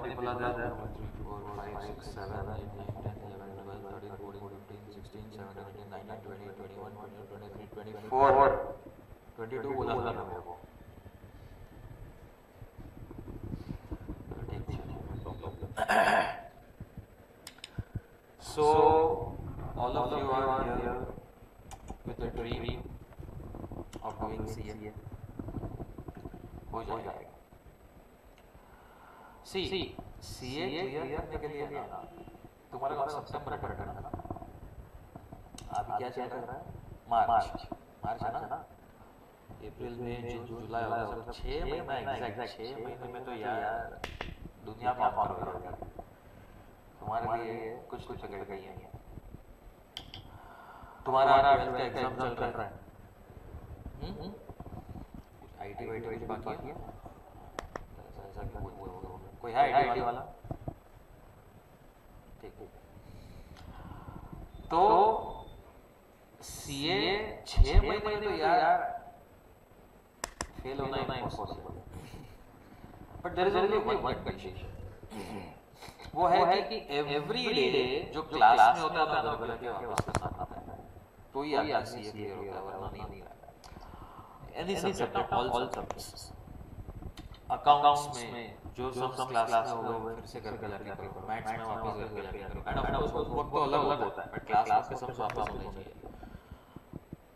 people are there? 1, 2, 3, 4, 5, 6, 7, 8, 9, 10, 11, 12, 13, 14, 15, 16, 17, 18, 19, 20, 21, 22, 23, 24, 22 बोला था मेरे को। So all of you are here with a dream of doing CA. हो जाएगा। See, CA क्लियर करने के लिए ना तुम्हारा कौन सितंबर का रिटर्न था। अभी क्या चल रहा है? मार्च है ना? अप्रैल में जून जुलाई अगस्त 6 महीना एग्जैक्ट 6 महीने में तो यार दुनिया पार हो जाएगी। तुम्हारे लिए कुछ जगह गई है। तुम्हारा 12th का एग्जाम चल रहा है। आईटी वाईटी कुछ बाकी है? ऐसा क्यों बोलते हो? कोई है आईटी वाला? ठीक है। तो सीए 6 महीने तो यार फेल होना इम्पॉसिबल है। But there is only one condition. वो है कि एवरी डे जो क्लास में होता है ना घर के वापस करना आता है तो ही आगे सीए क्लियर होता है, वरना नहीं होता। Any subject all subjects accounts में जो सब क्लास में हो गए फिर से घर पे जाके करो, मैथ्स में वापस घर पे जाके करो। एंड ऑफ कोर्स वक्त तो अलग होता है बट क्लास में सब वापस होने चाहिए।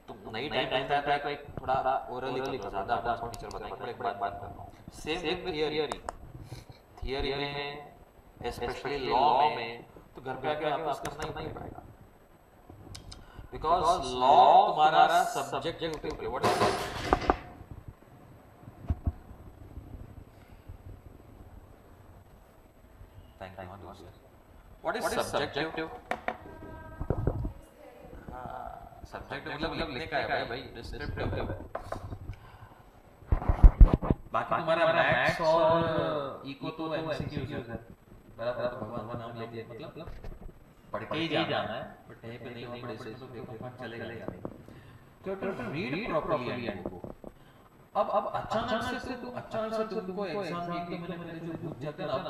तो नई टाइम मिलता है तो एक थोड़ा ओरली करो, ज्यादा आपको टीचर बताएंगे। पर एक बात करता हूं, सेम विद थियरी में स्पेशली लॉ में तो घर पे आके वापस करना ही पड़ेगा, बिकॉज लॉ तुम्हारा सब्जेक्टिव है। What is What is subjective? Subjective मतलब लिखने का है भाई, डिस्क्रिप्टिव है। बाकी तुम्हारा मैथ्स और इको तो एमसीक्यूज है। बराबर तो भगवान का नाम ले दिया, मतलब पढ़ के ही जाना है। बट कहीं पे नहीं हो पढ़े से तो देखो चलेगा। तो रीड प्रॉपर्ली एंड बुक। अब अचानक से तुमको एग्जाम में एकदम मैंने जो पूछ जाते हैं ना, अब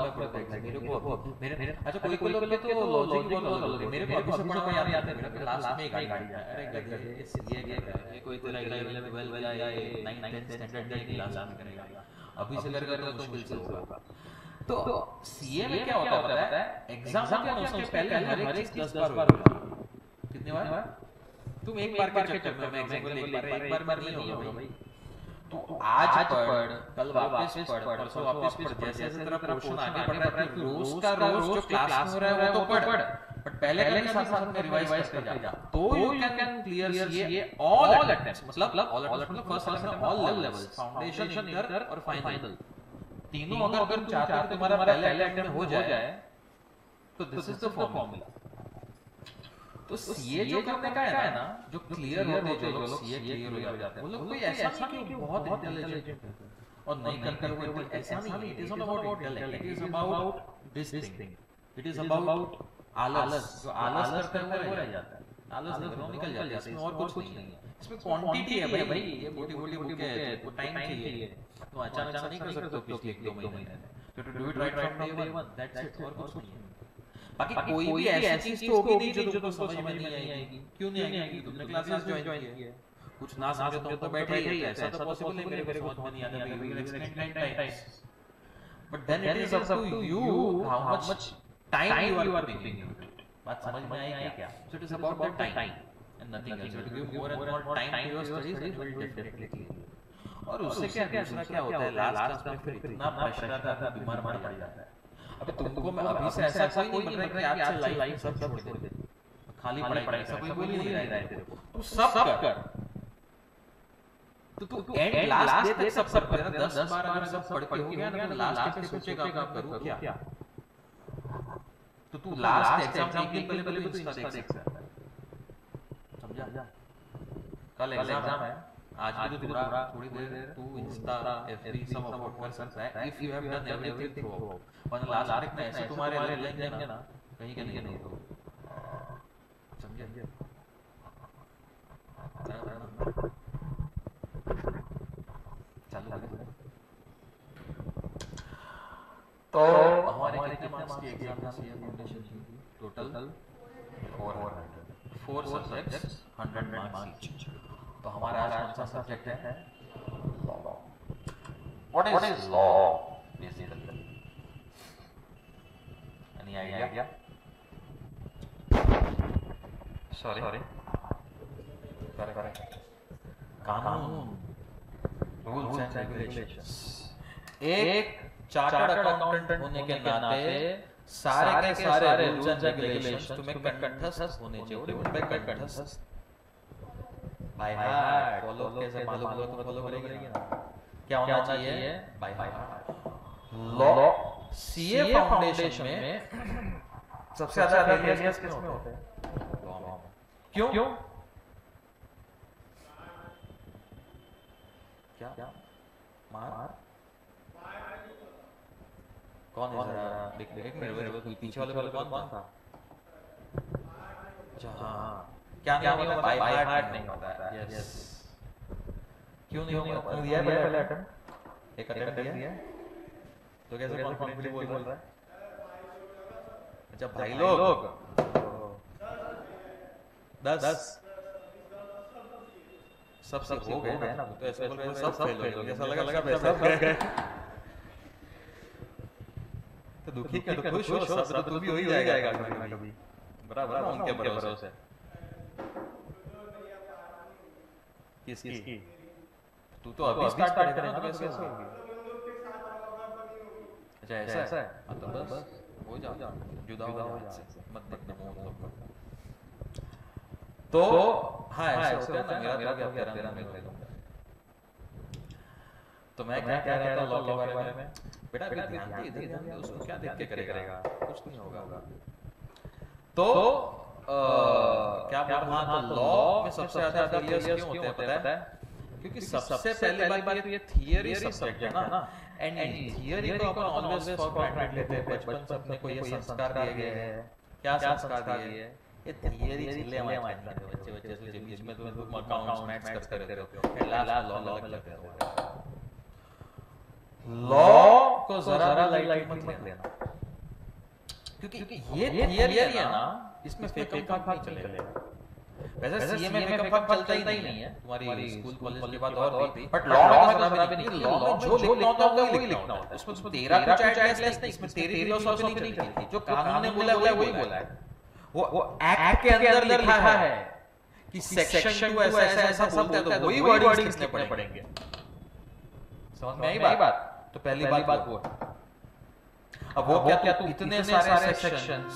मेरे को मेरे अच्छा कोई लोग तो लॉजिक बहुत अलग होते हैं। मेरे को अभी से पढ़ा याद आता है, मेरे लास्ट में एक गाड़ी है। अरे गधे ये कोई तेरा 11 12 या 9 10 स्टैंडर्ड का क्लास में करेगा, अभी से करेगा तो मुश्किल से होगा। तो सीए में क्या होता है, एग्जाम क्या उसके पहले हर एक चीज 10 बार होगी। कितने बार? तुम एक बार के चक्कर में एग्जाम्पल एक बार में नहीं होगा भाई। तो आज पढ़, कल वापस पढ़, परसों वापस पढ़, जैसे तेरा पोर्शन आगे बढ़ रहा है रोज का रोज जो क्लास में हो रहा है वो तो पढ़, बट पहले के साथ में रिवाइज कर जा, तो you can clear CA all attempts. मतलब first semester all levels, foundation, inter और फाइनल तीनों अगर तुम चाहते हो तुम्हारा पहले अटेम्प्ट हो जाए तो दिस इज द फॉर्मूला। तो सीए जो करने का है ना, जो क्लियर होते हैं, जो लोग सीए क्लियर हो जाते हैं, वो लोग कोई ऐसा नहीं कि बहुत इंटेलिजेंट है और नहीं करते हुए ऐसा नहीं। It is not about intellect, it is about this thing, it is about आलस। जो आलस करते हैं वो रह जाता है, आलस निकल जाता है। इसमें और कुछ नहीं है, इसमें क्वांटिटी है भाई। ये मोटी बुकें है तो टाइम चाहिए, तो अचानक से नहीं कर सकते हो पिछले 1-2 महीने में। तो do it right from day 1, that's it, और कुछ नहीं है। बाकी कोई भी ऐसी चीज तो होगी नहीं जो तुमको समझ में नहीं आएगी। क्यों नहीं आएगी? तुमने क्लासेस ज्वाइन की है, कुछ ना समझे तो बैठे ही है। ऐसा तो पॉसिबल है मेरे को समझ में नहीं आता, we will explain 10 times, but then it is up to you how much time you are giving. बात समझ में आई क्या? So it is about the time and nothing else. To give more and more time to your studies and will definitely. और उससे क्या दूसरा क्या होता है, लास्ट क्लास में फिर इतना प्रेशर आता है, बीमार पड़ जाता है। अबे तुमको मैं अभी से ऐसा कोई नहीं बोल रहा कि आज से लाइफ सब छोड़ दे, खाली पढ़ाई, ऐसा कोई बोल नहीं रहा है तेरे को। तू सब कर, तो तू एंड लास्ट डे तक सब कर। 10 बार अगर सब पढ़ के हो गया ना तो लास्ट पे सोचेगा अब करूं क्या। तो तू लास्ट एग्जाम एक दिन पहले तो इंस्टा देख सकता है, समझा? कल एग्जाम है, आज भी तो थोड़ी देर तू इंस्टा एफबी सब अपलोड कर सकता है if you have done everything through out. वरना लास्ट तक में ऐसे तुम्हारे लग जाएंगे ना कहीं के नहीं, तो समझे? चलो तो हमारे हमारी कितने मार्क्स की एग्जाम में सीए फाउंडेशन थी टोटल 4 सब्जेक्ट्स 100 मार्क्स ईच। तो हमारा आज कौन सा सब्जेक्ट है? Law. What is law basically? Any idea? Sorry correct कानून, रूल्स एंड रेगुलेशंस। एक चार्टर्ड अकाउंटेंट होने के नाते सारे के सारे रूल्स एंड रेगुलेशंस तुम्हें कंठस्थ होने चाहिए। उनपे कंठस्थ बाय हार्ट फॉलो। कैसे मालूम हुआ तो फॉलो करेगी ना? क्या होना चाहिए? By heart. Law CA foundation में सबसे ज्यादा फेलियर्स किस में होते हैं? लॉ में। क्यों? क्या मार कौन है जरा देख मेरे पीछे वाले कौन था? अच्छा हाँ, क्या नहीं होता? बाय हार्ट नहीं होता है। यस, क्यों नहीं होता? दिया पहले अटेम्प्ट, एक अटेम्प्ट दिया तो कैसे कॉन्फिडेंटली बोल रहा है? अच्छा भाई लोग 10 सब हो गए ना, तो ऐसे बोल रहे सब फेल हो गए, ऐसा लगा सब गए। तो दुखी क्या, तो खुश हो, सब तो तू भी हो ही जाएगा कभी, बराबर ना उनके भरोसे। किसकी? तू तो अभी स्टार्ट करेगा ना, कैसे होगी? अच्छा ऐसा है, तो बस हो जा, जुदा हो जा, मत देखना मुंह सबको। तो हाँ ऐसा होता है ना, मेरा क्या तेरा नहीं होगा। तो मैं क्या कह रहा था लॉ के बारे में? बेटा ध्यान दे, इधर ध्यान दे, उसको क्या देख के करेगा? कुछ नहीं होगा। तो क्या बोल रहा था? तो लॉ में सबसे ज्यादा फेलियर्स क्यों होते हैं पता है? क्योंकि सबसे पहली बात ये थियरी सब्जेक्ट है ना, एंड थियरी को अपन ऑलवेज फॉर ग्रांटेड लेते हैं। बचपन से अपने को ये संस्कार दिए गए हैं। क्या संस्कार दिए? ये थियरी चले हमारे बच्चे से बीच में तुम अकाउंट्स मैथ्स करते रहते हो, एंड लास्ट लॉ में लगते हो। लॉ को जरा लाइट मत लेना, क्योंकि ये थियरी है ना, इसमें फेक फक नहीं चलेगा। वैसे सीए में फेक फक चलता ही नहीं है, तुम्हारी स्कूल कॉलेज की बात और थी, बट लॉ में जरा भी नहीं। लॉ में जो लिखना होता है वही लिखना होता है। उसमें तेरा कुछ आइडियाज नहीं, इसमें तेरी फिलॉसफी नहीं चलती। जो कानून ने बोला है वही बोला है। वो एक्ट के अंदर लिखा है कि सेक्शन 2 ऐसा बोलता है, तो वही वर्डिंग्स लिखने पड़ेंगे। समझ में आई बात? तो पहली बात वो है। अब वो क्या तू इतने सारे सेक्शंस,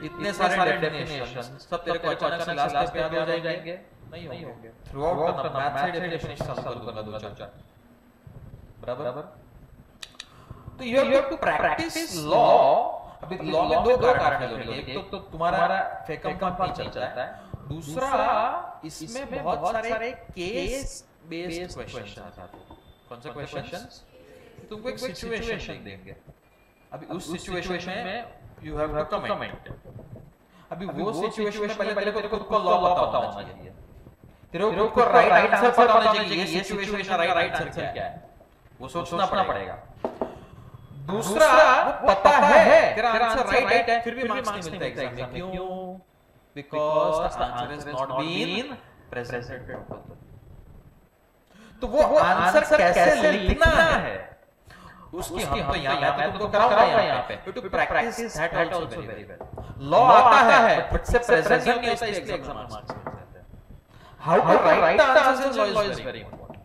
इतने सारे डेफिनेशंस सब तेरे को अचानक से लास्ट पे याद हो जाएंगे? नहीं होंगे। थ्रू आउट करना, मैथ से डेफिनेशन चालू कर दूंगा 2-4 बराबर। तो you have to practise law. अभी लॉ में दो कारण है। एक तो तुम्हारा फेकम नहीं चलता है, दूसरा इसमें बहुत सारे केस बेस्ड क्वेश्चंस आते हैं। कौन से क्वेश्चंस? तुमको एक सिचुएशन देंगे, अभी उस सिचुएशन में यू हैव टू कमेंट। अभी वो सिचुएशन में पहले तेरे को खुद को लॉ पता होना चाहिए, तेरे को खुद को राइट आंसर पता होना चाहिए। ये सिचुएशन का राइट आंसर क्या है वो सोचना पड़ेगा। दूसरा वो पता है तेरा आंसर राइट है, फिर भी मार्क्स नहीं मिलता एग्जाम में। क्यों? Because the answer is not been presented. तो वो आंसर कैसे लिखना है उसकी हम तो यहाँ मैं तुमको कराऊंगा यहाँ पे, to practise that also very well. Law आता है बट से प्रेजेंट नहीं होता, इसलिए एग्जाम मार्क्स मिलते हैं। How to write the answer law is very important,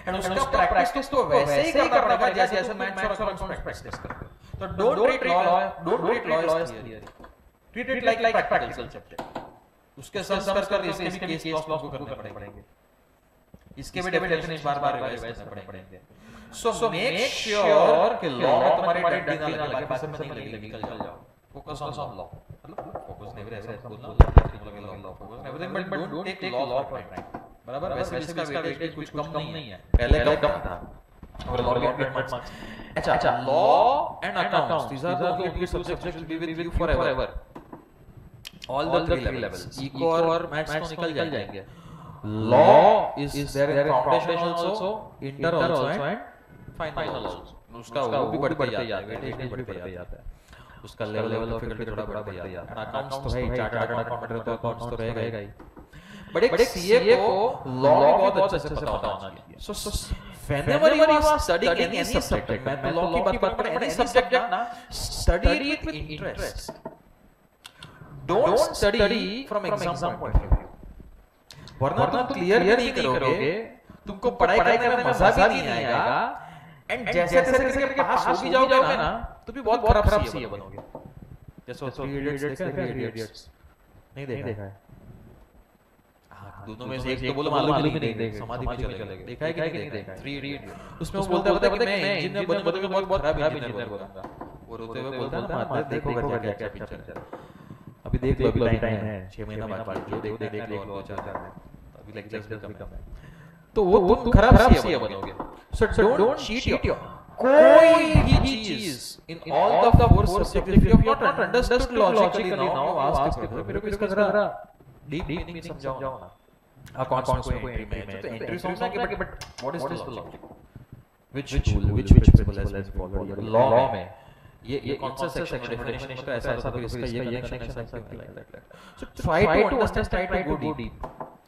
and उसका प्रैक्टिस तो वैसे ही करना पड़ेगा जैसे मैथ्स और अकाउंट्स प्रैक्टिस करते हो। तो don't treat law as theory, treat it like practical subject. उसके सब कर इसके भी केस लॉ को करने पड़ेंगे, इसके भी डेफिनेशन बार-बार रिवाइज करने पड़ेंगे। सो मेक श्योर कि लॉ में तुम्हारी डंडी ना लगे, बाकी सब में नहीं लगे, निकल जाओ। फोकस ऑन लॉ, मतलब फोकस नहीं ऐसे बोलना law focus everything, but don't take law for granted. बराबर? वैसे भी इसका वेटेज कुछ कम नहीं है, पहले कम था और लॉ गेट मार्क्स। अच्छा, law and accounts, these are the two subjects will be with you forever. All the 3 levels, eco और मैथ्स तो निकल जाएंगे। Law is there in foundation also, inter also, and final also. उसका वो भी बढ़ते जाता है, वेटेज भी बढ़ते जाता है, उसका लेवल ऑफ डिफिकल्टी थोड़ा बढ़ते जाता है। अकाउंट्स तो है ही, चार्टर्ड अकाउंटेंट तो अकाउंट्स तो रहेगा ही, बट एक सीए को लॉ भी बहुत अच्छे से पता होना चाहिए। सो whenever you are studying any subject, मैं लॉ की बात कर रहा हूं, any subject ना, study it with interest, don't study from exam point of view, वरना तुम क्लियर भी नहीं करोगे, तुमको पढ़ाई करने में मजा भी नहीं आएगा, एंड जैसे तैसे करके पास हो भी जाओगे ना तो भी बहुत खराब सीए बनोगे। जैसे 3 इडियट्स नहीं देखा है, दोनों में से एक तो बोलो मालूम भी नहीं, देख समाधि में चले गए, देखा है कि नहीं देखा है 3 इडियट, उसमें वो बोलता है कि मैं इंजीनियर बनूंगा, बहुत खराब इंजीनियर बनूंगा, वो रोते हुए बोलता है ना, मत देखो क्या क्या पिक्चर, अभी देख लो, अभी टाइम है 6 महीना बाकी, जो देख लो और 4 अभी लेक्चर्स भी कम है, तो वो तुम खराब सीए बनोगे। सो डोंट चीट योर कोई भी चीज in all the 4 subjects, if you have not understood logically now ask it, मेरे को इसका जरा डीप मीनिंग समझाओ ना। अकाउंट्स को एंट्री में तो एंट्री समझना कि but what is the logic, which rule which principle has been followed law में, ये कौन सा सेक्शन डेफिनेशन इसका ऐसा था, फिर इसका ये कनेक्शन ऐसा है। So try to understand, try to go deep,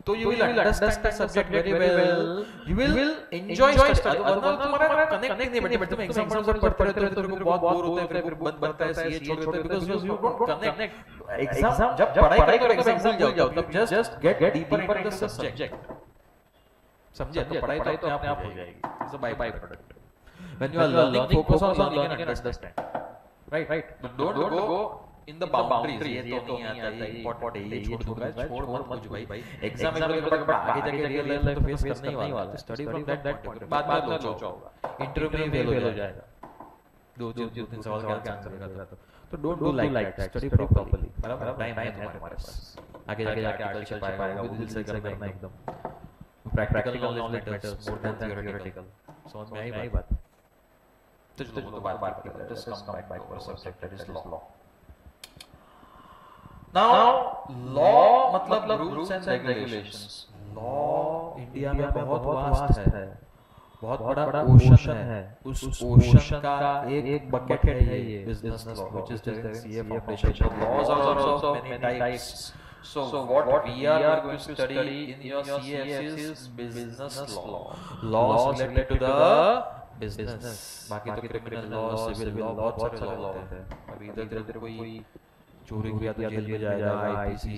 तो you will understand the subject very well, you will enjoy study, वरना तुम्हारा कनेक्ट नहीं बैठे, तुम एग्जाम पर पढ़ते रहते हो, तेरे को बहुत बोर होता है, फिर बंद बनता है, सीए छोड़ देते हो, because you don't connect। Exam जब पढ़ाई करो तो एग्जाम भूल जाओ, तब just get deeper into the subject, समझे? तो पढ़ाई तो अपने आप हो जाएगी, it's a by product। when you are learning, focus on learning and understand, right, but don't go in the boundaries, ये तो नहीं आता, ये इम्पोर्टेंट है, ये छोड़ दूंगा, छोड़ मत कुछ भाई, एग्जाम में तो आगे जाके रियल लाइफ तो फेस करने ही वाला, स्टडी फ्रॉम दैट पॉइंट, बाद में लोचा होगा, इंटरव्यू में फेल हो जाएगा, दो तीन सवाल का आंसर देगा, तो don't do like that, study properly, बराबर टाइम है तुम्हारे पास, आगे जाके आर्टिकल पाएगा, वो दिल से करना एकदम, practical knowledge matters more than theoretical, समझ में आई बात? तो चलो तो बात करते हैं, just come back to our subject, that is law. Now, law मतलब rules and regulations। law India में बहुत वास्ट है, बहुत बड़ा ओशन है, उस ओशन का एक बकेट है ये business law, which is there in CA foundation। laws are also many types, so what we are going to study in your CAS is business law, laws related to the business, बाकी तो criminal law, civil law, बहुत सारे law होते हैं, अभी इधर कोई चोरी किया तो जेल में जाएगा, आईपीसी,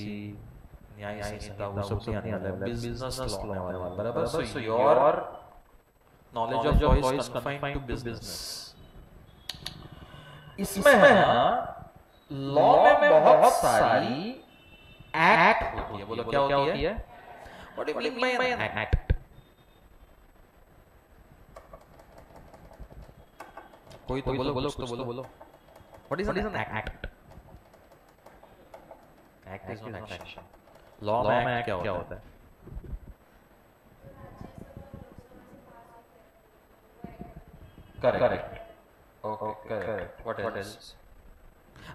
न्याय संहिता, वो सब नहीं आने वाला, बिजनेस लॉ आने वाला, बराबर? So your knowledge of law is confined to business. इसमें लॉ में बहुत सारी एक्ट होती है, बोलो क्या होती है? What do you mean by an act? कोई तो बोलो what is an act? Act is not action. Law में act क्या होता है? Correct. Okay, correct. What else?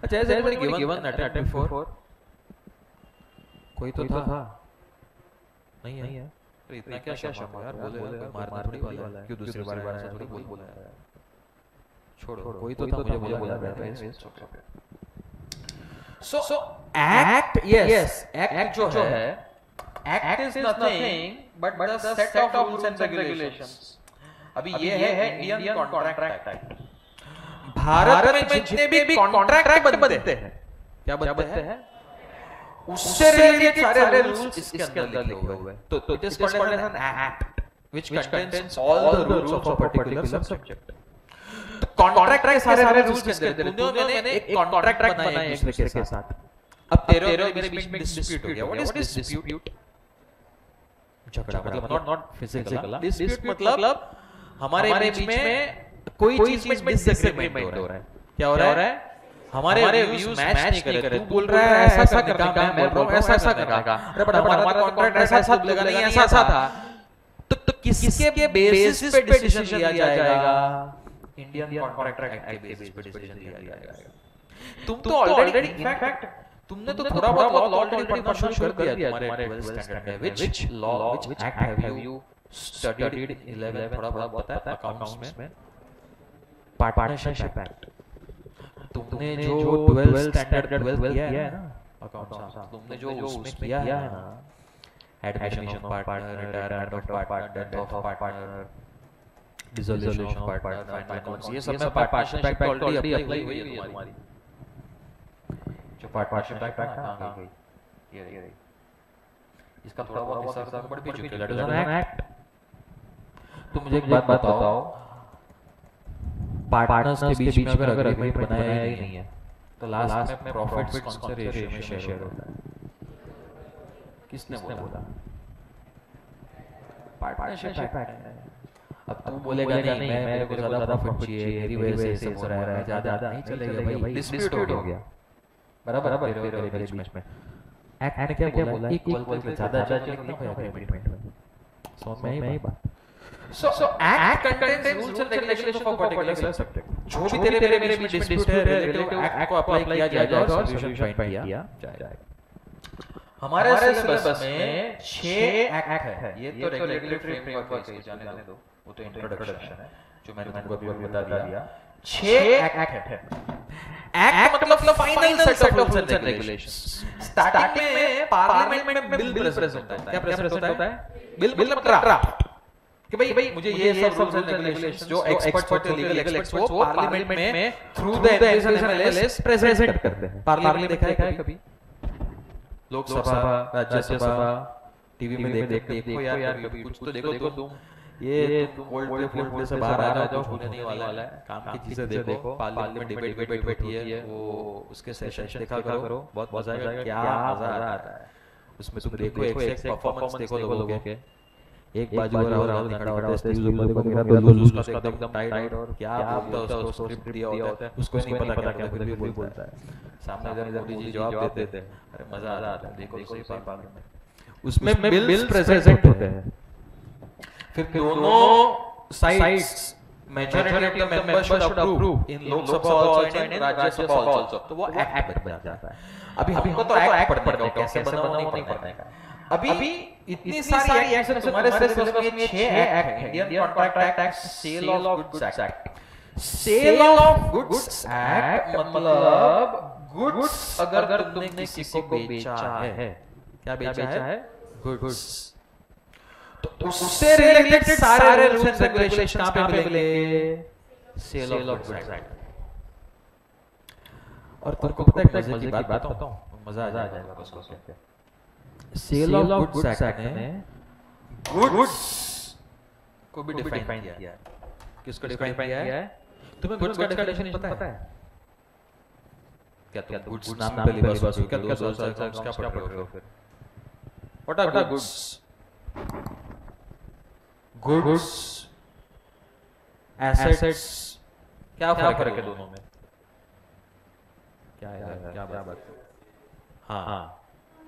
अच्छा, has anybody given attempt before? कोई तो था? नहीं है? तो इतना क्या शर्म यार, बोले मारना थोड़ी वाला है, क्यों दूसरी बार ऐसा थोड़ी बोला है? छोड़ो, कोई तो था, मुझे बोला बैठा। So act, yes, act जो है, act is nothing but the set of rules and regulations। अभी ये है इंडियन कॉन्ट्रैक्ट एक्ट। भारत में जितने भी कॉन्ट्रैक्ट बनते हैं, क्या बनते हैं? उससे रिलेटेड सारे रूल्स इसके अंदर लिखे हुए हैं। तो it is called as an act which contains all the rules of a particular subject. Contract के सारे रूल्स के अंदर मैंने एक कॉन्ट्रैक्ट बनाया एक दूसरे के साथ। अब तेरे और मेरे बीच में डिस्प्यूट हो गया। What is dispute? झगड़ा, मतलब नॉट फिजिकल डिस्प्यूट, मतलब हमारे बीच में कोई चीज में डिसएग्रीमेंट हो रहा है। क्या हो रहा है? हमारे व्यूज मैच नहीं कर रहे। तू बोल रहा है ऐसा करने का, मैं बोल रहा हूं ऐसा करने का। अरे बट हमारा कॉन्ट्रैक्ट ऐसा बोलेगा नहीं, ऐसा था। तो किसके बेसिस पे डिसीजन लिया जाएगा? इंडियन कॉन्ट्रैक्ट एक्ट के बेसिस पे डिसीजन लिया जाएगा। तुम तो ऑलरेडी इनफैक्ट तुमने तो थोड़ा बहुत लॉ ऑलरेडी पढ़ना शुरू कर दिया तुम्हारे 12th स्टैंडर्ड में। Which law act have you studied in 11? थोड़ा बहुत पता है अकाउंट्स में? पार्टनरशिप एक्ट, तुमने जो 12 स्टैंडर्ड 12 किया है ना अकाउंट्स, तुमने जो उसमें किया है ना, admission of partner, retirement of partner, death of partner, dissolution of partner, final accounts, ये सब में पार्टनरशिप एक्ट ऑलरेडी अप्लाई हुई है तुम्हारी। जो पार्टनरशिप एक्ट कहां गई? ये इसका थोड़ा बहुत हिस्सा बढ़ भी चुका है, दैट इज एन एक्ट। तो मुझे एक बात बताओ, पार्टनर्स के बीच में अगर एग्रीमेंट बनाया ही नहीं है तो लास्ट में प्रॉफिट्स कौन से रेशियो में शेयर होता है? किसने बोला? Partnership act. अब तू बोलेगा नहीं मैं मेरे को ज्यादा प्रॉफिट चाहिए, मेरी वजह से ये सब हो रहा है, ज्यादा नहीं चलेगा भाई, डिस्प्यूट हो गया बराबर तेरे बीच में। एक्ट ने क्या बोला? इक्वल ज्यादा चाहिए नहीं भाई एग्रीमेंट में, समझ में आई बात? So act contains rules and regulations for particular subject. जो भी तेरे बीच में डिस्प्यूट है रिलेटिव एक्ट को अप्लाई किया जाएगा और सॉल्यूशन फाइंड किया जाएगा। हमारे सिलेबस में 6 एक्ट है, ये तो रेगुलेटरी फ्रेमवर्क है, जाने दो, वो तो इंट्रोडक्शन है जो मैंने तुमको अभी बता दिया। 6 एक्ट है। एक्ट मतलब final set of rules and regulations. Starting में पार्लियामेंट में बिल प्रेजेंट होता है। क्या प्रेजेंट होता है? बिल मतलब ड्राफ्ट कि भाई मुझे ये सब रूल्स एंड रेगुलेशंस जो एक्सपर्ट्स होते हैं, लीगल एक्सपर्ट्स, वो पार्लियामेंट में थ्रू द एमएलएस प्रेजेंट करते हैं। पार्लियामेंट देखा है कभी? लोकसभा, राज्यसभा, टीवी में देखो यार कभी, कुछ तो देखो तुम, ये कोल्ड प्ले से बाहर आ जाओ, कुछ होने नहीं वाला है, काम की चीजें देखो। पार्लियामेंट में डिबेट बैठी है, वो उसके सेशन देखा करो, बहुत मजा आएगा, क्या मजा आता है उसमें। तुम देखो एक परफॉर्मेंस देखो लोगों के, एक बाजू राहुल खड़ा होता है स्टेज ऊपर वगैरह, बिल्कुल उसका एकदम टाइट और क्या बोलता है, उसको स्क्रिप्ट दिया होता है, उसको नहीं पता क्या फिर भी बोलता है, सामने इधर मोदी जी जवाब देते हैं, अरे मजा आता है। देखो सही पार्लियामेंट उसमें बिल्स प्रेजेंट होते हैं, फिर दोनों sides majority of the members should approve in Lok Sabha also and in Rajya Sabha also, तो वो एक्ट बन जाता है। अभी हमको तो एक्ट पढ़ने का कैसे बनाना नहीं पढ़ने का। अभी इतनी सारी एक्ट है तुम्हारे सिलेबस में, 6 एक्ट है। Indian contract act, sale of goods act. Sale of goods act मतलब गुड्स अगर तुमने किसी को बेचा है, क्या बेचा है? गुड्स, तो उससे रिलेटेड सारे रूल्स एंड रेगुलेशन कहां पे मिलेंगे? Sale of goods act. और तुमको पता है मजे की बात बताऊं, मजा आ जाएगा उसको सुन के। सेल ऑफ गुड्स एक्ट ने गुड्स को भी डिफाइन किया है। किसको डिफाइन किया है? तुम्हें गुड्स का डेफिनेशन पता है? क्या तुम गुड्स नाम पे लिबास क्या 2 साल क्या पढ़ रहे हो फिर? What are goods? Goods, assets, क्या फर्क है दोनों में? क्या है क्या बात? हाँ,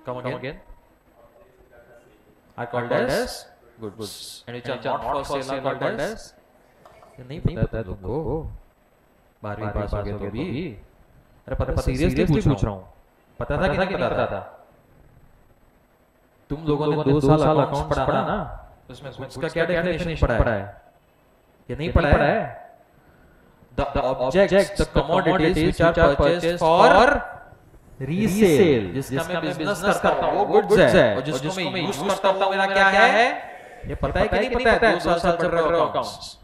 come again. Are called as goods and which are not for sale are called as, ये नहीं पता तुमको? 12वीं पास हो गए तो भी? अरे पता सीरियसली पूछ रहा हूँ, पता था कि नहीं पता था? तुम लोगों ने 2 साल अकाउंट्स पढ़ा ना, उसमें गुड्स का क्या डेफिनेशन पढ़ा है? ये नहीं पढ़ा है? The objects, the commodities which are purchased for resale, जिसका मैं बिजनेस करता हूँ वो गुड्स है, और जिसको मैं यूज करता हूँ मेरा क्या है? ये पता है कि नहीं पता है? 2 साल पढ़ रहे हो अकाउंट्स,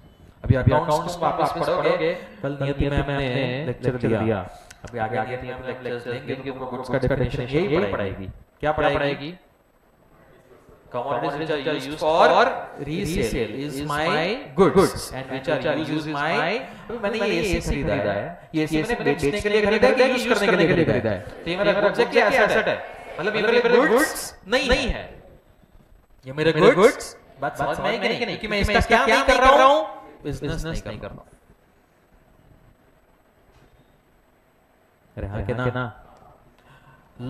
अभी अकाउंट्स वापस पढ़ोगे, कल नियति में मैंने लेक्चर दिया, अभी आगे नियति में लेक्चर्स देंगे तो तुमको गुड्स का डेफिनेशन यही पढ़ाएगी। क्या पढ़ाएगी? commodities which are used for resale is my goods and which are used is my, मैंने ये एसी खरीदा है, ये एसी मैंने बेचने के लिए खरीदा है कि यूज करने के लिए खरीदा है? तो ये मेरा ऑब्जेक्ट क्या एसेट है, मतलब ये मेरे गुड्स नहीं है, ये मेरे गुड्स। बात समझ में आई कि नहीं? कि मैं इसका क्या नहीं कर रहा हूं? बिजनेस नहीं कर रहा हूं। अरे हाँ के ना,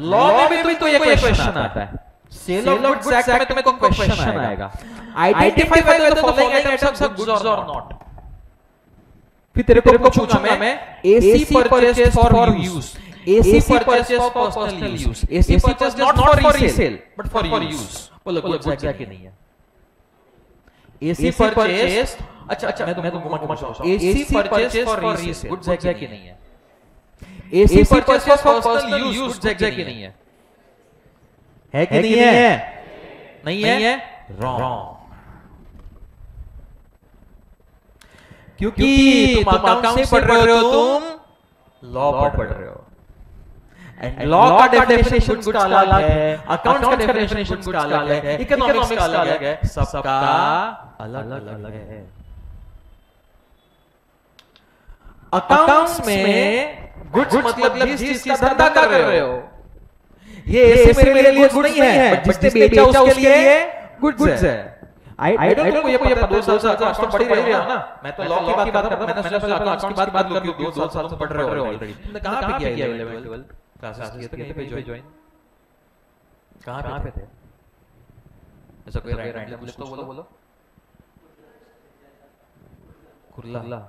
लॉ में भी तो ये क्वेश्चन आता है। सेल ऑफ गुड्स एक्ट में तुमको क्वेश्चन आएगा, identify whether the following items are goods और नॉट। फिर तेरे को पूछूंगा मैं, AC purchase for use, AC purchase for personal use, AC purchase not for resale but for use. बोलो गुड्स एक्ट की नहीं है। एसी परचेज अच्छा मैं तुमको AC purchase for resale goods है कि नहीं है? AC purchase for personal use goods है कि नहीं है? है कि नहीं है? नहीं है, रॉन्ग। क्योंकि तुम अकाउंट से पढ़ रहे हो, तुम लॉ पढ़ रहे हो। एंड लॉ का डेफिनेशन गुड्स का अलग है, अकाउंट्स का डेफिनेशन गुड्स का अलग है, इकोनॉमिक्स का अलग है, सबका अलग अलग है। अकाउंट्स में गुड्स मतलब जिस चीज का धंधा कर रहे हो, ये ऐसे मेरे लिए गुड्स नहीं है, बट जिसने बेचा उसके लिए गुड्स है। आई डोंट नो ये पता 2 साल से अकाउंट्स तो पढ़ ही रहे हो ना। मैं तो लॉ की बात कर रहा था, मैंने सोचा पहले अकाउंट्स की बात कर लूं, 2 साल से पढ़ रहे हो ऑलरेडी। तुमने कहां पे किया 11 12 क्लासेस किए थे? कहीं पे ज्वाइन? कहां पे थे? ऐसा कोई रैंडम कुछ तो बोलो। कुर्ला।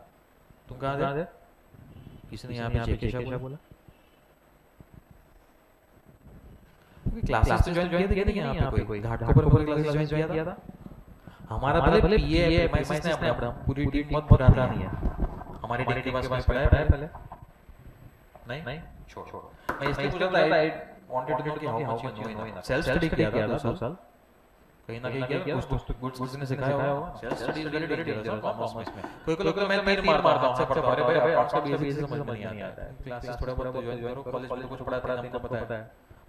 तुम कहां थे? किसने यहां पे केशव बोला? क्लासेस तो ज्वाइन किए थे कि नहीं यहां पे कोई? घाटकोपर पर क्लासेस ज्वाइन किया था? हमारा भले पीए मैसेज ने अपना पूरी टीम बहुत पुरानी है। हमारी टीम के पास में पढ़ा है पहले? नहीं छोड़ो। मैं इसलिए पूछ रहा था, आई वांटेड टू नो कि how much you know in self study किया था 2 साल कहीं ना कहीं किया, कुछ गुड्स ने सिखाया होगा। Self study is very dangerous commerce में। कोई मैं तीर मारता हूं हाथ से पढ़ता हूं, अरे भाई अकाउंट्स का बेसिक समझ नहीं आता है। क्लासेस थोड़ा बहुत ज्वाइन करो, कॉलेज में कुछ पढ़ाते हैं हमको पता है,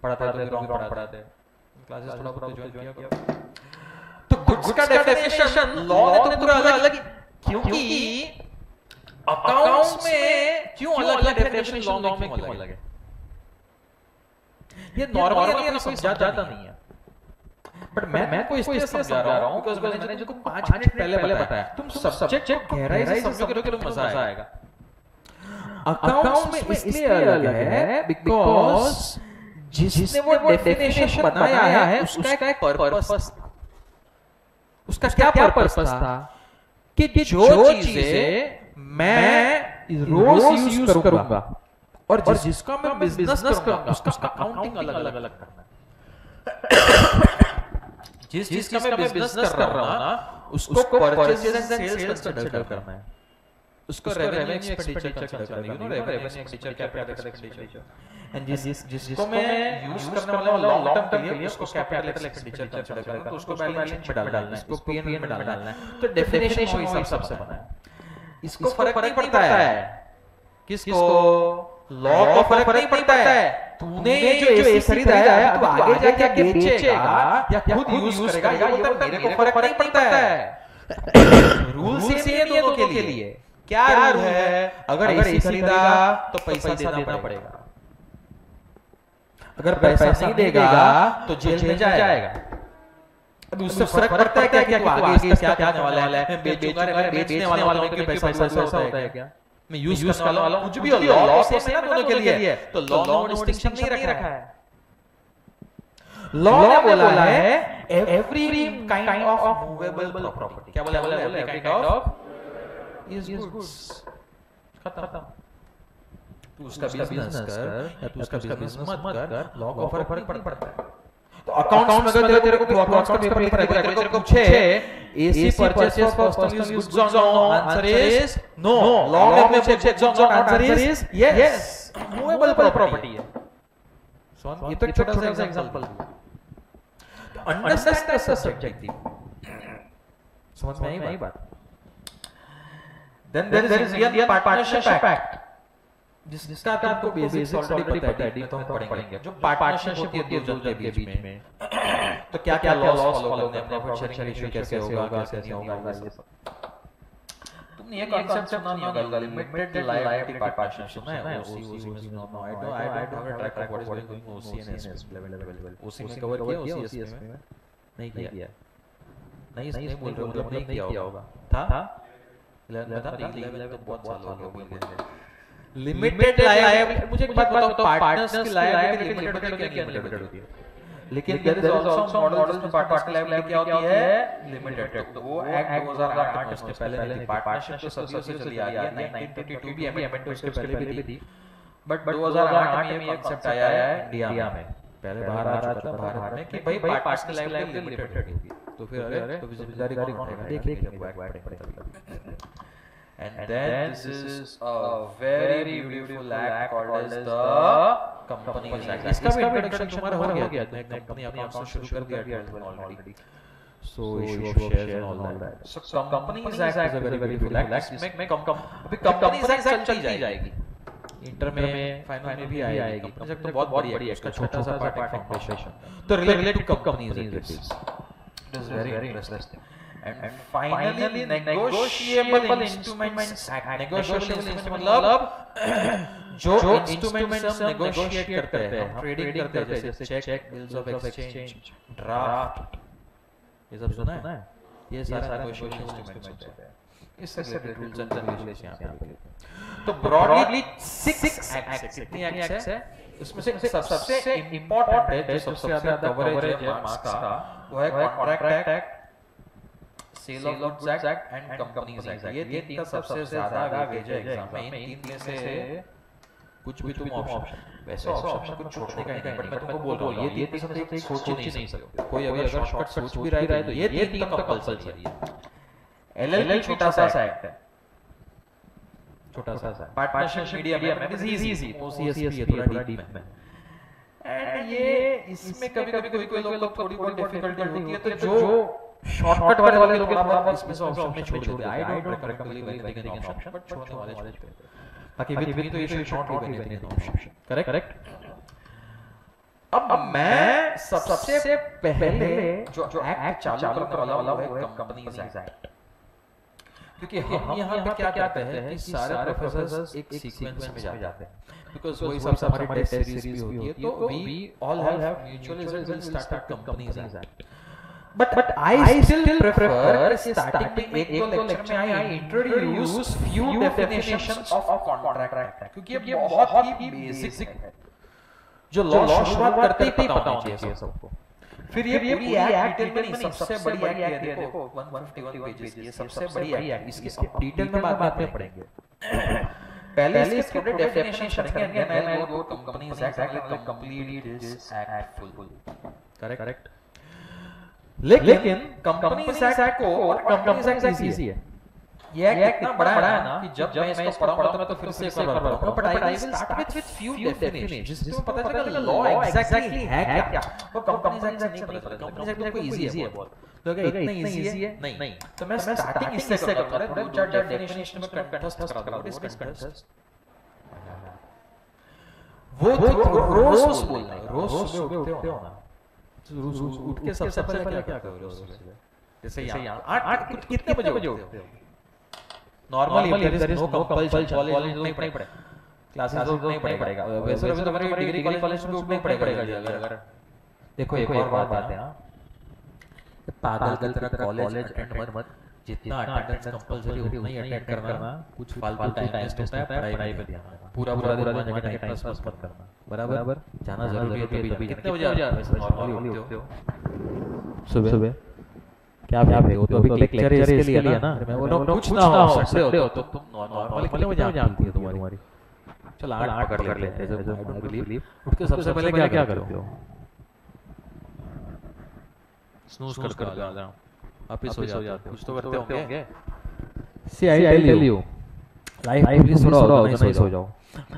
पढ़ाते हैं रॉन्ग पढ़ाते हैं। क्लासेस थोड़ा बहुत ज्वाइन किया। तो गुड्स का डेफिनेशन लॉ ने तो पूरा अलग, क्योंकि अकाउंट्स में क्यों अलग डेफिनेशन लॉ में क्यों अलग है? ये नॉर्मली ये कोई समझाता नहीं है, बट मैं को इसलिए समझा रहा हूं बिकॉज़ मैंने जो तुम 5 मिनट पहले बताया, तुम सब्जेक्ट को गहराई से समझोगे तो मजा आएगा। अकाउंट्स में इसलिए अलग है बिकॉज़ जिसने वो डेफिनेशन बनाया है उसका एक पर्पस, उसका क्या पर्पस था कि जो चीजें मैं रोज यूज करूंगा और जिसका मैं बिजनेस करूंगा उसका अकाउंटिंग अलग अलग करना है। जिस चीज का मैं बिजनेस कर रहा हूं ना, उसको परचेज एंड सेल्स कंसिडर करना है, उसको रेवेन्यू एक्सपेंडिचर कंसिडर करना है, you know revenue expenditure, capital expenditure. And जिसको मैं यूज करने वाला हूं लॉन्ग टर्म के लिए, उसको कैपिटल एक्सपेंडिचर कंसीडर करना है, तो उसको बैलेंस शीट में डालना है, इसको पीएनएल में डालना है। तो डेफिनेशन वही सब से बना है। इसको फर्क नहीं पड़ता है, किसको? लॉ को फर्क नहीं पड़ता है। तूने जो एसी खरीदा है अब आगे जाके बेचेगा या खुद यूज करेगा, ये बोलता है मेरे को फर्क नहीं पड़ता है। रूल सेम है दोनों के लिए। क्या रूल है? अगर एसी खरीदा तो पैसा देना पड़ेगा, अगर पैसा नहीं देगा तो जेल में जाएगा। अब उससे फर्क पड़ता है क्या कि आगे क्या करने वाला है? मैं बेचूंगा, मैं बेचने वाला हूं कि पैसा होता है क्या? मैं यूज करने वाला हूं, कुछ भी हो, लॉ सेम है दोनों के लिए। तो लॉ ने डिस्टिंक्शन नहीं रखा है। लॉ ने बोला है every kind of movable property, क्या बोला? Every kind of is goods. खत्म। तू उसका बिजनेस कर या तू उसका बिजनेस मत कर, लॉ को फर्क पड़ता है। तो अकाउंट्स में अगर तेरे को अकाउंट्स का पेपर लिख रहा है, तेरे को पूछे AC purchase for personal use goods और नो, आंसर इज नो। लॉ में पूछे गुड्स और answer is yes, movable property है। सो ये तो छोटा सा एग्जांपल है। तो अंडरस्टैंड द सब्जेक्ट, समझ में आई बात? Then there is real partnership act, जिसका आपको बेसिक्स ऑलरेडी पता है, डीप में तो पढ़ेंगे। जो पार्टनरशिप होती है दो जन के बीच में, तो क्या क्या लॉस फॉलो करने हैं, प्रॉफिट शेयरिंग रेशियो कैसे होगा, कैसे नहीं होगा, ये सब तुमने ये कांसेप्ट सुना नहीं होगा। लिमिटेड लायबिलिटी पार्टनरशिप सुना है? OC no, I don't have a track of what is going OC and S level. OC में कवर किया, ओसीएस में नहीं किया। नहीं इसने बोल रहे, मतलब नहीं किया होगा। था 11 तो बहुत साल हो गए बोल गए। लिमिटेड लायबिलिटी, मुझे एक बात बताओ, पार्टनर्स की लायबिलिटी लिमिटेड होती है क्या? अनलिमिटेड होती है। लेकिन देयर इज आल्सो मॉडल जो पार्टनर्स की लायबिलिटी क्या होती है? लिमिटेड। तो वो एक्ट 2008 उसके पहले नहीं थी। पार्टनरशिप तो सदियों से चली आ रही है, 1922 भी अमेंडमेंट उसके पहले भी थी, बट 2008 में ये कांसेप्ट आया है इंडिया में। पहले बाहर आ चुका था भारत में कि भाई पार्टनर्स की लायबिलिटी लिमिटेड होती है। तो फिर अरे तो जिम्मेदारी कौन उठाएगा, देखेंगे जब वो एक्ट करेंगे। And then this is a very beautiful act called as the Companies Act. इसका भी introduction तुम्हारा हो गया, तुमने कंपनी अकाउंट से शुरू कर दिया already. So issue of shares and all that. So Companies Act is a very beautiful act. इसमें अभी Companies Act चलती जाएगी, इंटर में फाइनल में भी आएगी। कंपनीज एक्ट तो बहुत बड़ी है, इसका छोटा सा पार्ट है फाउंडेशन, तो related to companies it is very interesting. And finally negotiable instruments act. Negotiable instrument मतलब जो इंस्ट्रूमेंट्स हम नेगोशिएट करते हैं, हम ट्रेडिंग करते हैं, जैसे cheque, bills of exchange, draft, ये सब सुना है, ये सारा नेगोशिएशन इंस्ट्रूमेंट्स होते हैं। इससे रिलेटेड रूल्स एंड रेगुलेशंस यहां पे। तो ब्रॉडली 6 एक्ट्स, कितनी एक्ट्स है, उसमें से सबसे इंपॉर्टेंट है, जो सबसे ज्यादा कवरेज है मार्क्स का, वो है contract act, sale of goods act and companies act. ये तीन का सबसे ज्यादा वेटेज है एग्जाम में। इन तीन में से कुछ भी तुम ऑप्शन, वैसे ऑप्शन कुछ छोड़ने का नहीं, बट मैं तुमको बोल रहा हूं ये तीन में से सोच ही नहीं सकते। कोई अगर शॉर्टकट सोच भी रहा है तो ये तीन तो कंपल्सरी है। एलएल छोटा सा एक्ट है, छोटा सा पार्टनरशिप मीडिया में इज इजी, तो सीएसपी है थोड़ा डीप में। एंड ये इसमें कभी-कभी कोई लोग थोड़ी बहुत डिफिकल्टी होती है, तो जो शॉर्टकट वाले लोग थोड़ा इसमें से ऑप्शन में छोड़ देते हैं। I don't recommend anything in option, but छोड़ने वाले छोड़ते हैं। बाकी विद तो ये शॉर्ट भी एनीथिंग इन ऑप्शन। करेक्ट। अब मैं सबसे पहले जो एक्ट चालू करने वाला हूं वो कंपनीज एक्ट, क्योंकि हम यहाँ पे क्या करते हैं कि सारे प्रोफेसर्स एक सीक्वेंस में जाते हैं, बिकॉज़ वही सब हमारी टेस्ट सीरीज भी होती है, तो we all have mutual will start companies act. But I still prefer starting में एक दो लेक्चर में I introduce few definitions of contract act, क्योंकि ये बहुत ही बेसिक है, जो लॉ शुरुआत करते ही पता होना चाहिए सबको। फिर ये पूरी एक्ट डिटेल में सबसे बड़ी एक्ट है, देखो 151 पेजेस, ये सबसे बड़ी एक्ट, इसकी सब डिटेल में बाद में पढ़ेंगे। पहले इसके पूरे डेफिनेशन पढ़ेंगे, then I go to companies act, I will complete this act full. Correct. लेकिन कंपनीज एक्ट को, और कंपनीज एक्ट इजी है, ये एक्ट इतना बड़ा है ना कि जब मैं इसको पढ़ाऊंगा तो फिर से एक बार पढ़ूंगा, but I will start with few definitions, जिससे पता चलेगा लॉ एग्जैक्टली है क्या। वो कंपनीज एक्ट से नहीं पता चलेगा, कंपनीज एक्ट तो इजी है बहुत, तो क्या इतना इजी है नहीं, तो मैं स्टार्टिंग इससे करूंगा, दो चार डेफिनेशन में कंटेस्ट करा दूंगा। What is contest? वो रोज बोलना है, रोज सुबह उठते हो ना, उठ के सबसे पहले क्या करोगे रोज सुबह? जैसे यहाँ 8 कितने बजे उठते हो? Normally there is no compulsion, college नहीं पढ़े, क्लासेस नहीं पढ़ेगा, वैसे अभी तो हमारे डिग्री कॉलेज में उठना ही पड़ेगा। अगर देखो एक और बात है, पागल की तरह कॉलेज अटेंड मत, जितना अटेंडेंस कंपल्सरी उतना ही अटेंड करना, कुछ फालतू टाइम वेस्ट होता है, पढ़ाई पे ध्यान देना, पूरा दिन जगह टाइम पास मत करना। बराबर जाना जरूरी है, तभी कितने बजे नॉर्मली उठते हो? सुबह क्या भाई, वो तो अभी लेक्चर इसके लिए ना, मैं बोल रहा हूं कुछ ना हो सकते हो तो तुम नॉर्मली कितने बजे जानती है तुम्हारी? चल 8 पकड़ लेते हैं, आई डोंट बिलीव। उठ के सबसे पहले क्या करते हो? स्नूज कर दो, आप ही सो जाते हो, कुछ तो करते होंगे। See I tell you, life please थोड़ा ऑर्गेनाइज हो जाओ,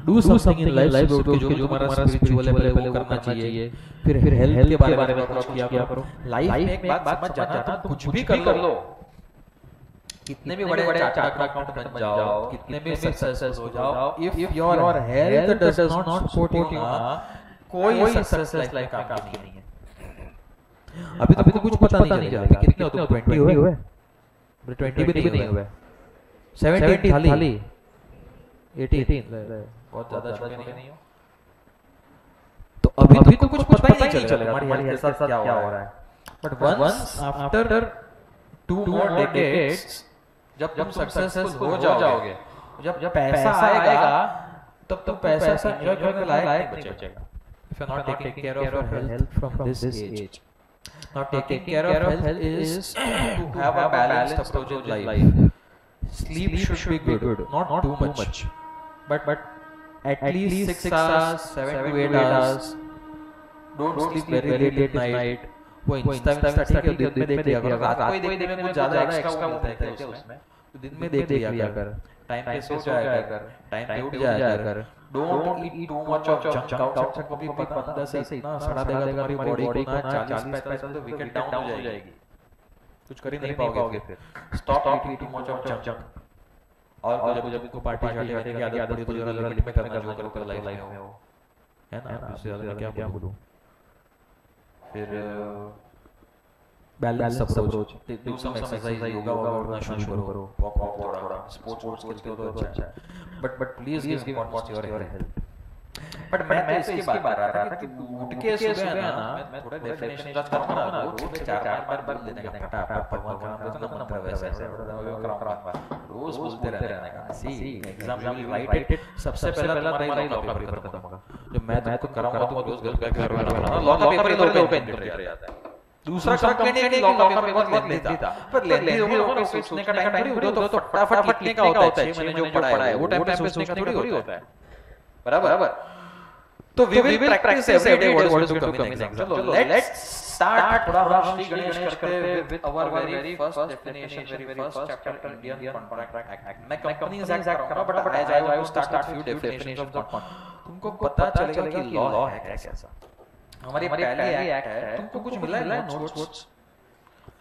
डू समथिंग इन लाइफ जो तुम्हारा स्पिरिचुअल है पहले वो करना चाहिए, फिर हेल्थ के बारे में थोड़ा किया करो। लाइफ में एक बात समझ जाना, तुम कुछ भी कर लो, कितने भी बड़े चार्टर्ड अकाउंटेंट बन जाओ, कितने भी सक्सेसफुल हो जाओ, if your health does not support you, कोई सक्सेस लाइफ का काम नहीं है। अभी तो कुछ पता नहीं चलेगा कितने हो तुम, 20 हुए? 20 भी नहीं हुए, 17 थाली, 18 बहुत ज्यादा छोटे नहीं हो, तो अभी तो कुछ पता ही नहीं चलेगा हमारी हेल्थ के साथ क्या हो रहा है। But once after 2 more decades जब तुम सक्सेसफुल हो जाओगे, जब पैसा आएगा, तब तुम पैसा से एंजॉय करने लायक नहीं बचेगा। If you are not taking care of your health from this age, now taking care of health is to have a balanced approach in life. Sleep should be good, not too much, but at least 6 hours, 7 to 8 hours. Don't sleep very late at night. वो Insta ठीक है, दिन में देख लिया कर, रात को ही देखने में कुछ ज्यादा एक्स्ट्रा वो मिलता है क्या उसमें, तो दिन में देख लिया कर, टाइम पे सो जाया कर, टाइम पे उठ जाया कर, don't eat too much of junk outside को भी पता अंदर से इतना सड़ा देगा तुम्हारी बॉडी को ना 40-45 तो विकेट डाउन हो जाएगी, कुछ कर ही नहीं पाओगे फिर। Stop eating too much of junk. और जब को पार्टी शार्टी करने की आदत पड़ी तो जरा लिमिट में करना शुरू करो लाइफ में हो, है ना, इससे ज्यादा क्या बोलूं। फिर balance approach, do some exercise, yoga करना शुरू करो, वॉक थोड़ा, स्पोर्ट्स खेलते हो तो अच्छा है, but please give importance to your health. But मैं इसकी बात कर रहा था कि उठ के सुबह ना मैं थोड़ा डेफिनेशन का करूंगा ना, रोज में 4-5 बार लेने का फटाफट भगवान का नाम लेते ना, मंत्र वैसे रोज बोलते रहने का। See exam will write it, सबसे पहला तुम्हारा लॉकअप पेपर खत्म होगा, जो मैं तो कराऊंगा तुम रोज घर में रखना, लॉकअप पेपर ही ओपन कर जाता है। दूसरा कंप्लेंट है कि लॉकअप पेपर बहुत लेंथी था, पर लेंथी हो गया, सोचने का टाइम थोड़ी होता, तो फटाफट लिखने का होता है, 6 महीने जो पढ़ा है वो टाइम पे सोचने का थोड़ी होता है, बराबर। तो we will practice every day what is going to come in exam. So let's start Shri Ganesh करते with our very first definition, very first chapter, Indian Contract Act. मैं Companies Act करूँगा, but as I will start few definitions of contract. तुमको पता चलेगा कि law है कैसा। हमारी पहली एक्ट है, तुमको कुछ मिला है notes,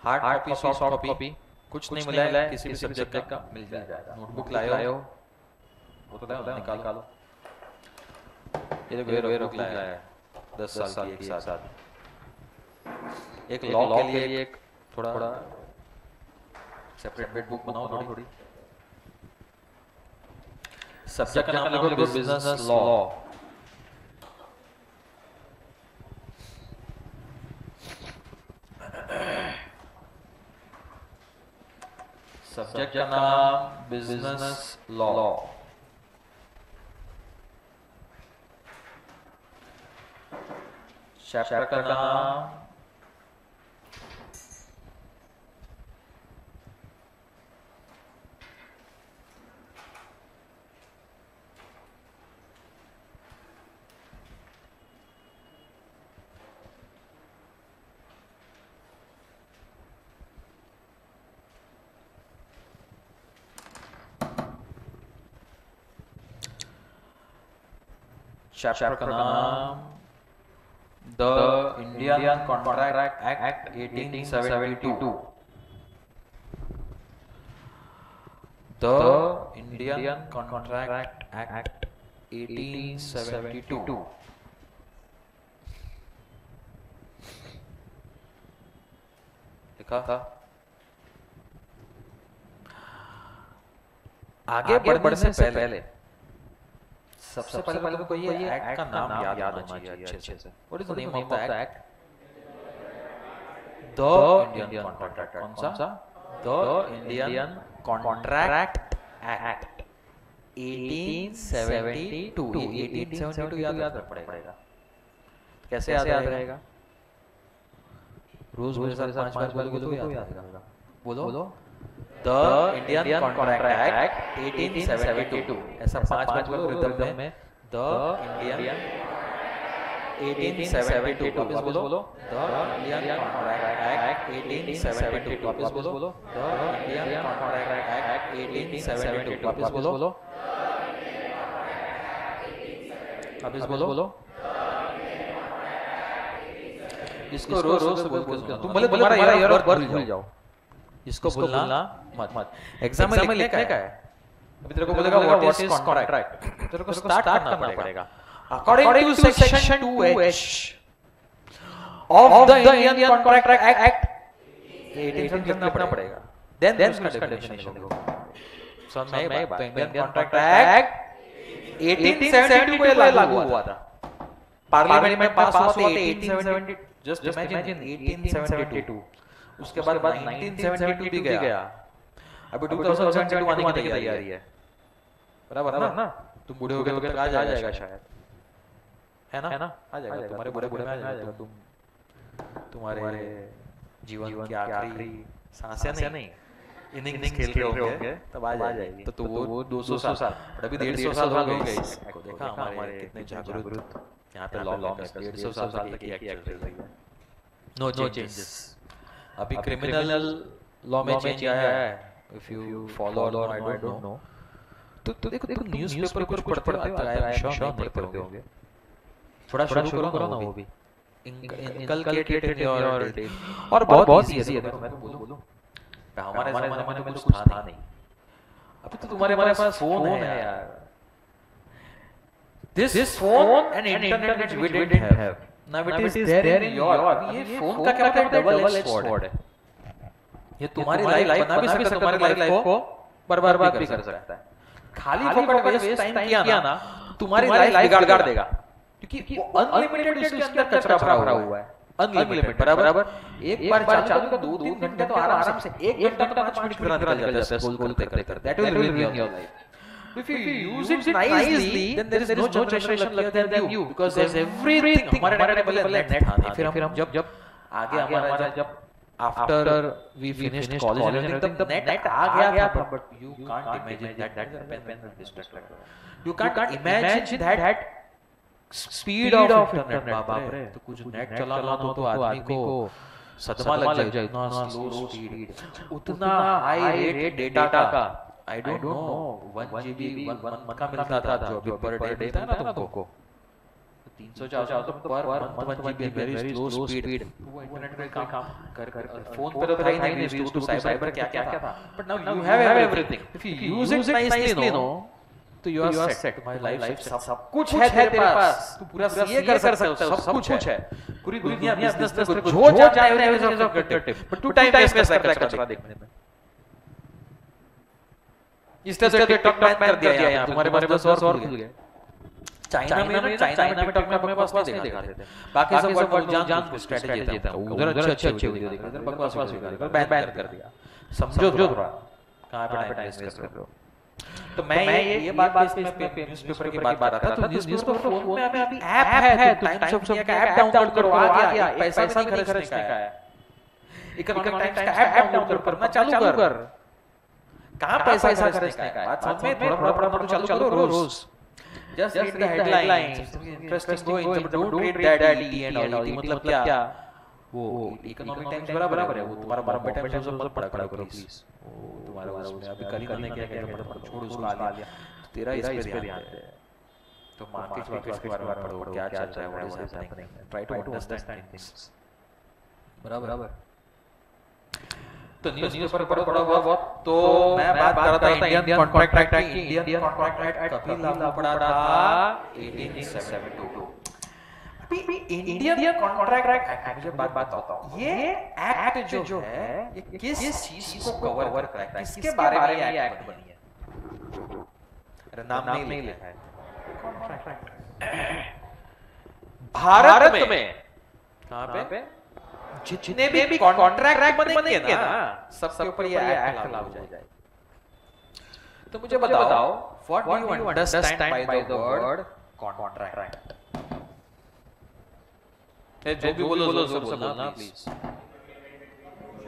hard copy, soft copy, कुछ नहीं मिला है किसी भी सब्जेक्ट का, मिल जाएगा। नोटबुक लाए हो, वो तो निकालो, ये देखो ये रोक लाया है 10 साल की एक साथ। एक लॉ के लिए एक थोड़ा सेपरेट बेट बुक बनाओ थोड़ी। सब्जेक्ट का नाम लिखो बिजनेस लॉ। सब्जेक्ट का नाम बिजनेस लॉ। चैप्टर का नाम The Indian Contract Act 1872. The Indian Contract Act 1872. लिखा था। आगे बढ़ने से पहले सबसे पहले तो कोई ये एक्ट का नाम याद होना चाहिए अच्छे से। What is the name of the act? The Indian Contract Act. कौन सा? The Indian Contract Act 1872. 1872 याद रखना पड़ेगा। कैसे याद रहेगा? रोज मेरे साथ 5 बार बोलोगे तो याद रहेगा। बोलो। The Indian Contract Act 1872. ऐसा 5 बार बोलो रिदम में। The Indian 1872. वापस बोलो। The Indian Contract Act 1872. वापस बोलो। The Indian Contract Act 1872. वापस बोलो। वापस बोलो। इसको रोज बोल तुम बोले तुम्हारा यार वर्ड भूल जाओ, इसको भूलना मत। एग्जाम में लिखने का है। अभी तेरे को बोलेगा व्हाट इज कॉन्ट्रैक्ट, तेरे को स्टार्ट करना पड़ेगा according to section 2H of the Indian contract act 1872 लिखना पड़ेगा। देन उसका डेफिनेशन लिखो। समझ में आई बात? इंडियन कॉन्ट्रैक्ट एक्ट 1872 को लागू हुआ था, पार्लियामेंट में पास हुआ था 1870। Just imagine 1872। उसके बाद 1972 भी गया, अभी 2072 आने की तैयारी है, बराबर ना? तुम बूढ़े हो गए तो आ जाएगा शायद, है ना? आ जाएगा, तुम्हारे बूढ़े में आ जाएगा। तुम्हारे जीवन की आखिरी सांसें नहीं, इनिंग्स खेल रहे होंगे तब आ जाएगी। तो वो 200 साल, अभी 150 साल हो गए इसको। देखा हमारे कितने जागरूक यहाँ पे लॉ में 150 साल तक ये एक्ट चल रही है। No changes. अभी क्रिमिनल लॉ में चेंज आया है, इफ यू फॉलो और आई डोंट नो। तो देखो तुम न्यूज़पेपर कुछ पढ़ते हो, आई एम श्योर नहीं पढ़ते होगे। थोड़ा शुरू करो ना वो भी, इनकलकेटेड इन योर डे। और बहुत इजी है, देखो मैं तो बोलूं हमारे ज़माने में तो कुछ था नहीं। अभी तो तुम्हारे पास फोन है यार। This phone and internet which we didn't have, now it is there in your। ये फोन का क्या मतलब डबल एज स्वॉर्ड है। ये तुम्हारी लाइफ बना भी सकता है, तुम्हारी लाइफ को बर्बाद भी कर सकता है। खाली फोकट वेस्ट टाइम किया ना, तुम्हारी लाइफ बिगाड़ देगा, क्योंकि अनलिमिटेड उसके अंदर कचरा भरा हुआ है। अनलिमिटेड बराबर। एक बार चालू तो 2-3 घंटे तो आराम से, 1 घंटा तो 5 मिनट निकल जाता है स्क्रॉल करते। That will ruin your life. If you use it nicely, then there is no generation luckier than you, because everything हमारे टाइम पे नेट था। फिर हम जब आगे हमारा जब after we finished college and everything, तब नेट आ गया था, but you can't imagine that pen distract। You can't imagine that speed of internet। बाप रे, तो कुछ नेट चलाना तो आदमी को सदमा लग जाए, इतना स्लो स्पीड, उतना हाई रेट डेटा का। I don't know 1 GB 1 month का मिलता था, जो अभी पर डे देता है ना तुमको 300-400 तो per month 1 GB very slow speed. वो इंटरनेट पे काम कर फोन पे तो था ही नहीं, यूज्ड टू साइबर क्या था, but now you have everything. If you use it nicely no, तो यू आर सेट। तुम्हारी लाइफ सब कुछ है तेरे पास, तू पूरा सीए कर सकता है, सब कुछ है। पूरी दुनिया बिजनेस तेरे को जो जानना है एवरेज ऑफ टिप, बट तू टाइम वेस्ट करता है कचरा देखने में। इस तरह से टिकटॉक बैन कर दिया यार, तुम्हारे पास और खुल गए। चाइना में टिकटॉक में अपने पास नहीं दिखाते थे, बाकी सब वर्ल्ड जान स्ट्रेटजी देता है, उधर अच्छे वीडियो दिखाते हैं, बकवास वीडियो बैन कर दिया। समझो थोड़ा कहां पे टाइम वेस्ट कर रहे हो। तो मैं ये बात इसमें न्यूज़पेपर की बात कर रहा था। तो न्यूज़पेपर फोन में अभी ऐप है, तो टाइम्स ऑफ इंडिया का ऐप डाउनलोड करो, आ गया। पैसा नहीं खर्चने का है, इकोनॉमिक टाइम्स का ऐप डाउनलोड करना चालू कर। कहां पैसा खर्चने का है, बात समझ में। थोड़ा तो चालू करो रोज। Just read the headlines, interesting going, don't read that ET and all. मतलब क्या, वो इकोनॉमिक टाइम्स बराबर है, वो तुम्हारा बराबर टाइम्स सब पढ़ा करो प्लीज। वो तुम्हारा उसमें अभी कल ही मैंने क्या छोड़ उसको आ लिया, तेरा इस पे ध्यान दे। तो मार्केट्स के बारे में पढ़ो, क्या चल रहा है, what is happening, try to understand things. बराबर। तो न्यूज़पेपर पढ़ो थोड़ा बहुत। तो मैं बात कर रहा था इंडियन कॉन्ट्रैक्ट एक्ट की। इंडियन कॉन्ट्रैक्ट एक्ट कभी लागू पड़ा था 1872। अभी इंडियन कॉन्ट्रैक्ट एक्ट, मुझे बात बताता हूं, ये एक्ट जो है ये किस चीज को कवर करता है, किसके बारे में ये एक्ट बनी है? अरे नाम नहीं लिखा है। भारत में कहां पे जितने भी कॉन्ट्रैक्ट बनेंगे ना, सबके ऊपर ये एक्ट लागू हो जाए। तो मुझे बताओ, what do you understand by the void contract? जो भी बोलो जोर से बोलना please.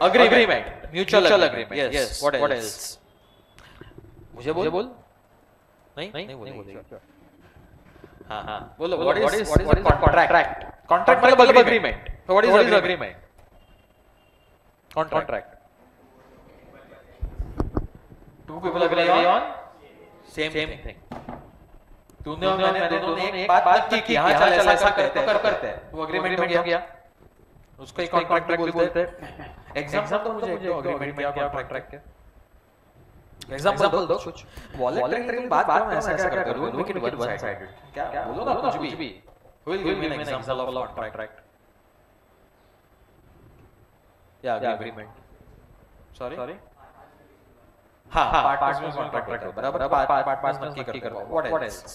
Agreement, mutual agreement, yes. What else? मुझे बोल। नहीं बोलेगा। हां बोलो। What is contract? कॉन्ट्रैक्ट मतलब agreement. So what is agreement? Contract. Two people agree on same thing. तूने और मैंने दोनों ने एक बात की, हाँ चल ऐसा करते हैं, वो अग्रीमेंट हो गया। उसको एक कॉन्ट्रैक्ट बोलते हैं। एग्जांपल तो मुझे एक अग्रीमेंट क्या कॉन्ट्रैक्ट के एग्जांपल दो कुछ। वॉलेंटरी बात करो, ऐसा क्या करूं, मेक इट वन साइडेड। क्या बोलो ना कुछ भी। Who will give me an example of contract? Yeah, agreement. Sorry? हाँ, पार्टनर्स में कॉन्ट्रैक्ट हो, बराबर। पार्टनर्स नक्की करते हो। What else?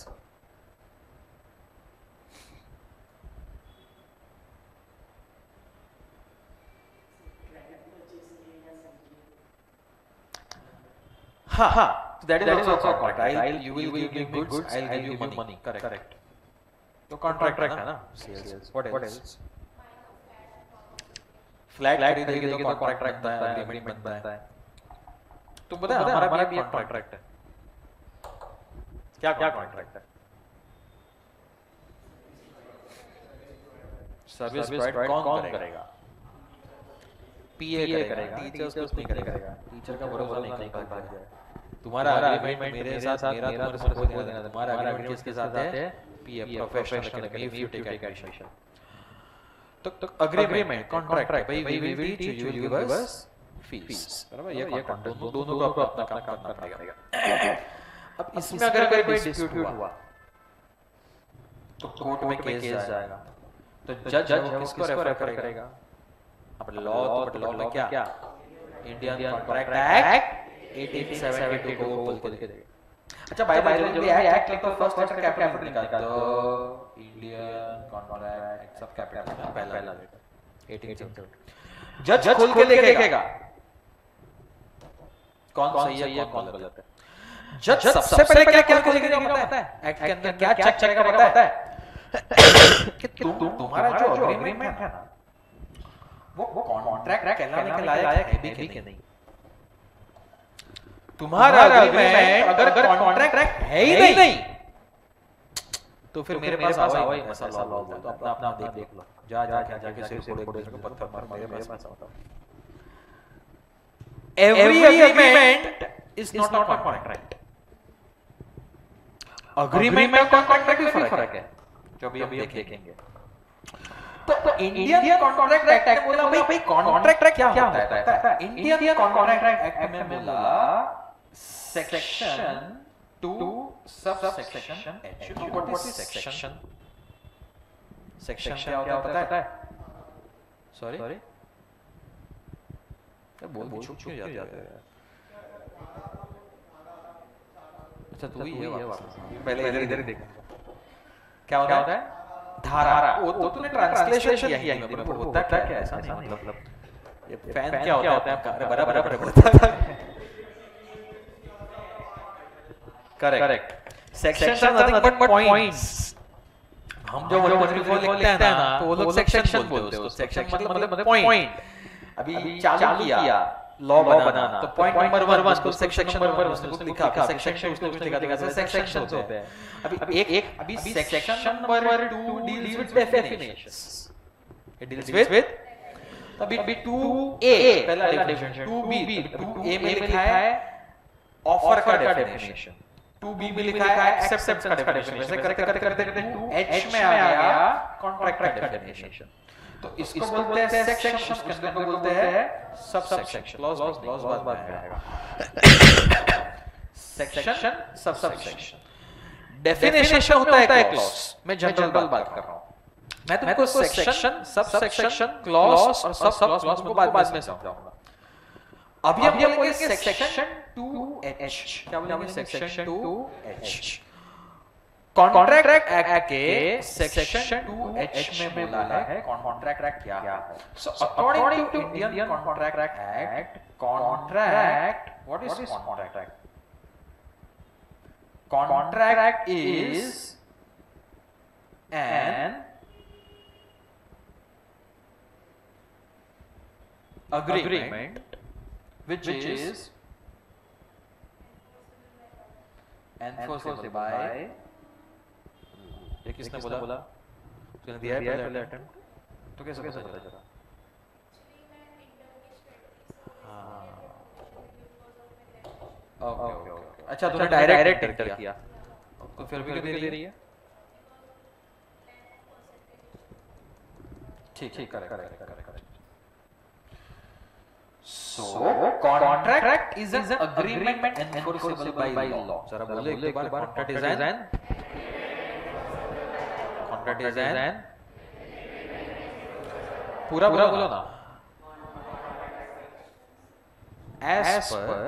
हाँ, that is also contract. You will give me goods, I'll give you money. Correct. तो कॉन्ट्रैक्ट है ना, सेल्स। What else? फ्लैट खरीदेंगे तो कॉन्ट्रैक्ट बनता है, एग्रीमेंट बनता है। तो पता है हमारा भी एक कॉन्ट्रैक्ट है। क्या कॉन्ट्रैक्ट है? सर्विस प्रोवाइड कौन करेगा? पीए करेगा, टीचर्स कुछ नहीं करेगा, टीचर का भरोसा नहीं कहीं भाग जाए। तुम्हारा एग्रीमेंट मेरे साथ, मेरा तुम्हारे साथ कोई नहीं, तुम्हारा एग्रीमेंट किसके साथ है? PA, professional academy, if you take admission. तो एग्रीमेंट कॉन्ट्रैक्ट है भाई, we will teach you, give us fees, बराबर? ये कॉन्ट्रैक्ट दोनों को अपना काम करना पड़ेगा। अब इसमें अगर कोई डिस्प्यूट हुआ तो कोर्ट में केस जाएगा, तो जज किसको रेफर करेगा? अब लॉ, तो लॉ में क्या, इंडियन कॉन्ट्रैक्ट एक्ट 1872 को बोल के देगा। अच्छा बाय द वे, जब ये एक्ट लिखो फर्स्ट लेटर कैपिटल निकालता तो इंडियन कॉन्ट्रैक्ट एक्ट सब कैपिटल पहला लेटर 1872। जज खोल के देखेगा कौन सही है कौन गलत है। जज सबसे पहले क्या खोलेगा पता है? एक्ट के अंदर क्या चेक करेगा पता है? कि तुम्हारा जो एग्रीमेंट है ना, वो कॉन्ट्रैक्ट कहलाने के लायक है भी कि नहीं। तुम्हारा एग्रीमेंट अगर कॉन्ट्रैक्ट है ही नहीं तो फिर मेरे पास आओ ही ऐसा लॉ, तो अपना अपना देख लो, जाके सिर फोड़े को पत्थर मार, मेरे पास आओ। Every agreement is not a contract. Agreement और कॉन्ट्रैक्ट में भी फर्क है, जो भी हम देखेंगे। तो इंडियन कॉन्ट्रैक्ट एक्ट बोला भाई कॉन्ट्रैक्ट क्या होता है? इंडियन कॉन्ट्रैक्ट एक्ट में बोला section 2 subsection H। You know what is section? Section क्या होता है? सॉरी बोल चुप क्यों जाते हैं? अच्छा तू ही है वापस, पहले इधर देख क्या होता है? धारा। वो तो तूने ट्रांसलेशन किया हिंदी में, होता क्या है ऐसा नहीं, मतलब ये फैन क्या होता है? अरे बराबर पढ़ता है। Correct. Section nothing but points. हम जो 124 लिखते हैं ना, तो वो लोग सेक्शन बोलते हैं उसको। सेक्शन मतलब पॉइंट। अभी चालू किया लॉ बनाना, तो पॉइंट नंबर 1 को सेक्शन नंबर उसने कुछ लिखा, सेक्शन उसने कुछ लिखा, जैसे सेक्शंस होते हैं। अभी section number 2 deals with definitions. It deals with अभी 2A पहला डेफिनेशन, 2B 2A में लिखा है ऑफर का डेफिनेशन, 2B में लिखा है एक्सेप्टेंस का डेफिनेशन। वैसे करते 2H में आ गया कॉन्ट्रैक्ट का डेफिनेशन। तो इसको बोलते हैं सेक्शन, उसके अंदर को बोलते हैं सबसेक्शन। क्लॉज बाद में आएगा। Section subsection. डेफिनेशन होता है क्लॉज। मैं जनरल बात कर रहा हूं। मैं तुमको सेक्शन, सबसेक्शन, क्लॉज और सब क्लॉज को बाद में समझाऊंगा। अभी हम बोलेंगे सेक्शन 2H। क्या बोलेंगे? Section 2H। कॉन्ट्रैक्ट एक्ट के सेक्शन 2H में बोला है कॉन्ट्रैक्ट क्या है। So according to Indian contract act, contract, what is contract? Contract is an agreement which is enforceable by, ये किसने बोला? तूने दिया है पहले अटेम्प्ट, तो कैसे पता चला? ओके। अच्छा तूने डायरेक्ट एंटर किया, तो फिर भी दे रही है। ठीक correct. So contract is an agreement enforceable by law. जरा बोलो एक बार, contract is an पूरा बोलो ना। As per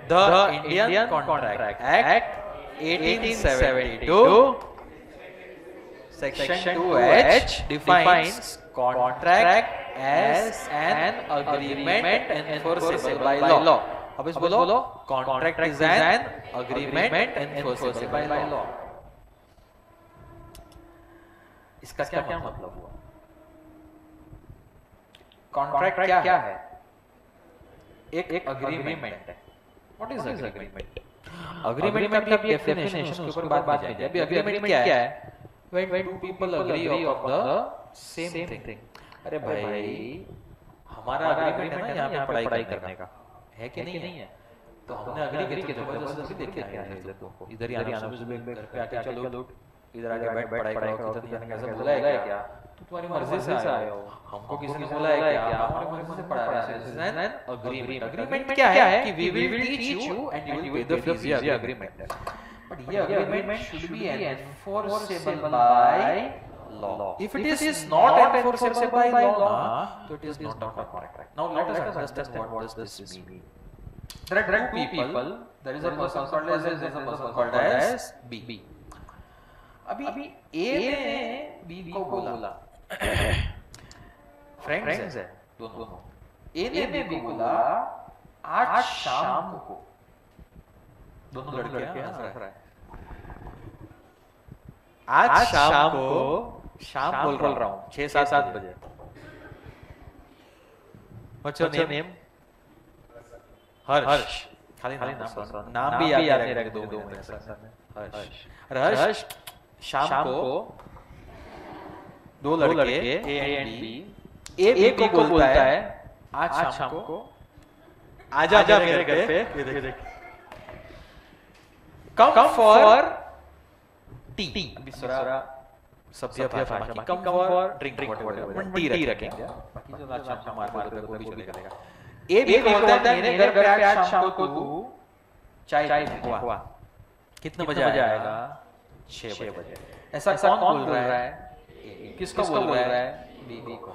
the Indian Contract Act 1872, Section 2H defines contract as an agreement enforceable by law. अब इस बोलो, contract is an agreement enforceable by law. इसका क्या मतलब हुआ? कॉन्ट्रैक्ट क्या है? एक अग्रीमेंट है। What is agreement? अग्रीमेंट में भी डेफिनेशन उसके ऊपर बात नहीं है। अभी अग्रीमेंट क्या है? When two people agree on the same thing. अरे भाई हमारा अग्रीमेंट है ना यहाँ पे पढ़ाई करने का, है कि नहीं है? तो हमने अग्री करी कि जबरदस्ती देख के आया है तुमको, इधर ही आना सुबह घर पे आके चलो इधर आके बैठ पढ़ाई करो, कितनी जाने कैसे बोला है क्या? तो तुम्हारी मर्जी से आए हो, हमको किसी ने बोला है क्या? हमारी मर्जी से पढ़ा रहा है। अग्रीमेंट, अग्रीमेंट क्या है कि we will teach you and you will pay the fees, ये अग्रीमेंट है। बट ये agreement should be enforceable by law. If it is not enforceable by law, so it is not a contract. Now let us understand what does this mean. There are two people. There is a person called as, there is a person called as B. अभी A ने B को बोला, friends है दोनों। A ने B को बोला आज शाम को, दोनों लड़के हंस रहे हैं, आज शाम को, शाम बोल रहा हूँ 6-7 बजे। What's your name? हर्ष। खाली नाम भी याद रख दो हर्ष। हर्ष शाम को दो लड़के A एंड B, A को बोलता है आज शाम को आजा मेरे घर पे, कम फॉर टी। अभी सब्जी भाषा में कम फॉर ड्रिंक टी रखेंगे, बाकी जो आज शाम मार पे कोई भी चलेगा। ए भी बोलता है मेरे घर पे आज शाम को तू चाय हुआ, कितने बजे आएगा? 6 बजे। ऐसा कौन बोल रहा है? किसको बोल रहा है? बी को।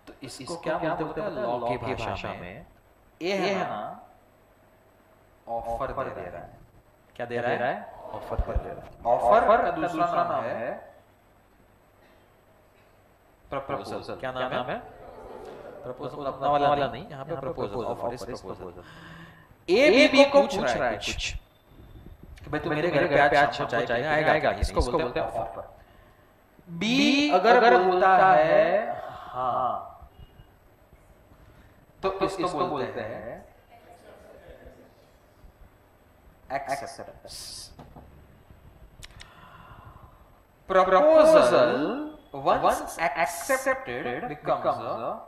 तो इसको क्या बोलते हैं लॉ की भाषा में? ए है ना ऑफर दे रहा है। क्या दे रहा है? ऑफर दे रहा है। ऑफर का दूसरा नाम है प्रपोजल। क्या नाम है? प्रपोजल अपना वाला नहीं, यहाँ पे proposal, offer is proposal. A B को पूछ रहा है कुछ कि भाई तू मेरे घर पे आज शाम को चाय आएगा, इसको बोलते हैं ऑफर। बी अगर बोलता है हाँ, तो इसको बोलते हैं acceptance. Proposal once accepted becomes a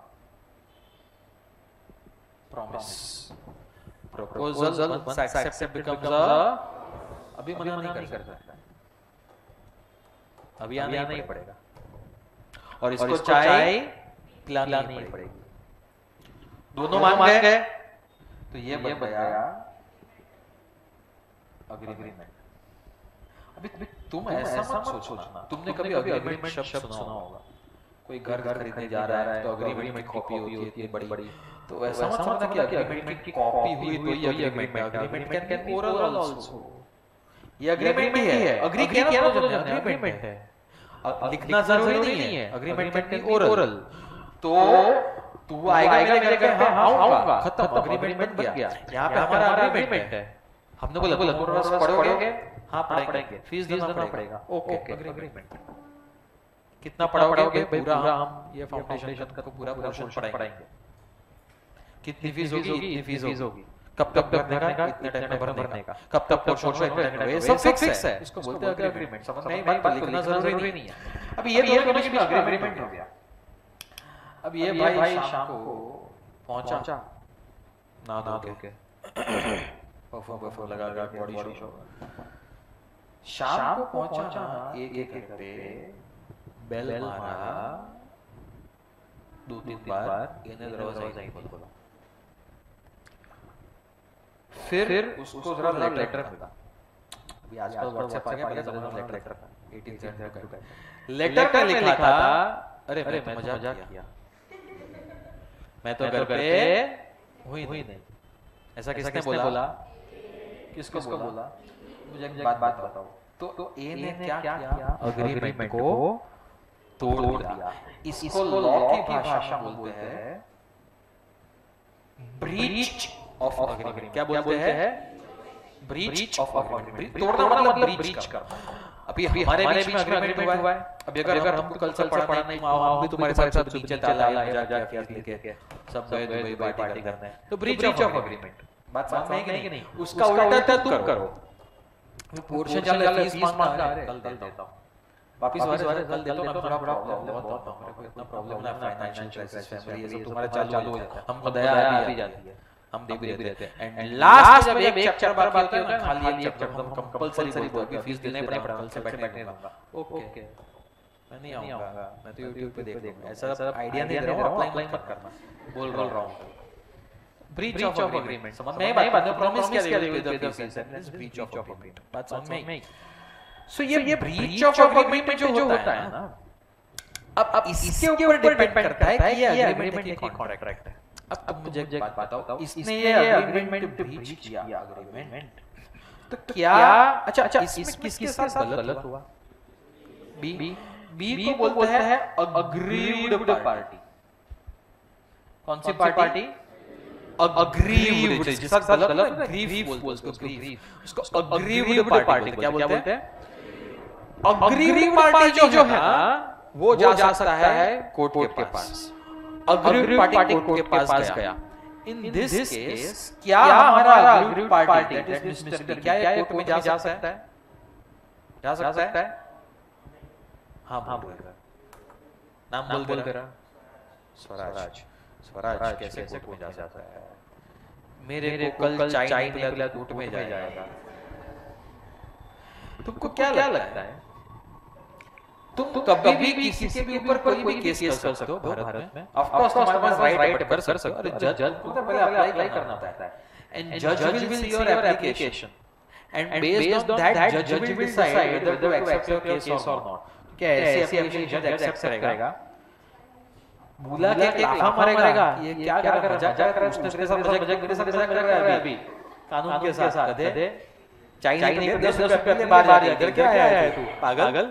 promise. Proposal once accepted becomes a, अभी मना नहीं कर सकता, अभी आना नहीं पड़ेगा, और इसको चाय पिलानी नहीं पड़ेगी। दोनों मान गए तो ये बताया अग्रीमेंट। अभी तुम ऐसा मत सोचना, तुमने कभी अग्रीमेंट शब्द सुना होगा, कोई घर खरीदने जा रहा है तो अग्रीमेंट की कॉपी होती है बड़ी, तो ऐसा मत समझना कि अग्रीमेंट की कॉपी हुई तो ये अग्रीमेंट है। Agreement can be oral also, ये अग्रीमेंट ही है। अग्री किया ना तो अग्रीमेंट है, लिखना जरूरी नहीं है। Agreement can be oral. तो तू आएगा मेरे घर पे, हाँ आऊंगा, खत्म, अग्रीमेंट बन गया। यहाँ पे हमारा अग्रीमेंट है, हमने बोला पढ़ोगे? हाँ पढ़ेंगे, फीस देना पड़ेगा। Okay agreement. कितना पढ़ाओगे? पूरा हम ये फाउंडेशन का पूरा पोर्शन पढ़ाएंगे। कितनी फीस होगी? इतनी फीस होगी। कब तक भरने का? इतने टाइम में भरने का। कब तक पोर्शन इतना, ये सब फिक्स है। इसको बोलते हैं अग्रीमेंट। समझ में बात, लिखना जरूरी नहीं है। अब ये दोनों के बीच में अग्रीमेंट हो गया। अब ये भाई शाम को पहुंचा ना के परफॉर्म लगा बॉडी शो। शाम को पहुंचा, एक घर पे बेल मारा 2-3 बार, इन्हें दरवाजा नहीं खोला। फिर उसको जरा लेटर मिला। अभी आजकल व्हाट्सएप आ गया, पहले जमाने में लेटर था। 18 का लेटर में लिखा था, अरे मैं मजाक किया, मैं तो घर पे हुई नहीं। ऐसा किसने बोला? किसको बोला? मुझे एक बात बताओ। तो ए ने क्या किया? अग्रीमेंट को तोड़ दिया। इसको लॉ की भाषा में बोलते हैं ब्रीच ऑफ अग्रीमेंट। क्या बोलते हैं? Breach of agreement. तोड़ना मतलब ब्रीच करना। अभी हमारे बीच में अग्रीमेंट हुआ है। अभी अगर हम कल से पढ़ा नहीं, हम भी तुम्हारे साथ बीच चला आया जा के सब गए दुबई पार्टी करने, तो ब्रीच ऑफ अग्रीमेंट। बात समझ में है कि नहीं? उसका उल्टा तुम करो। पोर्शन चल रहा है, फीस मांग रहा है, कल देता हूं। वापस वाले कल देता हूं, थोड़ा प्रॉब्लम बहुत मेरे को इतना प्रॉब्लम ना फाइनेंशियल क्राइसिस फैमिली ये सब तुम्हारा चालू हो जाता है, हमको दया आ भी जाती है, हम दे भी देते हैं। एंड लास्ट जब एक चैप्टर बाकी होता है ना, खाली एक चैप्टर हम कंपलसरी बोल के फीस देना पड़ेगा, कल से बैठने दूंगा। ओके मैं नहीं आऊंगा, मैं तो YouTube पे देख लूंगा। ऐसा आइडिया नहीं दे रहा हूं, अप्लाई मत करना, बोल रहा हूं। ब्रीच ऑफ एग्रीमेंट समझ में बात है, प्रॉमिस क्या दे दो फीस है, ब्रीच ऑफ एग्रीमेंट बात समझ में। सो ये ब्रीच ऑफ एग्रीमेंट जो होता है ना, अब इसके ऊपर डिपेंड करता है कि ये एग्रीमेंट है कि कॉन्ट्रैक्ट है। अब तुम मुझे एक बात बताओ, इसने ये एग्रीमेंट ब्रीच किया एग्रीमेंट, तो क्या अच्छा इसमें किसके साथ गलत हुआ? बी को बोलते हैं अग्रीव्ड पार्टी। कौन सी पार्टी? अग्रीव्ड, जिसका गलत है ग्रीफ बोलते हैं उसको, उसको अग्रीव्ड पार्टी क्या बोलते हैं? अग्रीव्ड पार्टी जो है ना, वो जा सकता है कोर्ट के पास। अग्रीव्ड पार्टी कोर्ट के पास गया। इन दिस केस क्या हमारा aggrieved party that is mister, क्या ये कोर्ट में जा सकता है? जा सकता है? हाँ बोल रहा, नाम बोल दे रहा, स्वराज कैसे कोर्ट में जा सकता है? मेरे को कल चाय पिला कोर्ट में जाएगा। तुमको क्या लगता है? तुम कभी भी किसी के भी ऊपर कोई भी केस कर सकते हो भारत में। ऑफ कोर्स तुम्हारे पास राइट कर सकते हो, जज को तो पहले अप्लाई करना पड़ता है, एंड जज will see your application, and based on that जज will decide whether to accept your case और नॉट। क्या ऐसी एप्लीकेशन जज एक्सेप्ट करेगा? बुला के लाफा मारेगा, ये क्या कर रहा है, मजाक कर रहा है, उसने मेरे साथ मजाक कर रहा है अभी कानून के साथ। कदे चाय नहीं 10 रुपए बाहर जाकर क्या आया है तू पागल?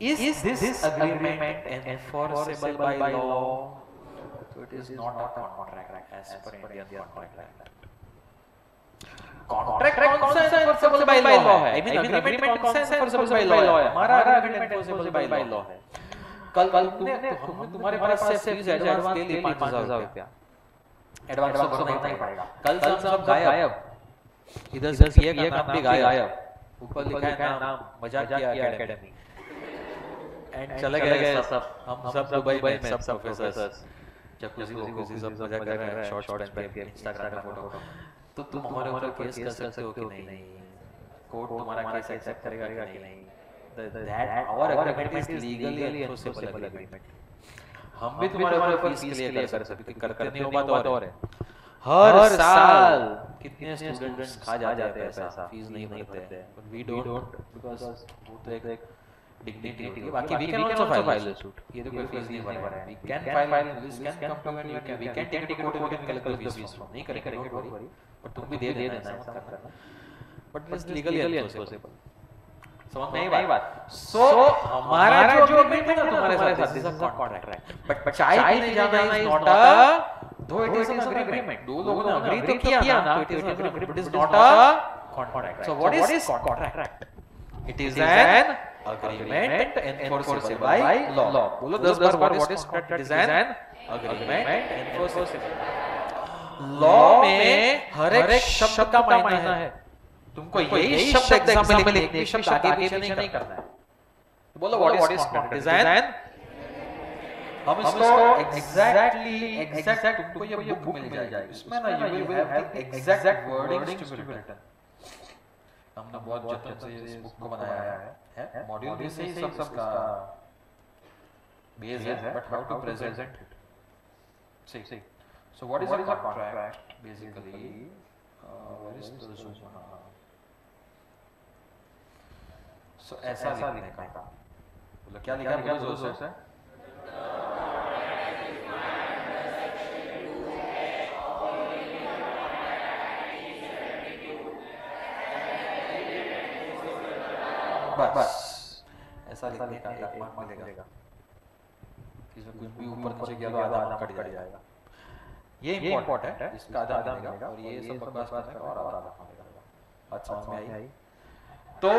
Is this agreement enforceable by law? So it is not a contract as per Indian contract. Contract कौन सा enforceable by law है? I mean agreement कौन सा enforceable by law है? हमारा agreement enforceable by law है। कल हमने तुम्हारे पास से फीस एडवांस ले ली 5000 रुपया, एडवांस तो भरना ही पड़ेगा। कल से हम सब गायब, इधर से ये का नाम भी गायब, ऊपर लिखा है नाम मजाक किया एकेडमी, एंड चले गए सब, हम सब दुबई में सब प्रोफेसर्स जकूजी सब मजा कर रहे हैं, शॉर्ट्स पहन के इंस्टाग्राम पे फोटो। तो तुम हमारे ऊपर केस कर सकते हो कि नहीं? कोर्ट तुम्हारा केस एक्सेप्ट करेगा कि नहीं? That our agreement is legally enforceable agreement. हम भी तुम्हारे ऊपर फीस क्लियर कर सकते, करते नहीं हो बात और है। हर साल कितने स्टूडेंट्स खा जाते हैं पैसा, फीस नहीं भरते, बट वी डोंट, बिकॉज़ वो तो एक डिग्निटी होती है। बाकी we can also file a suit, ये तो कोई फीस नहीं भर रहा है, we can file, police can come to and we can take it court, we can collect fees from, नहीं करेंगे डोंट वरी, बट तुम भी दे देना, ऐसा मत करना, but it is legally enforceable. समझ में आई बात? सो हमारा जो एग्रीमेंट है ना तुम्हारे साथ, this is a contract, but चाय पीने जाना इज नॉट अ, दो इट इज एन एग्रीमेंट, दो लोगों ने एग्री तो किया ना, तो it is an agreement, but it is not a contract. So what is contract? It is an agreement enforceable by law. बोलो 10 बार what is contract? It is an agreement enforceable. law में हर एक शब्द का मायना है। तुमको यही शब्द एग्जाम में लिखने, शब्द आगे पीछे नहीं करना है। तो बोलो what is contract? It is an, हम इसको एग्जैक्ट तुमको ये बुक मिल जाएगी, इसमें ना you will have the exact wordings to be written। हमने बहुत जतन से इस बुक को बनाया है, मॉड्यूल भी से ही सब का बेस है, but how to present it. सही। So what is a contract basically? Where is the zoom? सो ऐसा लिखने का, बोलो क्या लिखा है जोर से? बस ऐसा लिखने का एक मार्क मिलेगा, इसमें कुछ भी ऊपर नीचे गया तो आधा मार्क कट जाएगा। ये इंपॉर्टेंट है, इसका आधा मिलेगा, और ये सब बकवास बात कर और आधा मिलेगा। बात समझ में आई? तो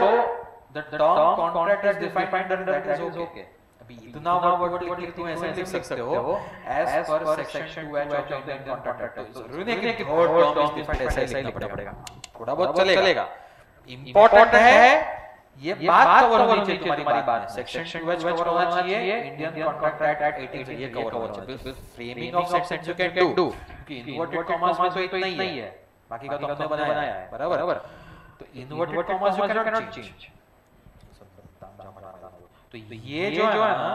the term contract is defined under that is okay. अभी इतना वर्ड लिख तुम ऐसे लिख सकते हो एज पर section 2H of the Indian contract act. जरूरी नहीं कि थर्ड टर्म इज डिफाइंड ऐसा ही लिखना पड़ेगा, थोड़ा बहुत चलेगा। इंपॉर्टेंट है ये बात कवर होनी चाहिए तुम्हारी बात में। सेक्शन 2H कवर होना चाहिए, इंडियन कॉन्ट्रैक्ट एक्ट 18 ये कवर होना चाहिए। Framing of sentence you can do, क्योंकि इन्वर्टेड कॉमास में तो इतना ही है, बाकी का तो हमने बनाया है, बराबर। तो inverted commas you can not change. तो ये जो है ना,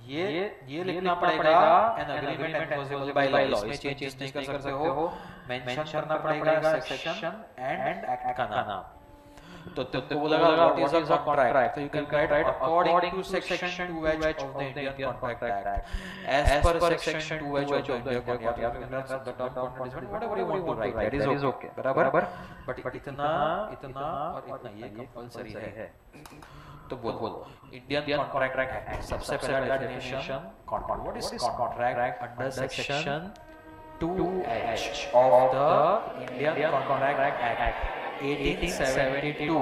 ये लिखना पड़ेगा N agreement enforceable by law, इसमें चेंजेस नहीं कर सकते हो। मेंशन करना पड़ेगा सेक्शन एंड एक्ट का नाम। तो तुमको बोलेगा व्हाट इज अ कॉन्ट्रैक्ट, तो you can write according to section 2H of the Indian contract act, as पर section 2H of the Indian contract act, the term condition whatever you want to write, that is okay, बराबर। बट इतना और इतना ये compulsory है। तो बोलो इंडियन कॉन्ट्रैक्ट एक्ट सबसे पहला definition, what is contract under section 2H of the Indian contract act 1872,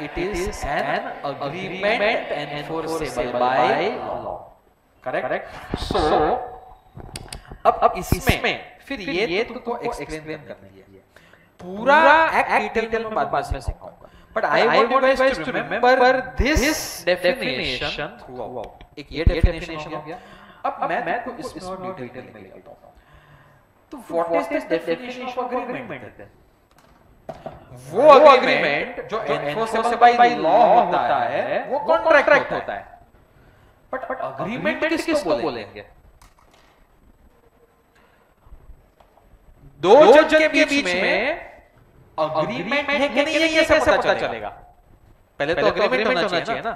it is an agreement enforceable by law, correct? So अब इसमें फिर ये तुमको एक्सप्लेन करना है, पूरा एक्ट डिटेल में बाद में सिखाऊंगा, but I want you guys to remember this definition throughout. एक ये डेफिनेशन हो गया। अब मैं तो इसमें और डिटेल में लेता हूं। तो what is this definition of agreement? वो एग्रीमेंट जो एनफोर्सेबल बाय लॉ होता है वो कॉन्ट्रैक्ट होता है। बट अग्रीमेंट किसको बोलेंगे? दो जज के बीच में अग्रीमेंट है कि नहीं है ये कैसे पता चलेगा? पहले तो अग्रीमेंट होना चाहिए ना,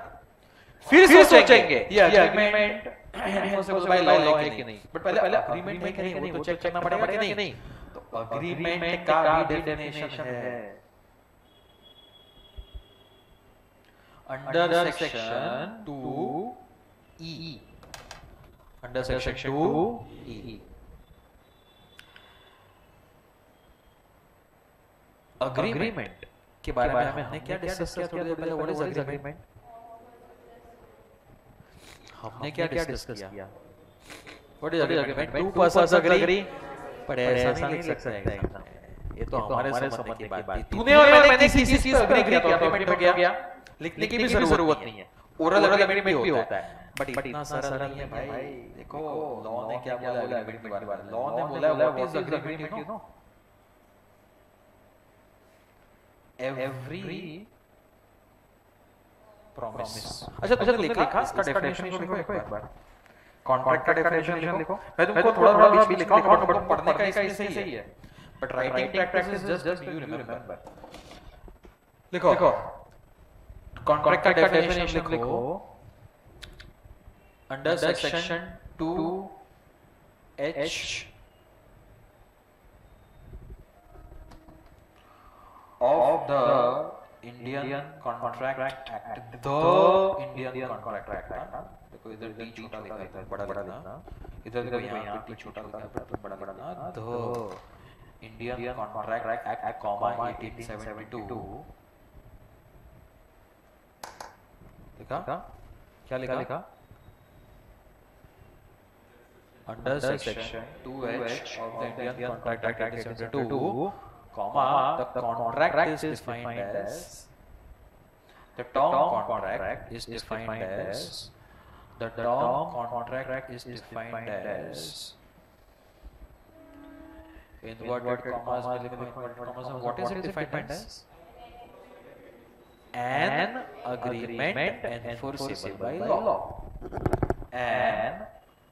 फिर सोचेंगे ये अग्रीमेंट एनफोर्सेबल बाय लॉ है कि नहीं। बट पहले अग्रीमेंट है कि नहीं वो तो चेक करना पड़ेगा कि नहीं। तो अग्रीमेंट का भी डेफिनेशन है under section 2E, under section 2E। Agreement के बारे में हमने क्या डिस्कस किया थोड़ी देर पहले? What is agreement? हमने क्या डिस्कस किया? What is agreement? To persons agree, पर ऐसा नहीं लिख सकते हैं, ये तो हमारे समझ की बात थी। तूने और मैंने किसी चीज पे अग्री किया तो अग्रीमेंट हो गया, लिखने की भी जरूरत नहीं है। ओरल एग्रीमेंट भी होता है, बट इतना सरल नहीं है भाई। देखो लॉ ने क्या बोला एग्रीमेंट के बारे में? लॉ ने बोला what is agreement, you know, every promise. अच्छा तुमने लिखा इसका डेफिनेशन लिखो एक बार, कॉन्ट्रैक्ट का डेफिनेशन लिखो। मैं तुमको थोड़ा भी लिखा हूं, बट पढ़ने का इसमें सही है, but writing practice just you remember. लिखो कॉन्ट्रैक्ट का डेफिनेशन लिखो under section 2H of the Indian Contract Act, the Indian Contract Act। देखो इधर डी छोटा लिखा है, बड़ा लिखना, इधर देखो यहाँ पे टी छोटा लिखा है, बड़ा लिखना, the Indian Contract Act, 1872। लिखा क्या लिखा? Under section 2H of the Indian Contract Act 1872, the contract is defined as, the term contract is defined as, the term contract is defined as, inverted commas में लिखो, inverted commas में what is it defined as? An agreement enforceable by law, an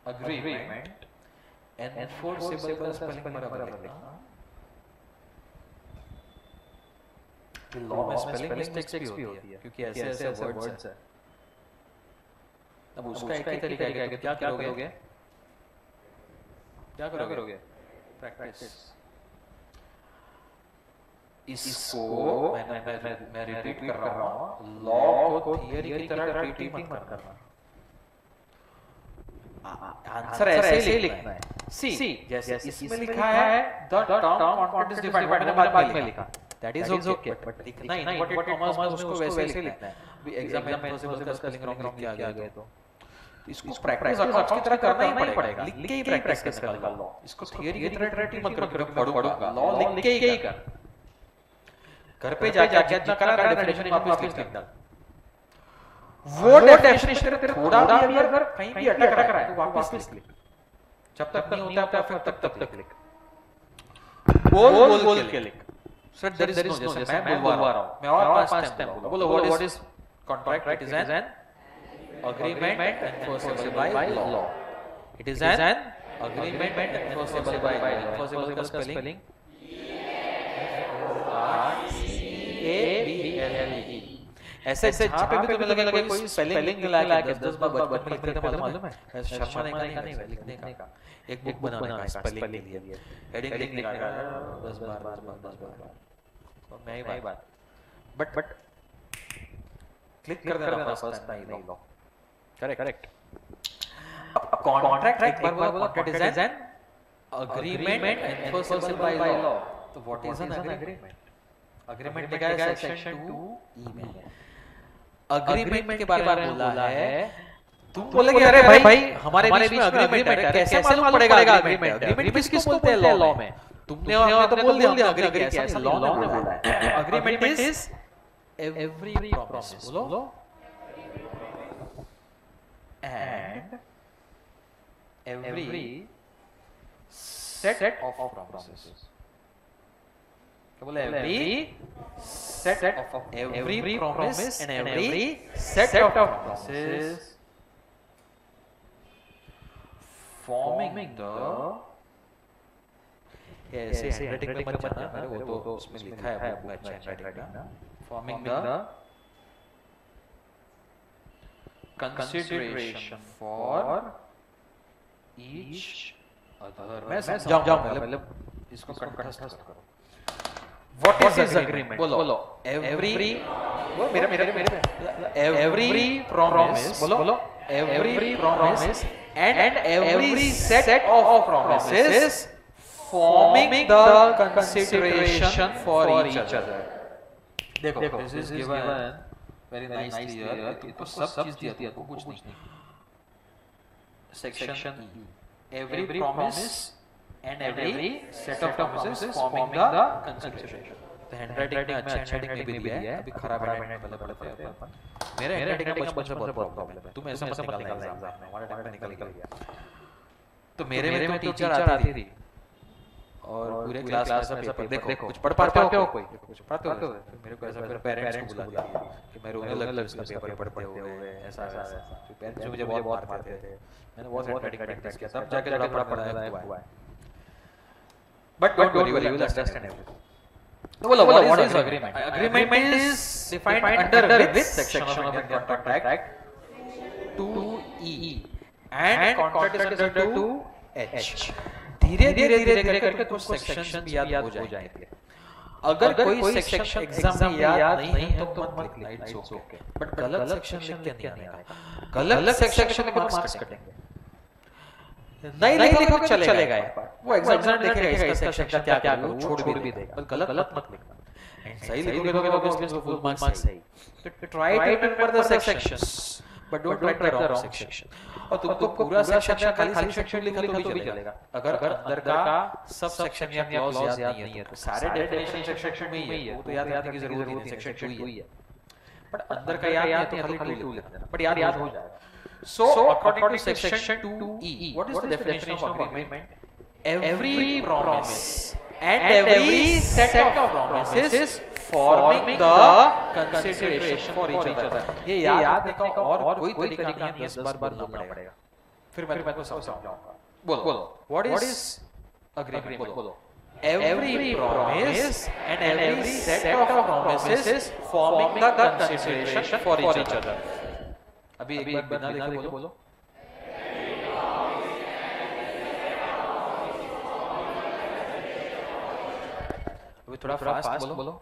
agreement enforceable का spelling बराबर लिखना। Law में spelling mistakes भी होती है क्योंकि ऐसे वर्ड्स हैं। अब उसका एक ही तरीका है कि क्या करोगे? प्रैक्टिस। इसको मैं रिपीट कर रहा हूँ, लॉ को थियरी की तरह ट्रीट मत करना। आंसर ऐसे ही लिखना है। सी जैसे इसमें लिखा है the term contract is defined, मैंने बाद में लिखा, दैट इज ओके, बट लिखना इन्वर्टेड कॉमास में उसको वैसे लिखना है। अभी एग्जाम में इम्पॉसिबल का स्पेलिंग रॉन्ग लिख के आ गया तो इसको प्रैक्टिस अकाउंट्स की तरह करना ही पड़ेगा, लिख के ही प्रैक्टिस करना लॉ। इसको थियरी की तरह ट्रीट मत करो, पढ़ूंगा लॉ लिख के ही कर। घर पे जाके जितना करा डेफिनेशन वापस लिख देना। वो डेफिनेशन तेरे थोड़ा भी अगर कहीं भी अटक रहा है तो वापस लिख। जब तक नहीं होता फिर तब लिख। बोल के लिख। सर देयर इज नो, जैसे मैं बोलवा रहा हूं, मैं और 5 टाइम बोलो what is contract? It is an agreement enforceable by law. It is an agreement enforceable by law. Enforceable का spelling A-B-L-L-E. ऐसे जहाँ पे भी तुम्हें लगे कोई स्पेलिंग मिला के 10 बार बचपन में लिखते थे, मालूम है? शर्मा नहीं है लिखने का, एक बुक बनाने का स्पेलिंग के लिए हेडिंग लिखने का 10 बार। तो मैं ही बात बट क्लिक कर देना first time law. Correct. Contract एक बार बोला, contract is an agreement enforceable by law. तो what is an agreement? Agreement लिखा है सेक्शन 2E में। अग्रीमेंट के बारे में बोला है। तुम बोलेगे अरे भाई हमारे बीच में अग्रीमेंट है, कैसे मालूम पड़ेगा अग्रीमेंट? अग्रीमेंट किसको बोलते हैं लॉ में? तुमने तो बोल दिया अग्री किया, ऐसा लॉ ने बोला है। अग्रीमेंट इज एवरी प्रॉमिस, बोलो, and every set of promises. क्या बोले? every set of every promise and every set of promises forming the ऐसे हैंडराइटिंग में मत जाना, मेरे वो तो उसमें लिखा है बुक में अच्छा हैंडराइटिंग ना, forming the consideration for each other. मैं समझाऊंगा पहले इसको कंठस्थ करो। What is agreement? बोलो every वो every promise, बोलो every promise and every set of promises forming the consideration for each other. देखो this is given very nicely here. तुमको सब चीज दिया, तुमको कुछ नहीं। Section E. Every promise and every set of promises forming the consideration. तो handwriting में अच्छा हैंडराइटिंग में भी दिया है, अभी खराब हैंडराइटिंग में पढ़ते हैं अपन। मेरे हैंडराइटिंग में बचपन से बहुत प्रॉब्लम है, तुम ऐसे मत निकालना एग्जाम में, हमारे टाइम में निकल गया। तो मेरे में तो टीचर आती थी और पूरे क्लास में सब पेपर देखो कुछ पढ़ पाते हो, कोई कुछ पढ़ते हो? मेरे को ऐसा मेरे पेरेंट्स को बुला दिया कि मैं रोने लगा इसका पेपर पढ़ते हुए, ऐसा तो पेरेंट्स मुझे बहुत मारते थे। मैंने बहुत हैंडराइटिंग प्रैक्टिस किया, तब जाके थोड़ा पढ़ना हुआ है। But don't worry, you will understand everything. तो बोलो what is agreement? Agreement is defined under which section of Indian contract act 2E and contract is under 2H। धीरे करके कुछ सेक्शंस भी याद हो जाएंगे। अगर कोई सेक्शन एग्जाम में याद नहीं है तो मत लिखना, इट्स ओके, बट गलत सेक्शन लिख के नहीं आना। गलत सेक्शन में मार्क्स कटेंगे। नहीं लिखोगे चलेगा, वो एग्जामिनर देखेगा इसका सेक्शन का क्या करूं, छोड़ भी देगा, पर गलत मत लिखना। सही लिखोगे तो ऑब्वियसली फुल मार्क्स सही। तो try to remember the sections but don't write the wrong section. और तुमको पूरा सेक्शन या खाली सेक्शन लिखा तो भी चलेगा। अगर अंदर का सब सेक्शन या क्लॉज याद नहीं है तो सारे डेफिनेशन सेक्शन में ही है, वो तो याद करने की जरूरत नहीं, सेक्शन 2 ही है। बट अंदर का याद नहीं है तो खाली 2 लिख देना, बट याद हो जाएगा। So according to section 2E, what is the definition of agreement? Every promise and every set of promises forming the consideration for each other. ये याद रखो और कोई तरीका नहीं है 10 बार बोलना पड़ेगा। फिर मैं तुमको समझाऊंगा। बोलो what is agreement? बोलो every promise and every set of promises forming the consideration for each other. अभी एक बार बिना लिखे बोलो। अभी थोड़ा फास्ट बोलो।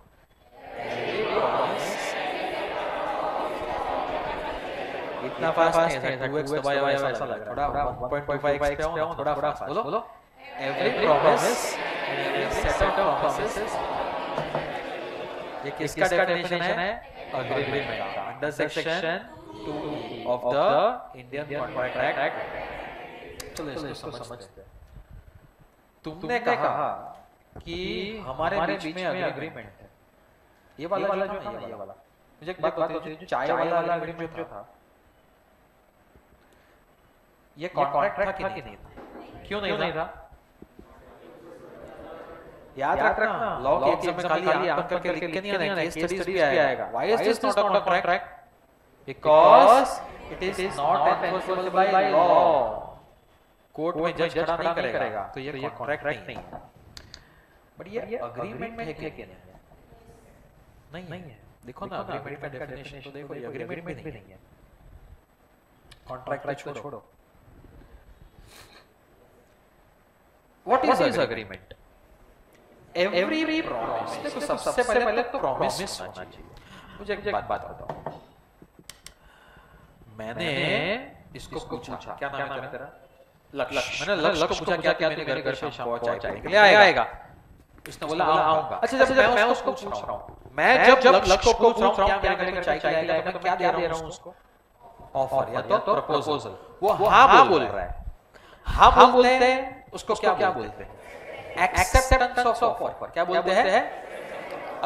इतना फास्ट नहीं है, 2x दबाया हुआ ऐसा लग रहा है। थोड़ा 1.25x पे आओ, थोड़ा फास्ट बोलो। Every promise and every set of promises, ये किसका डेफिनेशन है? अग्रीमेंट का, under section 2 of the Indian Contract Act। चलो इसको समझते हैं। तुमने कहा कि हमारे बीच में अग्रीमेंट है, ये वाला जो था ना, ये वाला मुझे एक बात बताइए, जो चाय वाला एग्रीमेंट जो था ये कॉन्ट्रैक्ट था कि नहीं था? क्यों नहीं था? याद रखना, लॉ के एग्जाम में खाली आंख करके लिख के नहीं आना, केस स्टडीज भी आएगा. Why is this not a contract? Because it is not enforceable by law. Court में जज खड़ा नहीं करेगा, तो ये कॉन्ट्रैक्ट नहीं है. बट ये अग्रीमेंट है कि नहीं है? देखो ना, अग्रीमेंट का डेफिनेशन तो देखो, ये अग्रीमेंट भी नहीं है. कॉन्ट्रैक्ट छोड़ो. What is agreement? Every promise, देखो सबसे पहले तो प्रॉमिस होना चाहिए. मुझे एक बात बताओ, मैंने इसको पूछा क्या नाम है तेरा? लक्ष्य. मैंने लक्ष्य को पूछा क्या क्या मेरे घर पे शाम को चाय के लिए आएगा? उसने बोला आऊंगा. अच्छा, जब मैं उसको पूछ रहा हूं, मैं जब लक्ष्य को पूछ रहा हूं क्या मेरे घर पे चाय के लिए आएगा, तो मैं क्या दे रहा हूं उसको? ऑफर या तो प्रपोजल. वो हां बोल रहा है. हां बोलते हैं उसको क्या बोलते हैं? Acceptance of offer. क्या बोलते हैं?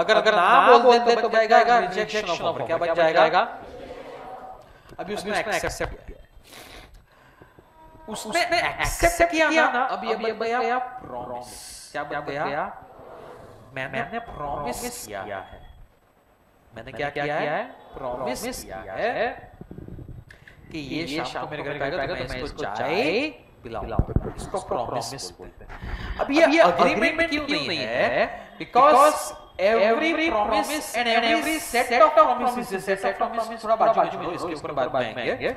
अगर ना बोल देते तो क्या जाएगा? Rejection of offer. क्या बन जाएगा? अभी उसने एक्सेप्ट किया, उसने एक्सेप्ट किया ना, अब ये बन गया प्रॉमिस. क्या बन गया? मैंने प्रॉमिस किया है. मैंने क्या किया है? प्रॉमिस किया है कि ये शाम को मेरे घर पे आएगा तो मैं इसको चाय पिलाऊंगा. इसको प्रॉमिस बोलते हैं. अब ये अग्रीमेंट क्यों नहीं है? Because every promise and every set of promises, set of promises थोड़ा बाजू में, इसके ऊपर बात आएंगे,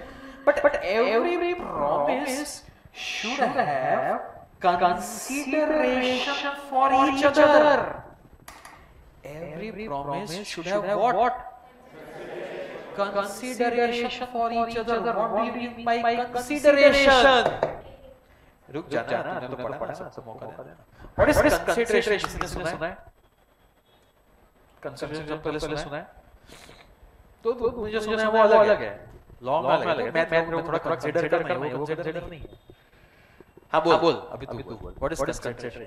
but every promise should have consideration for each other. Every promise should have what? Consideration for each other. What do you mean by consideration? रुक जाना, तूने तो पढ़ा ना, सब मौका देना. What is consideration? किसने सुना है? कंसिडरेशन जब पहले सुना है तो मुझे सुना है वो अलग है, लॉन्ग अलग है. मैं थोड़ा कंसीडर करना है, वो कंसीडर नहीं है. हां बोल, अभी तू बोल. What is consideration?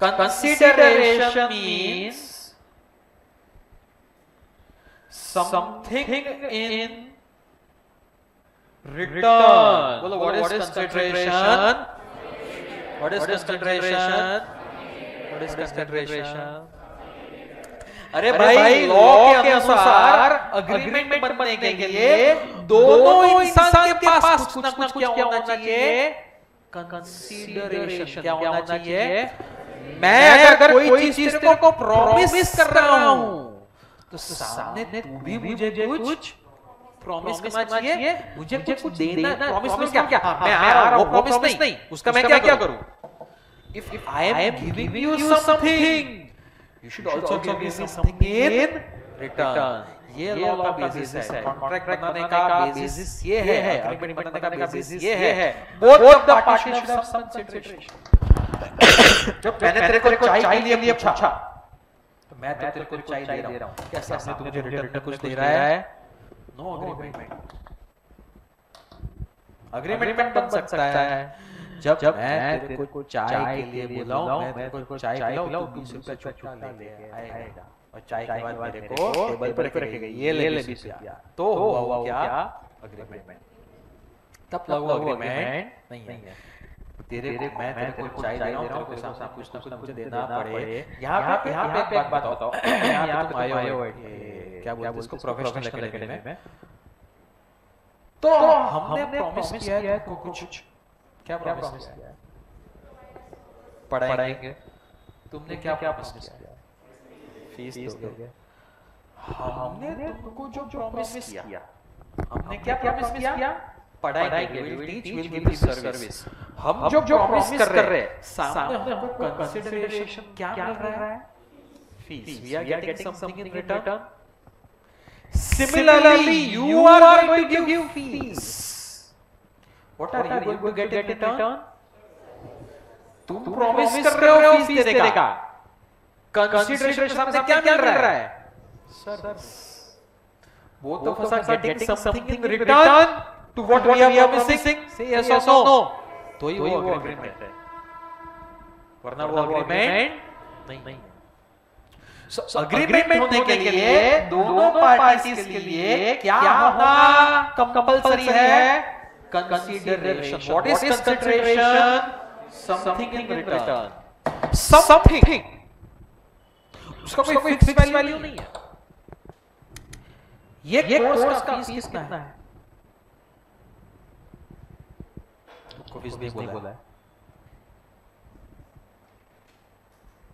Consideration means something in return. बोलो, what is consideration? What is consideration? What is consideration? अरे भाई, लॉ के अनुसार अग्रीमेंट बनने के लिए दोनों इंसान के पास कुछ ना कुछ क्या होना चाहिए? कंसीडरेशन. क्या होना चाहिए? मैं अगर कोई चीज तेरे को प्रॉमिस कर रहा हूं तो सामने तू भी मुझे कुछ प्रॉमिस करना चाहिए. मुझे कुछ देना. प्रॉमिस में क्या? मैं आ रहा हूं, वो प्रॉमिस नहीं. उसका मैं क्या करूं? If I am giving you something, you should also give me something in return. ये लॉ का बेसिस है. कॉन्ट्रैक्ट बनाने का बेसिस ये है, एग्रीमेंट बनाने का बेसिस ये है. Both the parties should have some consideration. जब मैंने तेरे को चाय के लिए पूछा तो मैं तो तेरे को चाय दे रहा हूं, क्या सामने तू मुझे रिटर्न में कुछ दे रहा है? No agreement. अग्रीमेंट बन सकता है जब मैं तेरे को चाय के लिए बुलाऊं, मैं तेरे को चाय पिलाऊं, 20 रुपए छुट्टा लेके आएगा और चाय के बाद मेरे को टेबल पर रखेगा, ये ले 20 रुपया. तो हुआ क्या? अग्रीमेंट. तब लगा अग्रीमेंट नहीं है. मैं तेरे को चाय दे रहा हूं, तेरे सामने कुछ ना कुछ मुझे देना पड़े. यहाँ पे एक बात बताओ, यहाँ तुम आए हो, क्या बोलते हैं इसको, प्रोफेशनल एकेडमी में. तो हमने प्रॉमिस किया है कुछ. क्या प्रॉमिस किया है? पढ़ाएंगे. तुमने क्या प्रॉमिस किया? फीस दोगे. हमने तुमको जो प्रॉमिस किया, हमने क्या प्रॉमिस किया? पढ़ाएंगे, will teach, will give you service. हम जो प्रॉमिस कर रहे हैं, सामने हमको कंसीडरेशन क्या मिल रहा है? Fees. We are getting something in return. Similarly, you are going to give fees. What are you going to get in return? तुम प्रॉमिस कर रहे हो फीस देने का. कंसीडरेशन के सामने क्या मिल रहा है? Service. both of us are getting something in return to what we are promising. Say yes or no. तो ही वो अग्रीमेंट है, वरना वो अग्रीमेंट नहीं है. अग्रीमेंट होने के लिए दोनों पार्टीज के लिए क्या होना कंपलसरी है? Consideration. What is consideration? Something in return. Something. उसका कोई फिक्स वैल्यू नहीं है. ये कोर्स का फीस कितना है? को फीस नहीं बोला है.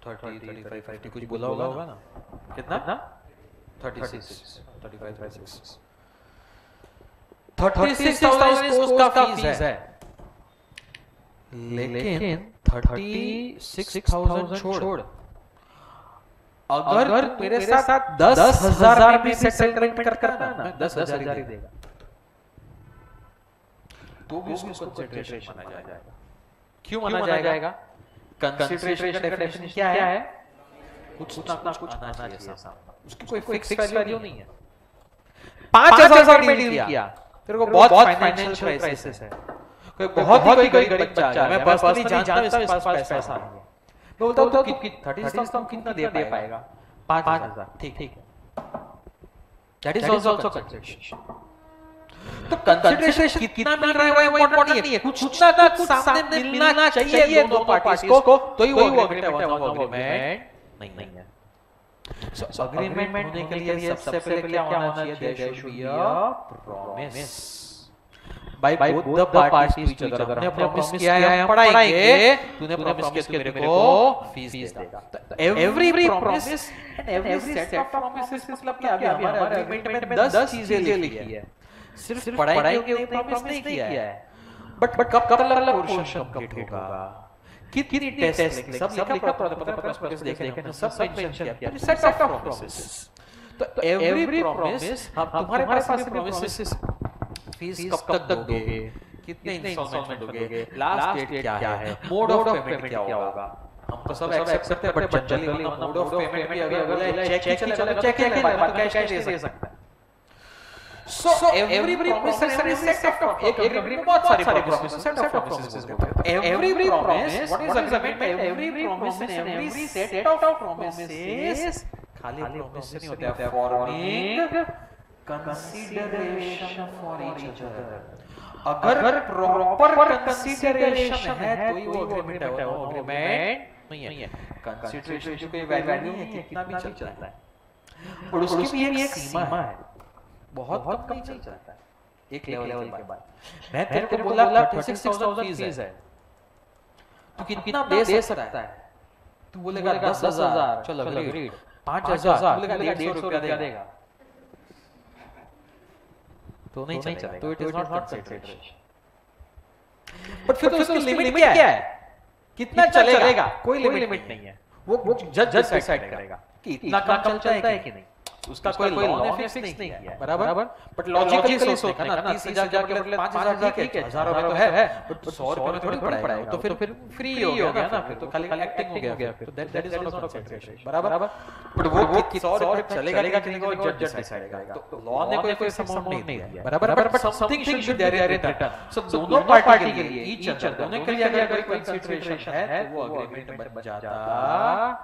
30, 35, 50 कुछ बोला होगा ना. कितना? 36, 35, 36. 36,000 कोर्स का फीस है. लेकिन 36,000 छोड़, अगर तू मेरे साथ 10,000 में भी सेटलमेंट करता है ना, 10,000 ही देगा, तो भी उसको कंसीडरेशन माना जाएगा. क्यों माना जाएगा? कंसीडरेशन का डेफिनेशन क्या है? कुछ ना कुछ आना चाहिए सामने. उसकी कोई फिक्स वैल्यू नहीं है. 5,000 में डील किया, तेरे को बहुत फाइनेंशियल क्राइसिस है, कोई बहुत ही गरीब बच्चा है, मैं पर्सनली जानता हूं इसके पास पैसा नहीं है, मैं बोलता हूं तो 36,000 कितना दे पाएगा? 5,000. ठीक है. That is also consideration. तो कंसीडरेशन कितना मिल रहा है वो इंपॉर्टेंट नहीं है. कुछ ना कुछ सामने मिलना चाहिए दोनों पार्टीज को, तो ही वो अग्रीमेंट नहीं है. सो अग्रीमेंट होने के लिए सबसे पहले क्या होना चाहिए? There should be a promise by both the parties to each other. हमने प्रॉमिस किया है हम पढ़ाएंगे, तूने प्रॉमिस किया तू मेरे को फीस देगा. Every promise and every set of promises मतलब क्या? हमारे अग्रीमेंट में 10 चीजें लिखी है. सिर्फ पढ़ाई के ऊपर प्रॉमिस नहीं किया है, बट कब पोर्शन कंप्लीट होगा, कितनी टेस्ट सब लिखा प्रॉमिस देखें, सब मेंशन किया. Set of promises. तो एवरी प्रॉमिस तुम्हारे पास प्रॉमिसेस फीस कब तक दोगे, कितने इंस्टॉलमेंट दोगे, लास्ट डेट क्या है, मोड ऑफ पेमेंट क्या होगा. हम तो सब एक्सेप्ट करते हैं, but generally mode of payment भी अगर चेक चलेगा, चेक नहीं कैश दे सकता है. So every promise and every set of promises, एक agreement में बहुत सारे promises, set of promises होते हैं. Every promise, what is agreement? Every promise and every set of promises, खाली promise नहीं होता है, forming consideration for each other. अगर proper consideration है तो ही वो agreement है. वो agreement नहीं है. Consideration की कोई value नहीं है, कितना भी चलता है, और उसकी भी एक सीमा है. बहुत कम नहीं चलता है. एक लेवल के बाद मैं तेरे को बोला 36,000 फीस है, तू कितना दे सकता है? तू बोलेगा 10,000, चलो अग्रीड. 5,000 बोलेगा 150 रुपया देगा, तो नहीं चलेगा. तो it is not consideration. But फिर तो उसकी लिमिट क्या है? कितना चलेगा? कोई लिमिट नहीं है. वो जज डिसाइड करेगा कि इतना कम चलता है कि नहीं. उसका कोई लॉ ने फिक्स नहीं किया है, बराबर. बट लॉजिकली सोचने का ना 30,000 के बदले 5,000 ठीक है, 1,000 रुपए तो है, बट 100 रुपए में थोड़ी पड़ेगा. तो फिर फ्री हो गया ना, फिर तो खाली एक्टिंग हो गया. फिर दैट इज नॉट कंसीडरेशन, बराबर. बट वो 100 रुपए चलेगा कि नहीं वो जज डिसाइड करेगा. तो लॉ ने कोई अमाउंट नहीं दिया, बराबर. But something should be there in return. So दोनों पार्टी के लिए ईच अदर दोनों के लिए अगर कोई कंसीडरेशन है तो वो अग्रीमेंट बन जाता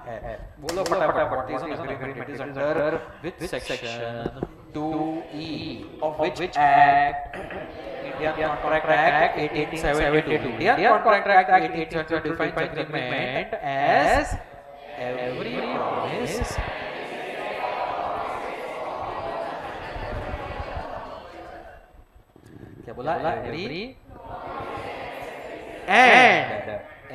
है. बोलो फटाफट. Agreement is under with section 2E of which act? Indian Contract Act 1872. Indian Contract Act 1872 defines agreement as every promise क्या बोला? every and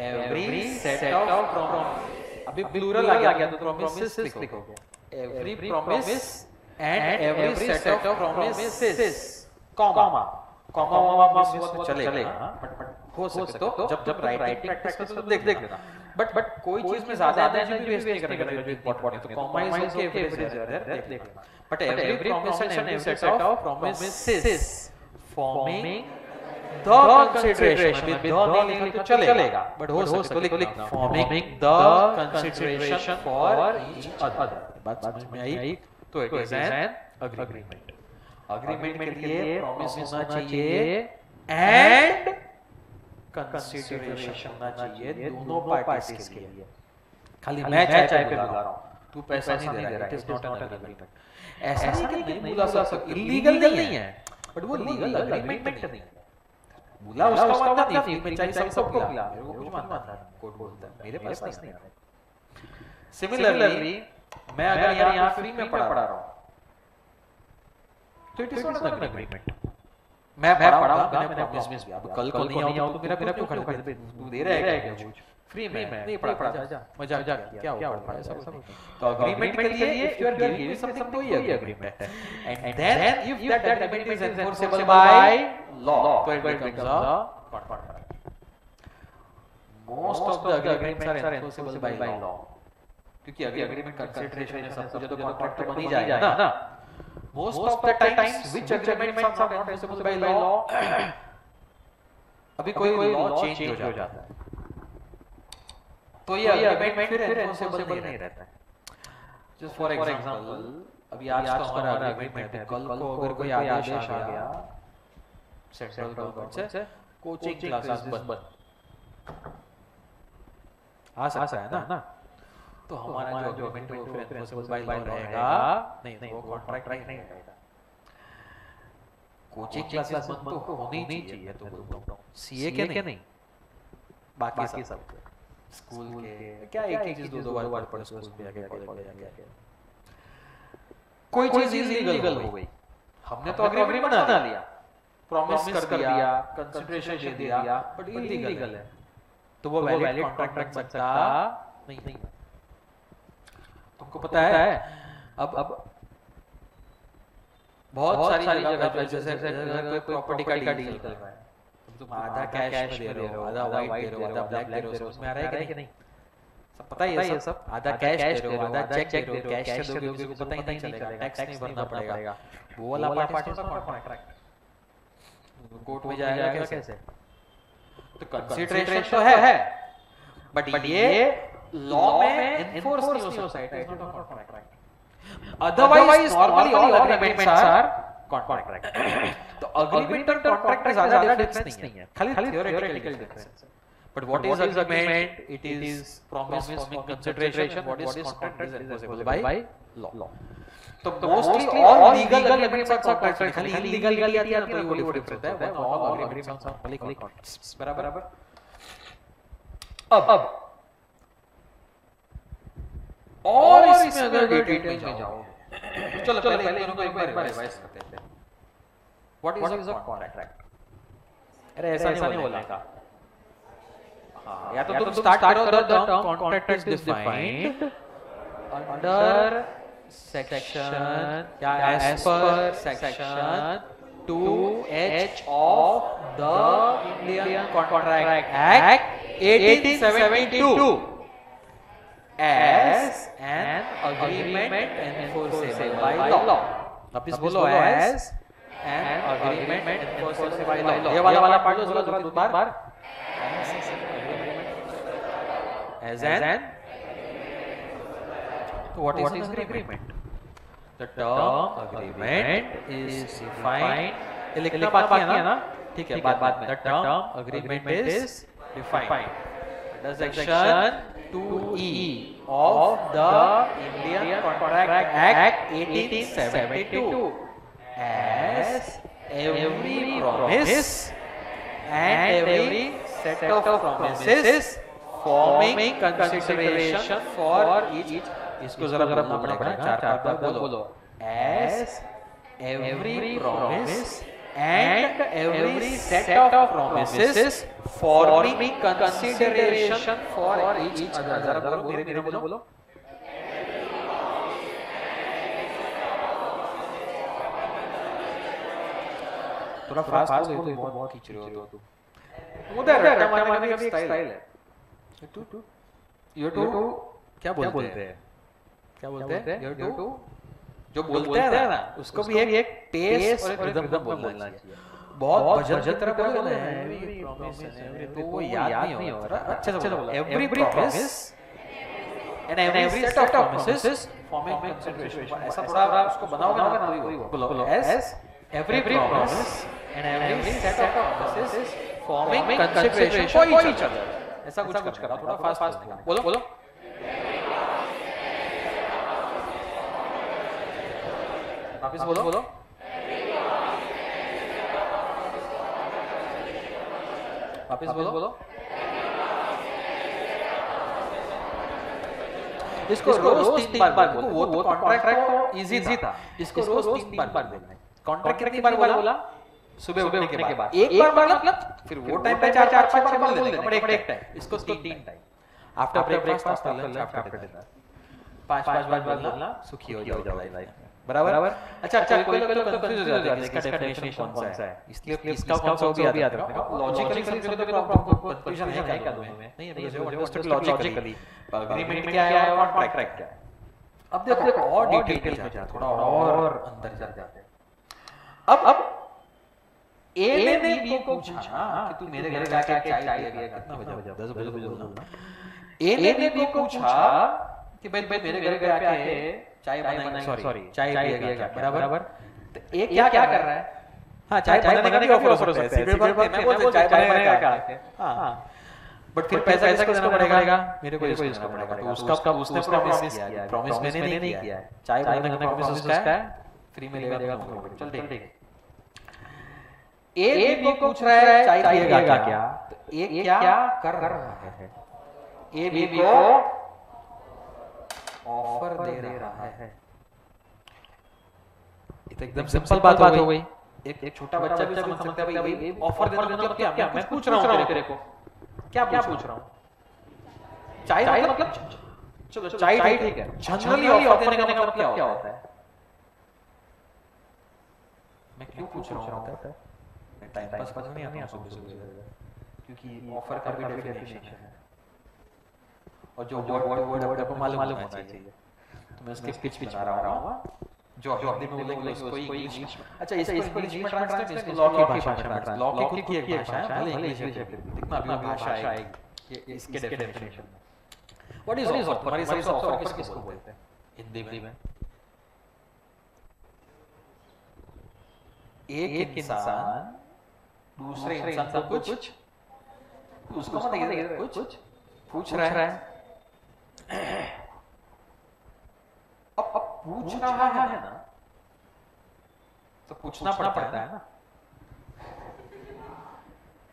every set of promises. अभी प्लूरल आ गया तो promises लिखोगे. Every promise and every set of promises, comma चलेगा. But हो सके तो जब राइटिंग प्रैक्टिस करते हो तो देख लेना. बट कोई चीज में ज्यादा एनर्जी वेस्ट नहीं करना जो इंपॉर्टेंट है. Comma is okay, average is there, देख लेना. But every promise and every set of promises forming the consideration. With the नहीं लिखो तो चलेगा, बट हो सके तो लिख forming the consideration for each other. बात समझ में आई? तो it is an agreement. Agreement के लिए प्रॉमिस होना चाहिए एंड कंसीडरेशन होना चाहिए दोनों पार्टीज के लिए. खाली मैं चाय पे बुला रहा हूं, तू पैसा नहीं दे रहा है, it is not an agreement. ऐसा नहीं कि नहीं बुला सकते, इलीगल नहीं है, बट वो लीगल एग्रीमेंट नहीं है। बुला उसका मतलब नहीं, फ्री में चाहिए सबको बुला, मेरे को कुछ मानता है, कोर्ट बोलता है, मेरे पास नहीं है। सिमिलरली मैं अगर यहाँ फ्री में पढ़ा रहा हूँ तो it is not an agreement. मैं पढ़ा हूँ, मैंने प्रॉमिस किया, अब कल को नहीं आऊँ तो मेरा क्यों खर्च तू दे रहा है क्या कुछ फ्री में नहीं पढ़ा, जा मजा क्या होगा ऐसा कुछ। तो एग्रीमेंट के लिए if you are giving something तो ये एग्रीमेंट है, and then if that agreement is enforceable by law तो it becomes a contract. Most of the agreements are enforceable by law, क्योंकि एग्रीमेंट कंसीडरेशन है सब कुछ, तो कॉन्ट्रैक्ट तो बन ही जाएगा ना। Most of the times which agreements are not enforceable by law, अभी कोई लॉ चेंज हो जाता है तो ये एग्रीमेंट फिर एनफोर्सेबल नहीं रहता है। जस्ट फॉर एग्जांपल अभी आज का हमारा एग्रीमेंट है, कल को अगर कोई आदेश आ गया सेंट्रल गवर्नमेंट से कोचिंग क्लासेस बंद आ सकता है ना, तो हमारा जो एग्रीमेंट है वो फिर एनफोर्सेबल बाय लॉ रहेगा नहीं, वो कॉन्ट्रैक्ट नहीं रहेगा। कोचिंग क्लासेस बंद तो होनी चाहिए, तो बोलता हूं सीए के नहीं, बाकी सब स्कूल के क्या एक चीज दो बार पढ़ स्कूल में जाके कॉलेज में जाके कोई चीज इलीगल हो गई, हमने तो एग्रीमेंट बना लिया, प्रॉमिस कर दिया, कंसीडरेशन दे दिया, बट इलीगल है तो वो वैलिड कॉन्ट्रैक्ट बन सकता नहीं। तुमको पता है अब बहुत सारी जगह पे जैसे कोई प्रॉपर्टी का डील कर रहा है, तुम आधा कैश में दे रहे हो, आधा वाइट दे रहे हो, आधा ब्लैक दे रहे हो, उसमें आ रहा है कि नहीं? सब पता है ये सब, आधा कैश दे रहे हो, आधा चेक दे रहे हो, कैश से दोगे किसी को पता ही नहीं चलेगा, टैक्स नहीं भरना पड़ेगा, वो वाला पार्ट इसका कॉन्ट्रैक्ट कोर्ट में जाएगा कैसे? तो कंसीडरेशन तो है, बट ये लॉ में एनफोर्स नहीं हो सकता, it is not a contract. Otherwise normally all agreements are contract. तो एग्रीमेंट और कॉन्ट्रैक्ट में ज्यादा डिफरेंस नहीं है, खाली theoretical difference. But what is agreement? It is promise forming consideration, what is contract is enforceable by law. तो mostly all legal agreements are contract, खाली illegal आती है तो वो डिफरेंट है, ऑल एग्रीमेंट्स आर कॉन्ट्रैक्ट्स। बराबर। अब और इसमें अगर डिटेल में जाओ, चलो पहले इनको एक बार रिवाइज करते हैं। What is a contract? अरे ऐसा नहीं बोलना था, हां, या तो तुम स्टार्ट करो the term contract is defined under section या एज पर section 2H of the Indian contract act 1872 as an agreement enforceable by law। वापस बोलो, as an agreement enforceable by law। ये वाला पार्ट बोलो थोड़ा दो बार, as an। तो what is an agreement? The term agreement is defined, ये लिखना बाकी है ना, ठीक है, बाद में। The term agreement is defined under section 2E of the Indian Contract Act 1872 as every promise and every set of promises forming consideration for each। इसको जरा बोलना पड़ेगा, चार बार बोलो। As every promise and every set of promises forming consideration for each other। जरा बोलो, धीरे बोलो। थोड़ा फास्ट बोलो, बहुत खींच रहे हो तुम। उधर रट्टा मारने का भी एक स्टाइल है। You क्या बोलते हैं? You जो बोलते हैं ना, उसको भी एक पेस और एक रिदम बोलना चाहिए। बहुत भजन की तरह बोलना है तो वो याद नहीं होगा, अच्छे से बोलो। Every promise and every set of promises forming consideration, ऐसा थोड़ा उसको बनाओगे ना तो बोलो S every promise and every set of promises forming consideration for each other. ऐसा कुछ करा, थोड़ा फास्ट बोलो। वापस बोलो। वापस बोलो। इसको रोज 3 बार बोलते, वो तो कॉन्ट्रैक्ट तो इजी था, इसको रोज 3 बार बोलना है। कॉन्ट्रैक्ट कितनी बार बोला? सुबह उठने के बाद एक बार मतलब फिर वो टाइम पे 4 5 बार बोल देना, बट एक टाइम इसको 3 time after breakfast, after lunch, after dinner 5 बार बोलना, सुखी हो जाओ लाइफ में, बराबर। अच्छा कोई लोग तो कंफ्यूज हो जाते हैं इसका डेफिनेशन कौन सा है, इसलिए इसका कौन सा भी याद रखना। लॉजिकली समझो तो आपको कंफ्यूजन है क्या दोनों में? नहीं, because you understood logically agreement क्या है और कॉन्ट्रैक्ट क्या है। अब देखो और डिटेल में जाते, थोड़ा और अंदर जाते हैं। अब ए ने बी को पूछा कि तू मेरे घर का क्या चाय पिएगा, कितना बजा 10 बजे बोलना। ए ने बी को पूछा कि भाई मेरे घर पे आके चाय बनाएंगे, सॉरी चाय पिएगा, बराबर। तो ए क्या कर रहा है? हां, चाय बनाने का भी ऑफर हो सकता है, सिगरेट मैं बोलता चाय बनाएगा क्या? हां, बट फिर पैसा किसको देना पड़ेगा? मेरे को इसको पड़ेगा। तो उसका उसने प्रॉमिस किया, प्रॉमिस मैंने नहीं किया है। चाय बनाने का प्रॉमिस उसका है, फ्री में लेगा तुमको। चल ठीक है। ए बी को पूछ रहा है चाय पिएगा क्या? तो ए क्या कर रहा है? ए बी को ऑफर दे रहा है। ये तो एकदम सिंपल बात हो गई। एक छोटा बच्चा भी समझ सकता है भाई ऑफर देना मतलब क्या? मैं पूछ रहा हूं तेरे को, क्या पूछ रहा हूं? चाय मतलब चलो चाय ठीक है, जनरली ऑफर देने का मतलब क्या होता है? मैं क्यों पूछ रहा हूं? मैं टाइम पास नहीं आता हूं सुबह, क्योंकि ऑफर का भी डेफिनेशन है और जो वर्ड आपको मालूम होना चाहिए। तो मैं उसके पिच बना रहा हूं जो हिंदी में बोलेंगे उसको इंग्लिश में। अच्छा, इसको इंग्लिश में ट्रांसलेट, इसको लॉ की भाषा में ट्रांसलेट। लॉ की खुद की एक भाषा है, भले इंग्लिश है, कितना भी भाषा आएगी ये इसके डेफिनेशन में। What is offer? हमारे हिसाब से ऑफर किसको बोलते हैं हिंदी में? एक इंसान दूसरे इंसान से कुछ उसको मत देखिए, कुछ पूछ रहा है। अब पूछ रहा है ना, तो पूछना पड़ता है ना।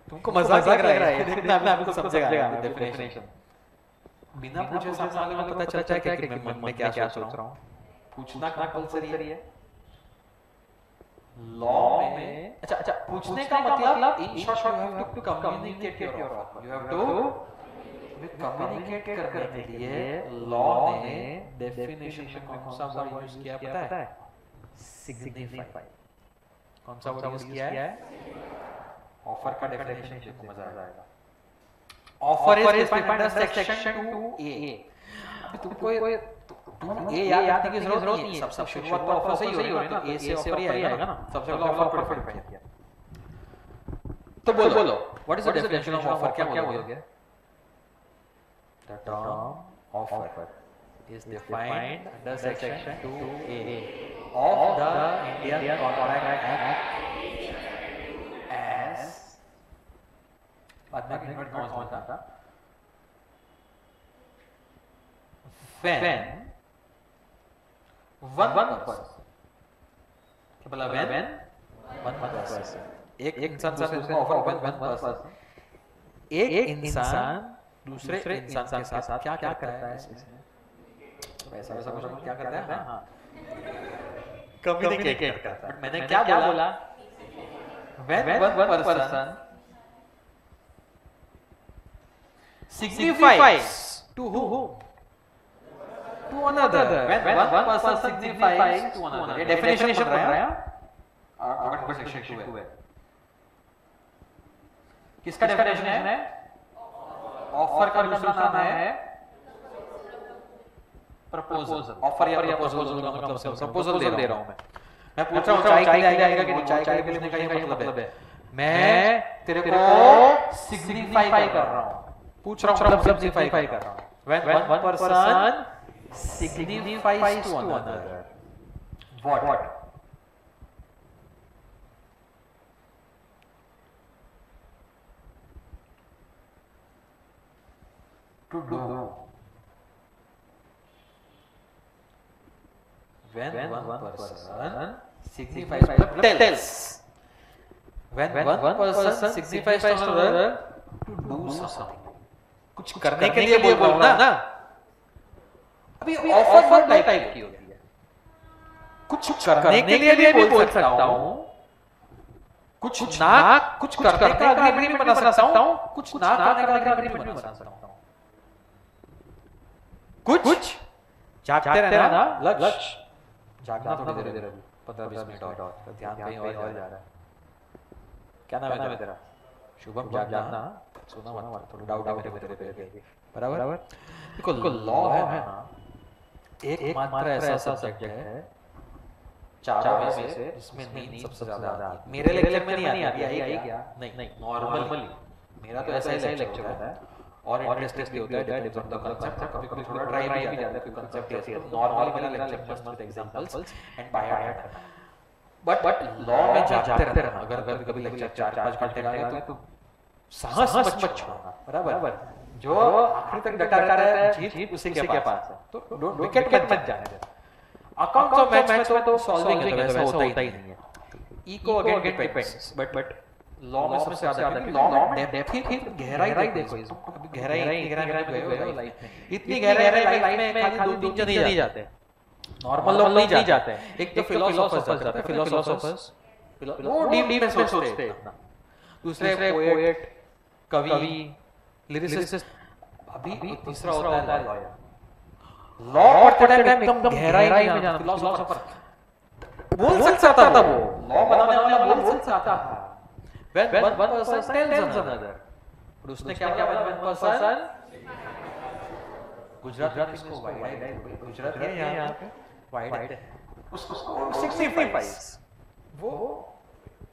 तुमको मजाक लग रहा है, देखना मैं आपको समझेगा डेफिनेशन। बिना पूछे सामने वाले को पता चलता है कि मैं मन में क्या सोच रहा हूं। पूछना कंपल्सरी है लॉ में। अच्छा, पूछने का मतलब in short you have to communicate your offer. You have to communicate करने के लिए लॉ ने डेफिनेशन में कौन सा वर्ड यूज किया पता है? सिग्निफाई। कौन सा वर्ड यूज किया है? ऑफर का डेफिनेशन देखो, मजा आएगा। Offer is defined under section 2A। अभी तुमको 2A याद रखने की जरूरत नहीं है, सब शुरुआत तो ऑफर से ही हो रही है ना, तो A से ऑफर ही आएगा ना, सबसे पहले ऑफर पर डिफाइन किया। तो बोलो what is the definition of offer? क्या बोलोगे? The term offer is defined under section 2A of the Indian Contract Act as when one person एक इंसान से दूसरे ऑफर वन पर्सन, एक इंसान दूसरे इंसान के साथ क्या करता है? पैसा कुछ क्या करता है? हाँ, कम्युनिकेट करता है। बट मैंने क्या बोला? when one person signifies to whom? To another. When one person signifies to another. ये डेफिनेशन बन रहा है अगर सेक्शन 2 है। किसका डेफिनेशन है? ऑफर का दूसरा नाम है प्रपोजल। ऑफर या प्रपोजल का मतलब प्रपोजल दे रहा हूं मैं पूछ रहा हूं चाय के लिए आएगा कि नहीं? चाय के लिए पूछने का ये मतलब है मैं तेरे को सिग्निफाई कर रहा हूं, पूछ रहा हूं मतलब सिग्निफाई कर रहा हूं। when one person signifies to another what? To do. when one person signifies tells, when one person signifies to another to do something, कुछ करने के लिए बोल रहा हूं ना, अभी ऑफर टाइप की होती है, कुछ करने के लिए भी बोल सकता हूं, कुछ करने का एग्रीमेंट बना सकता हूं, कुछ ना करने का एग्रीमेंट बना सकता हूं, कुछ जागते रहना लक्ष्य, जागना थोड़ी देर अभी 15-20 मिनट और ध्यान कहीं और जा रहा है। क्या नाम है तेरा? शुभम। जागना, सुना मत, थोड़ा डाउट है मेरे पे, बराबर। देखो लॉ है ना, एक मात्र ऐसा सब्जेक्ट है चारों में से जिसमें नींद सबसे ज्यादा आती है। मेरे लेक्चर में नहीं आती है क्या? नहीं, नॉर्मली मेरा तो ऐसा ही लेक्चर होता है और इंटरेस्टेड भी होता है, डिपेंड ऑन द कांसेप्ट, कभी-कभी थोड़ा ट्राई भी जाता है कोई कांसेप्ट ऐसे है। नॉर्मली मेरा लेक्चर मस्त एग्जांपल्स एंड बाय हार्ट करना, बट लॉ में जागते रहना। अगर कभी लेक्चर 4-5 घंटे का तो साहस मत छोड़ना, बराबर। जो आखिर तक डटा रहता है जीत उसी के पास है, तो डोंट विकेट मत जाने देना। अकाउंट्स ऑफ मैच में तो सॉल्विंग है, वैसा होता ही नहीं है। Eco again depends, but law में सबसे ज्यादा लॉ में डेप्थ, गहराई देखो, अभी गहराई गए लाइफ में, इतनी गहराई लाइफ में खाली 2-3 जन ही जाते, नॉर्मल लोग नहीं जाते। एक तो फिलोसोफर्स जाते हैं, फिलोसोफर्स वो डीप में सोचते हैं, दूसरे पोएट, कवि, लिरिसिस्ट, अभी तीसरा होता है लॉयर। लॉ पढ़ते टाइम एकदम गहराई में जाना, फिलोसोफर बोल सकता था, वो लॉ बनाने वाला बोल सकता था। When one person tells another, और उसने क्या किया? When one person, गुजरात में इसको वाइड है, गुजरात है यहाँ पे वाइड है, उसको सिग्निफाइज, वो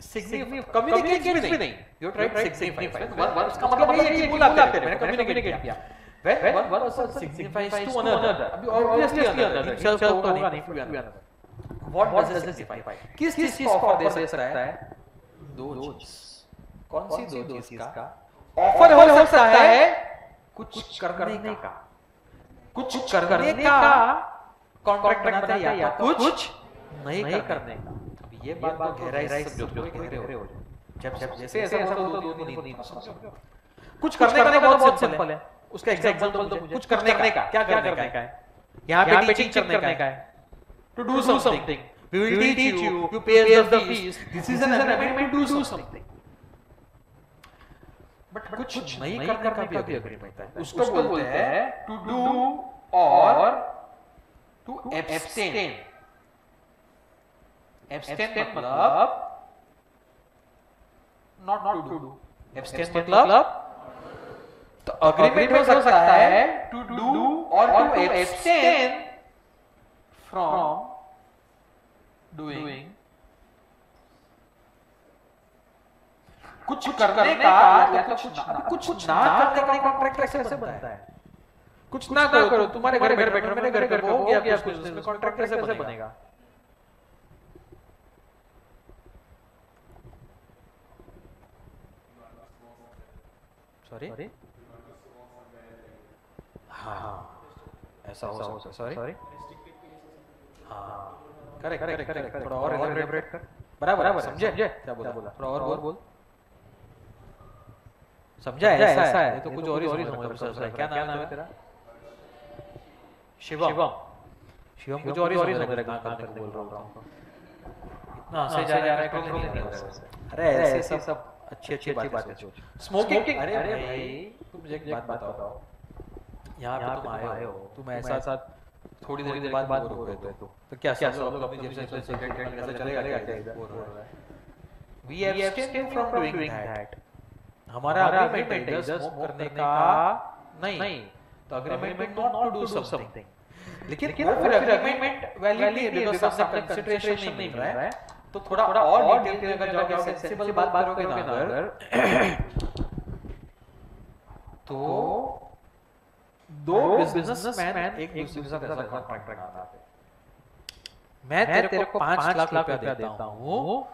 सिग्निफाइव कम्युनिकेट भी नहीं, यू राइट सिग्निफाइज, वन उसका मतलब ये है कि बुलाते हैं, मैंने कम्युनिकेट किया। When one person signifies to another, अभी obviously another, himself तो होगा नहीं, to another, what does it signify? किस चीज को ऑफर दे सकता है? दो चीज। कौन सी दो चीज का ऑफर हो सकता है? कुछ करने का, कुछ करने का कॉन्ट्रैक्ट बनाते हैं, या कुछ नहीं करने का। अब ये बात तो गहराई से जो गहरे हो जाए, जब जैसे ऐसा होता है तो नहीं समझो। कुछ करने का बहुत सिंपल है, उसका एग्जांपल दो मुझे। कुछ करने का क्या करने का है? यहाँ पे टीचिंग करने का है, to do something, we will teach you, you pay the fees, this is an agreement to do something. But कुछ नहीं करने का भी एग्रीमेंट है, उसको बोलते हैं टू डू और टू एब्सटेन। एब्सटेन मतलब नॉट टू डू, एब्सटेन मतलब तो अग्रीमेंट हो सकता है टू डू और टू एब्सटेन फ्रॉम डूइंग। कुछ करने का या कुछ ना करने का कॉन्ट्रैक्ट कैसे बनता है? कुछ ना करो, तुम्हारे घर बैठो, मेरे घर पे हो गया कुछ, उसमें कॉन्ट्रैक्ट कैसे बनेगा? सॉरी, हाँ ऐसा हो सकता है, सॉरी, हाँ करेक्ट, थोड़ा और एलैबोरेट कर, बराबर समझे क्या बोला, थोड़ा और बोल, समझा? ऐसा है, तो कुछ और ही समझ रहा है। क्या नाम है तेरा? शिवम कुछ और ही समझ रहा है, कहां तक बोल रहा हूं, इतना से जा रहा है, कंट्रोल नहीं हो रहा। अरे ऐसे सब अच्छी बातें सोच। स्मोकिंग, अरे भाई तुम मुझे एक बात बताओ, यहाँ पे तुम आए हो, तुम ऐसा थोड़ी देर के बाद बोर हो गए तो क्या सब लोग अपनी जेब से सिगरेट कैसे चलेगा? क्या बोर हो रहा है? We abstain from doing that. हमारा अग्रीमेंट है स्मोक करने का नहीं, तो agreement not to do something, लेकिन वो फिर अग्रीमेंट वैलिड नहीं है, बिकॉज़ हमने कंसीडरेशन नहीं मिल रहा है। तो थोड़ा और डिटेल में अगर जाओगे, सेंसिबल बात करोगे ना अगर, तो दो बिजनेसमैन एक दूसरे के साथ ऐसा कॉन्ट्रैक्ट बनाते हैं, मैं तेरे को 5 लाख रुपया देता हूँ,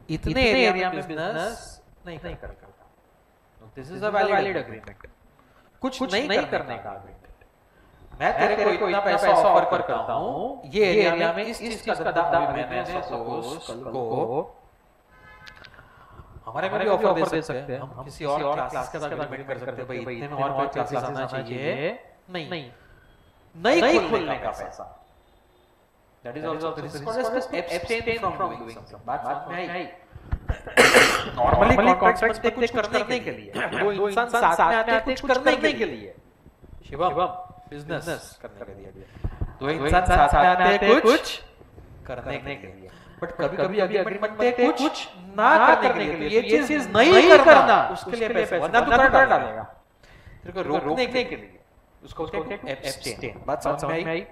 इतने एरिया में बिजनेस नहीं करता। This is a valid agreement, कुछ नहीं करने का एग्रीमेंट। मैं तेरे को इतना पैसा ऑफर करता हूँ, ये एरिया में इस चीज का धंधा मैंने सपोज कल को हमारे में भी ऑफर दे सकते हैं, हम किसी और क्लासेस का एग्रीमेंट कर सकते हैं, भाई इतने में और कोई क्लासेस आना चाहिए, नहीं खुलने का पैसा। That is also this is called abstain from doing something. बात समझ में आई? नॉर्मली कॉन्ट्रैक्ट्स में कुछ करने के लिए, दो इंसान साथ में आते हैं कुछ करने के लिए, शिवम बिजनेस करने के लिए, दो इंसान साथ में आते हैं कुछ करने के लिए, बट कभी-कभी एग्रीमेंट बनते हैं कुछ ना करने के लिए। ये चीज नहीं करना, उसके लिए पैसा वरना तू कर डालेगा, तेरे को रोकने के लिए उसको एब्सटेन। बात समझ में आई?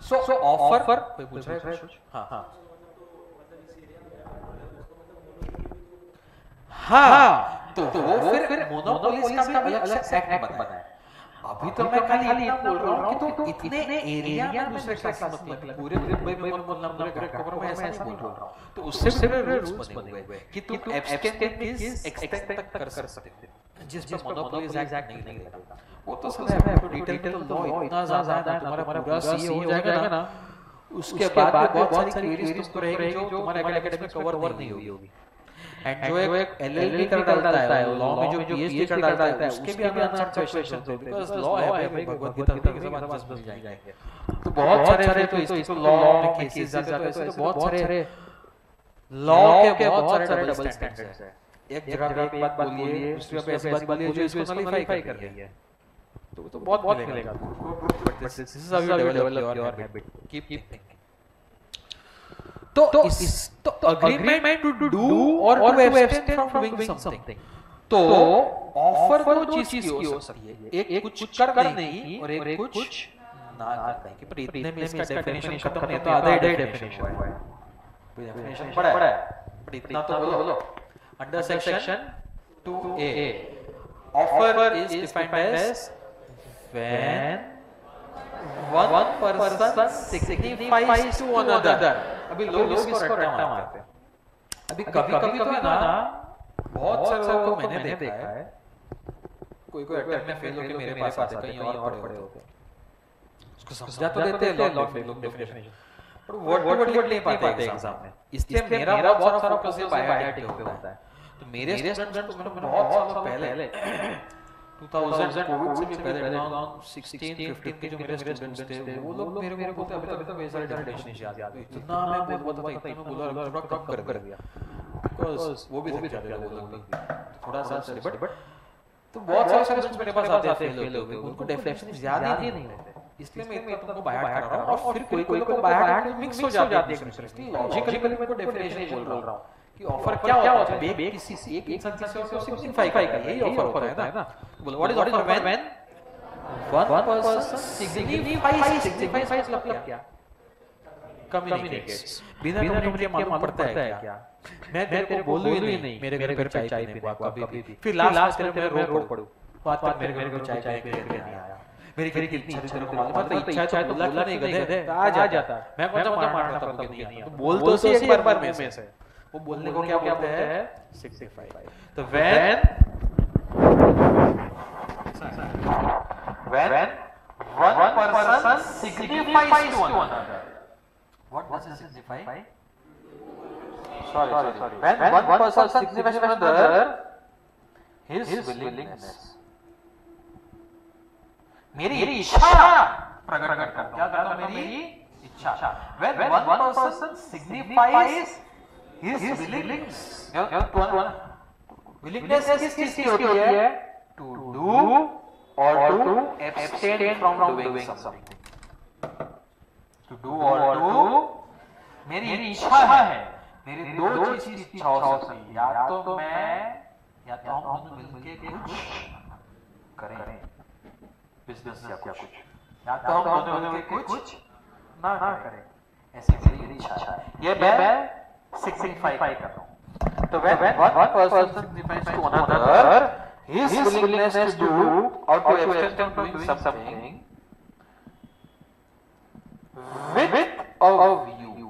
सो ऑफर कोई पूछ रहा है? हां तो वो फिर मोनोपोलिस का भी अलग से एक्ट बना है। अभी तो मैं खाली इतना बोल रहा हूँ कि तो इतने एरिया में दूसरे क्लास मतलब पूरे मुंबई में बोलना पूरे कवर में ऐसा नहीं बोल रहा हूँ, तो उससे भी रूल्स बने हुए हैं कि तुम एब्सटेन किस एक्सटेंट तक कर सकते हो, जिस पे मोनोपोलिस एक्ट नहीं लगेगा। वो तो सब है, तो डिटेल में तो लॉ इतना ज्यादा है, तुम्हारा पूरा सी हो जाएगा ना, उसके बाद बहुत सारी क्वेरीज तुमको रहेगी जो तुम्हारे एकेडमिक में कवर नहीं होगी। एंड जो एक एलएलबी कर डालता है, लॉ में जो पीएचडी कर डालता है, उसके भी आंसर क्वेश्चंस है, बिकॉज़ लॉ है भाई, भगवत गीता के सब आंसर मिल जाएंगे। तो बहुत सारे तो इसको लॉ में केसेस जाते हैं, तो बहुत सारे लॉ के बहुत सारे डबल स्टैंडर्ड्स है। एक जगह पे एक बात बोलिए, दूसरी जगह पे ऐसी बात बोलिए जो इसको नलिफाई कर रही है, तो बहुत मिलेगा तुमको। But this is how you develop your habit, keep thinking. तो अग्रीमेंट टू डू और to abstain from doing something, तो ऑफर को चीज की हो सकती है, एक कुछ करने की और एक कुछ ना करने की। पर इतने में इसका डेफिनेशन खत्म नहीं, तो आधा डेफिनेशन हुआ है, डेफिनेशन पढ़ा है, पर इतना तो बोलो। Under section 2A offer is defined as when one person signifies to another। अभी लोग इसको रट्टा मारते हैं। अभी कभी-कभी तो है ना, बहुत सारे लोगों को मैंने देखा है, कोई अटेम्प्ट में फेल होके मेरे पास आते हैं, कहीं और पढ़े होते हैं, उसको समझा तो देते हैं लोग डेफिनेशन, पर वर्ड नहीं पाते एग्जाम में। इसलिए मेरा बहुत सारा प्रोसेस बायोडाटा पे होता है। तो मेरे स्टूडेंट्स को मैंने बहुत साल पहले 2000 कोविड से भी पहले 2016-15 के जो मेरे स्टूडेंट्स थे, वो लोग मेरे बोलते अभी तक वैसा डेफिनेशन नहीं याद है, इतना मैं बोलता था, इतना मैं बोला, थोड़ा कम कर दिया, बिकॉज़ वो भी थक जाते थे वो लोग, थोड़ा सा बट तो बहुत सारे स्टूडेंट्स मेरे पास आते हैं फेल होते हैं, उनको डेफिनेशन याद ही नहीं रहते। इसलिए मैं तुमको बाय हार्ट करा रहा हूं, और फिर कोई लोग बाय हार्ट मिक्स हो जाते हैं एक दूसरे से। लॉजिकली मैं को डेफिनेशन बोल रहा हूं कि ऑफर क्या होता है, बे किसी से एक इंसान किसी को सिग्निफाई कर, यही ऑफर है ना। बोलो what is offer? When one person signifies मतलब क्या? कम्युनिकेट्स। बिना कम्युनिकेट मालूम पड़ता है क्या? मैं तेरे को बोलूं ही नहीं मेरे घर पे चाय पीने को कभी भी, फिर लास्ट में मैं रो पड़ूं, बात तक मेरे घर को चाय पीने नहीं आया, मेरी कितनी इच्छा तेरे को मालूम है, तो इच्छा चाहे तो बोला नहीं गधे, आ जाता मैं कौन सा मारना था तब नहीं, तो बोल तो सी एक बार में से वो बोलने को क्या बोलते हैं? सिग्निफाई। तो when one person signifies to another, what does it signify? Sorry. When one person signifies to another his willingness, मेरी इच्छा प्रकट करता हूँ, क्या करता हूँ? मेरी इच्छा। When one person signifies his willingness, willingness किस चीज की होती है? To do or to abstain from doing something. To do or to, मेरी इच्छा है, मेरी दो चीज की इच्छा हो सकती है, या तो मैं या तो हम दोनों मिलके कुछ करें, बिजनेस या कुछ, या तो हम दोनों मिलके कुछ ना करें, ऐसी मेरी इच्छा है। ये मैं सिग्निफाई कर रहा हूँ। तो when one person signifies to another his willingness to do or to abstain from doing something with a view।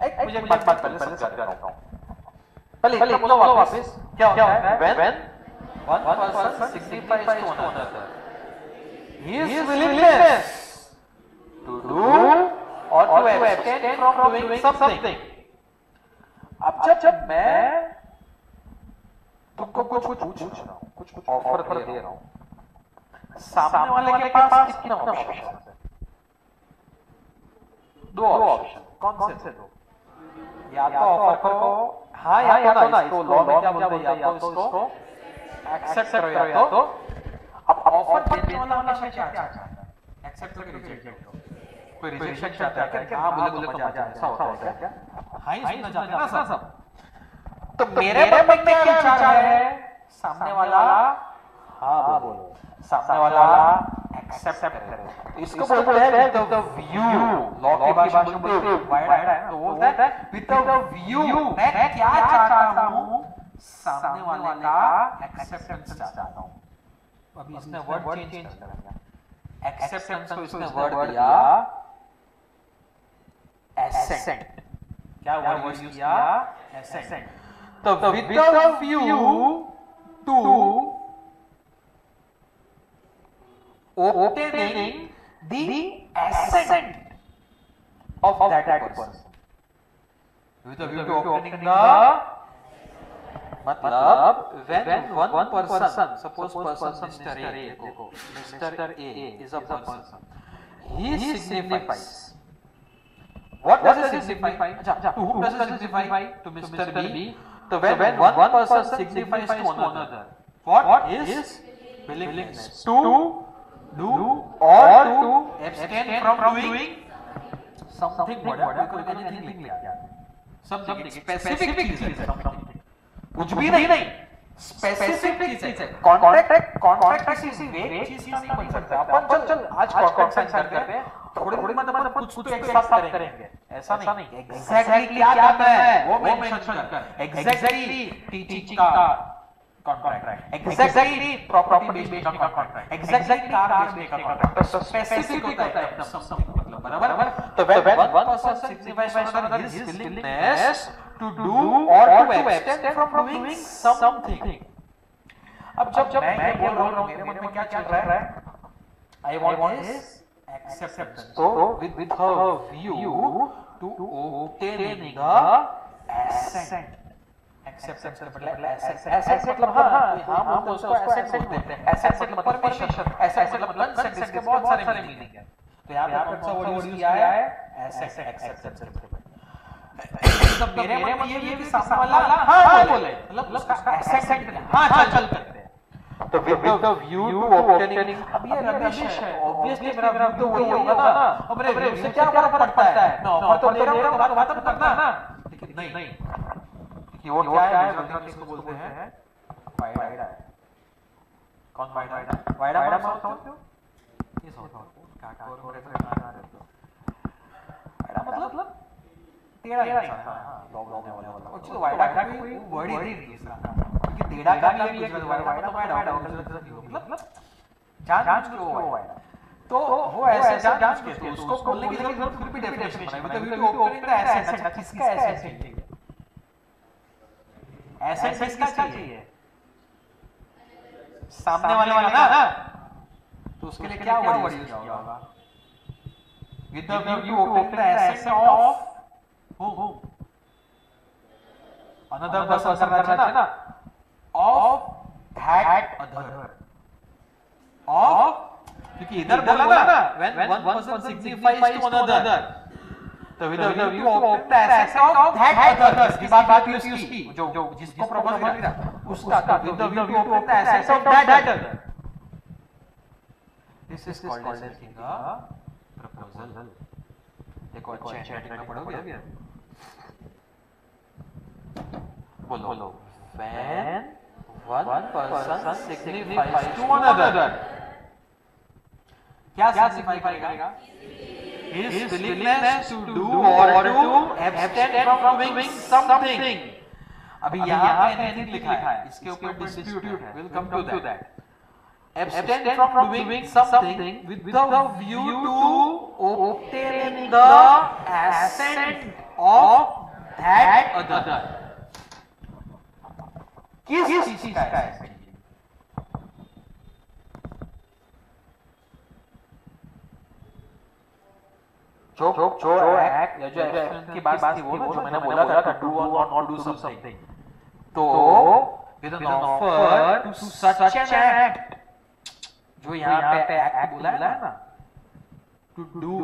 मुझे एक बात पहले समझा देता हूँ, पहले बोलो वापस, क्या होता है when one person signifies to another his willingness to do or to abstain from doing something. अब जब मैं तुमको कुछ पूछ रहा हूं, कुछ ऑफर दे रहा हूं, सामने वाले के पास कितना ऑप्शन है? दो ऑप्शन। कौन से दो? या तो ऑफर को हाँ या तो ना, इसको लॉ में क्या बोलते हैं, या तो इसको एक्सेप्ट करो या तो। अब ऑफर देने वाला हमेशा क्या चाहता है? एक्सेप्ट करो, रिजेक्ट करो। कोई रिजेक्शन चाहता है क्या? हाँ बोले तो मजा आ जाए, ऐसा होता है क्या? हाँ ही सुनना चाहते हैं ना सब। तो मेरे मन में क्या विचार है? सामने वाला हाँ बोलो, सामने वाला एक्सेप्ट करे। इसको बोलते हैं विद द व्यू। लॉ की भाषा में बोलते हैं वाइड है, तो बोलता है विद द व्यू। मैं क्या चाहता हूं? सामने वाले का एक्सेप्टेंस चाहता हूं। अभी इसने वर्ड चेंज कर दिया, एक्सेप्टेंस को इसने वर्ड दिया एसेंट। क्या वर्ड यूज किया? एसेंट। तो with the view to obtaining the assent of that person. With the view to obtaining the, मतलब when one person, suppose person Mr. A, देखो Mr. A is a person, he signifies. What does it signify? अच्छा, to whom does it signify? To Mr. B. So when one person signifies to another, what is willingness to do or to abstain from doing something, anything like that. Something specific चीज है, कुछ भी नहीं, specific चीज है। Contract किसी वेग चीज का नहीं बन सकता। अपन चल आज कॉन्ट्रैक्ट साइन करते हैं, थोड़ी मतलब कुछ तो एक साथ करेंगे, ऐसा नहीं। एग्जैक्टली क्या करना है वो मेंशन कर। एग्जैक्टली टीचिंग का कॉन्ट्रैक्ट, एग्जैक्टली प्रॉपर्टी बेस्ड का कॉन्ट्रैक्ट, एग्जैक्टली कार बेस्ड का कॉन्ट्रैक्ट। तो स्पेसिफिक होता है एकदम मतलब बराबर। तो when one person signifies his willingness to do or to abstain from doing something. अब जब मैं बोल रहा हूँ, मेरे मन में क्या चल रहा है? I want his acceptance. So with her view to obtaining the assent. Acceptance का मतलब एसेट मतलब हाँ बोलते हैं उसको एसेट बोलते हैं। एसेट मतलब परमिशन, एसेट मतलब कंसेंट, इसके बहुत सारे मीनिंग है। तो यहाँ पे कौन सा वर्ड यूज किया है? Asset, acceptance. तो मेरे मन में ये है कि सामने वाला हाँ बोले, मतलब उसका एसेट हाँ चल करते हैं। तो with the view to obtaining, अब ये रमेश है, ऑब्वियसली मेरा व्यू तो वही होगा ना। और मेरे व्यू से क्या फर्क पड़ता है? मैं ऑफर तो दे रहा हूँ, बात खत्म करना ना। लेकिन नहीं कि वो क्या है, इसको बोलते हैं वाइडा। कौन वाइडा? वाइडा समझते हो? ये समझो काका और रेफर बना रहे हो। वाइडा मतलब टेढ़ा सा, हां लॉग होने वाला। एक्चुअली वाइडा का कोई वर्ड ही नहीं है इसका, क्योंकि टेढ़ा का भी है, वाइडा तो वाइडा मतलब जान के वो वाइडा। तो वो ऐसे जान के तो उसको बोलने की जरूरत फिर भी डेफिनेशन बनाई, मतलब वी ओपनिंग द एसेट। किसका एसेट चाहिए? एसेट किसका चाहिए? सामने वाले वाला ना। तो उसके लिए क्या वर्ड यूज किया होगा? With the view to open the asset of whom? Another person करना चाहिए ना। ऑफ दैट अदर, ऑफ, क्योंकि इधर बोला ना when one person signifies to another, तो with the view to open the asset of that other की बात यूज की, जो जिसको प्रपोज कर रहा उसका, with the view to open the asset of that other. This is called as a proposal। देखो अच्छे हैंडराइटिंग में पढ़ोगे अभी। बोलो when one person signifies to another, क्या सिग्निफाई करेगा? His willingness to do or to abstain from doing something। अभी यहाँ पे नहीं लिखा है, इसके ऊपर डिस्प्यूट है, we'll come to that। abstain from doing something with the view to obtaining the assent of that other। किस चीज का है? जो एक्ट या जो एक्शन की बात थी वो ना जो मैंने बोला था to do or not to do something, तो with an offer to such an act, जो यहाँ पे एक्ट बोला है ना टू डू,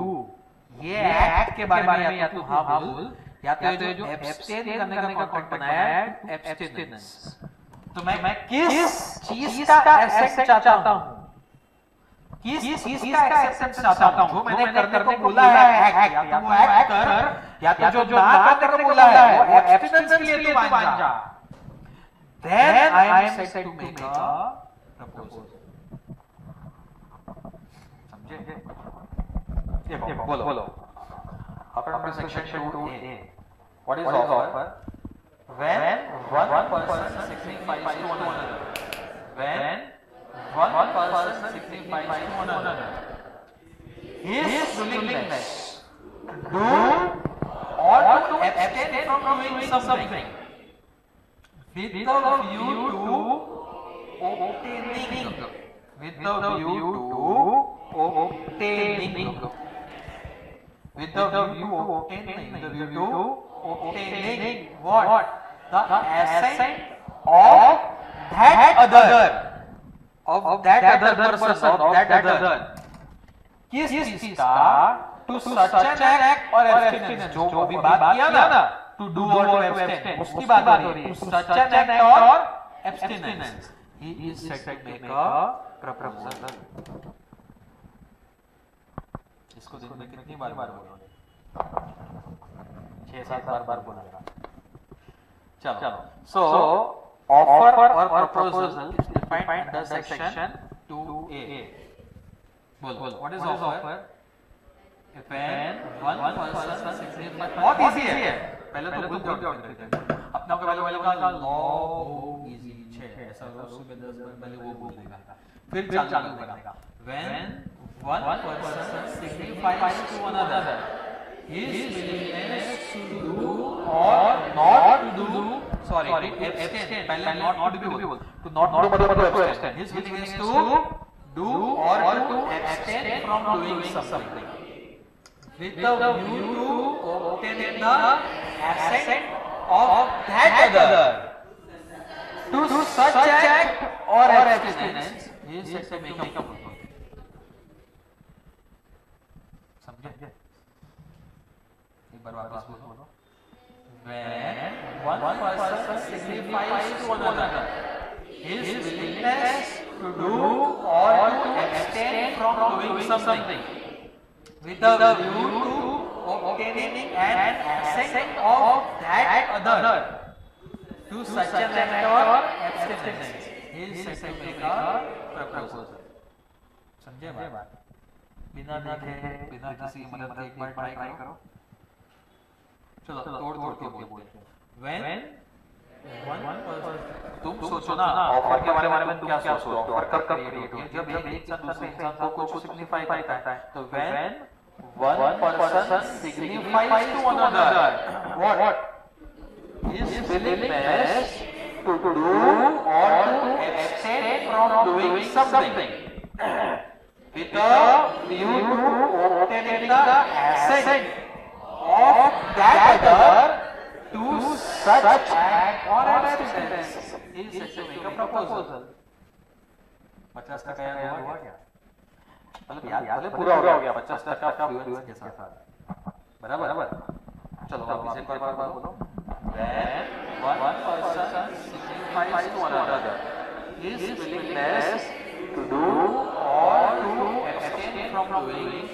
ये एक्ट के बारे में या तो हाँ बोल या तो जो एब्सटेन करने का कॉन्टेक्ट बनाया है एब्सटेनेंस। तो मैं किस चीज का एक्सेप्ट चाहता हूँ, किस चीज का एक्सेप्टेंस चाहता हूँ, जो मैंने करने को बोला है एक्ट, या तो वो एक्ट कर या तो जो ना करने को बोला है वो एब्सटेनेंस के लिए तू मान जा, then I am set to make a proposal। समझे? देखो बोलो अपना section 2A, what is offer? When one person signifies to another, when one person signifies to another his willingness to do or to abstain from doing something with the view to obtaining, with the view to obtaining, with the view to obtaining, the view to obtaining what? The assent of that other, of that other person, of that other, किस चीज का? to such an act or abstinence, जो अभी बात किया ना to do or to abstain, उसकी बात हो रही है, to such an act or abstinence, he is set to make a proposal। इसको दिन में कितनी बार बोलोगे? 6-7 बार बोलेगा। चलो, so offer or proposal is defined under section 2A। बोल, what is offer? When one person signifies, बहुत इजी है, पहले तो भूल जाओ, अपना को पहले का लॉ बहुत इजी है, ऐसा उसमें 10 बार पहले वो बोलेगा, फिर चालू करेगा। When one person signifies to another his willingness to do or not to do, sorry, to abstain, पहले not to be बोल, to not do मतलब to abstain, his willingness to do or to abstain from doing something with the view to obtain the assent of that other to such act or abstinence, he is set to make a proposal। समझे? एक बार वापस बोलो। When one person signifies to another his willingness to do or to abstain from doing something with the view to obtaining an assent of that other to such an act or abstinence, he is set to make a proposal। समझे बात? बिना देखे, बिना किसी मदद के एक बार try करो। चलो तोड़ के बोलते हैं। When one person, तुम सोचो ना ऑफर के बारे में, तुम क्या सोचते हो? ऑफर कब क्रिएट होती है? जब एक इंसान दूसरे इंसान को कुछ सिग्निफाई करता है। तो when one person signifies to another what? His willingness to do or to abstain from doing something with the view to obtaining the assent of that other to such act or abstinence, is set to make a proposal। 50% याद हुआ क्या? मतलब याद पूरा हो गया 50% Fluence के साथ, बराबर? चलो वापस एक बार बोलो। When one person signifies to another his willingness to do or to abstain from doing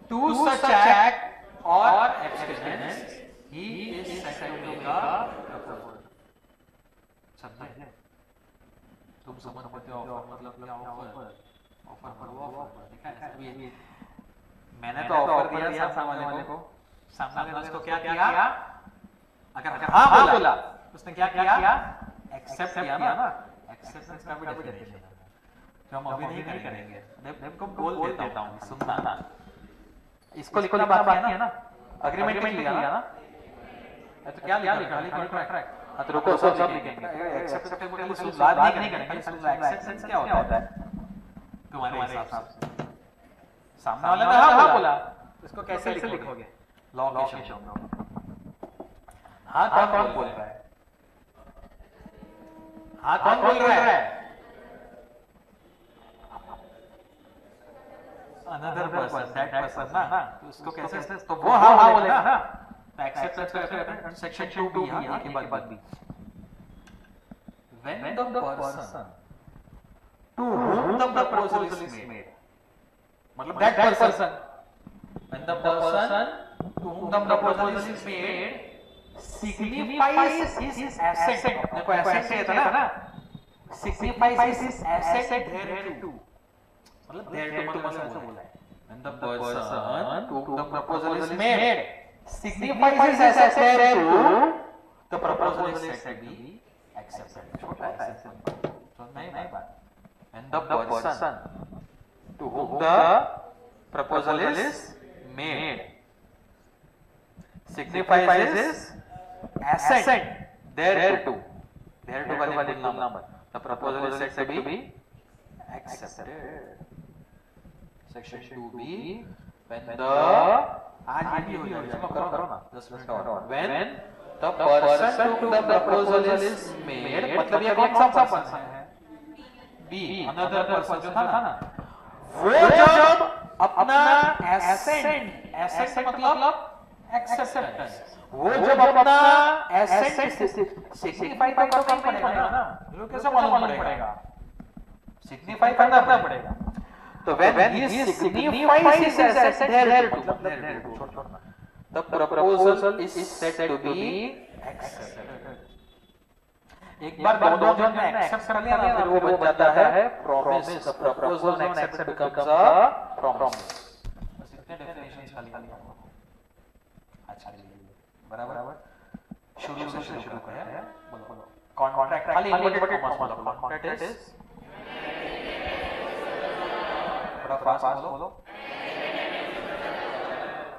to such act or abstinence, he is set to make a proposal। समझे? तुम समझते हो ऑफर मतलब क्या? ऑफर देखा है अभी, मैंने तो ऑफर दिया सामने वाले को, सामने वाले ने उसको क्या किया? अगर हाँ बोला, उसने क्या किया? एक्सेप्ट किया ना। एक्सेप्टेंस का भी डेफिनेशन है जो हम अभी नहीं करेंगे। देखो बोल देता हूँ, सुनना। इसको लिखना बात है ना, अग्रीमेंट लिखा ना, तो क्या लिखा? कॉन्ट्रैक्ट। तो रुको सब लिखेंगे। एक्सेप्टेबल बात नहीं करेंगे, एक्सेप्टेंस क्या होता है तुम्हारे हिसाब से? सामने वाले ने हाँ बोला, इसको कैसे लिखोगे? लॉ के शब्दों में। हाँ कौन बोल रहा है? हाँ कौन बोल रहा है? अनदर पर्सन, दैट पर्सन ना, तो उसको कैसे? तो वो हाँ बोलेगा ना, तो एक्सेप्टेंस का सेक्शन 2 भी है के बाद भी। When the person to whom the proposal is made, मतलब that person, when the person to whom the proposal is made signifies his assent, देखो assent कहता है ना, signifies his assent thereto, मतलब thereto मतलब ऐसा बोला है, when the person to whom the proposal is made signifies his assent thereto, the proposal is said to be accepted. छोटा है तो नहीं बात। And the person to whom the proposal is made signifies his assent thereto वाले बोलना मत। The proposal is said to be accepted. Section 2B when the आज ये भी हो जाएगा, चलो करो ना 10 मिनट और। When the person to whom the proposal is made, मतलब ये कौन सा पर्सन है? B, another person जो था ना, वो जब अपना assent मतलब acceptance, वो जब अपना assent signify तो करना पड़ेगा ना, ये कैसे मालूम पड़ेगा? signify करना पड़ेगा। तो when he signifies his assent thereto, the proposal is said to be accepted. एक बार दोनों जन ने एक्सेप्ट कर लिया ना, फिर वो बन जाता है promise. The proposal and accept becomes a promise. बस इतने डेफिनेशंस खाली अच्छा बराबर शुरू से शुरू करें। बोलो कॉन्ट्रैक्ट खाली इन्वर्टेड कॉमास बोलो। कॉन्ट्रैक्ट इज थोड़ा फास्ट बोलो।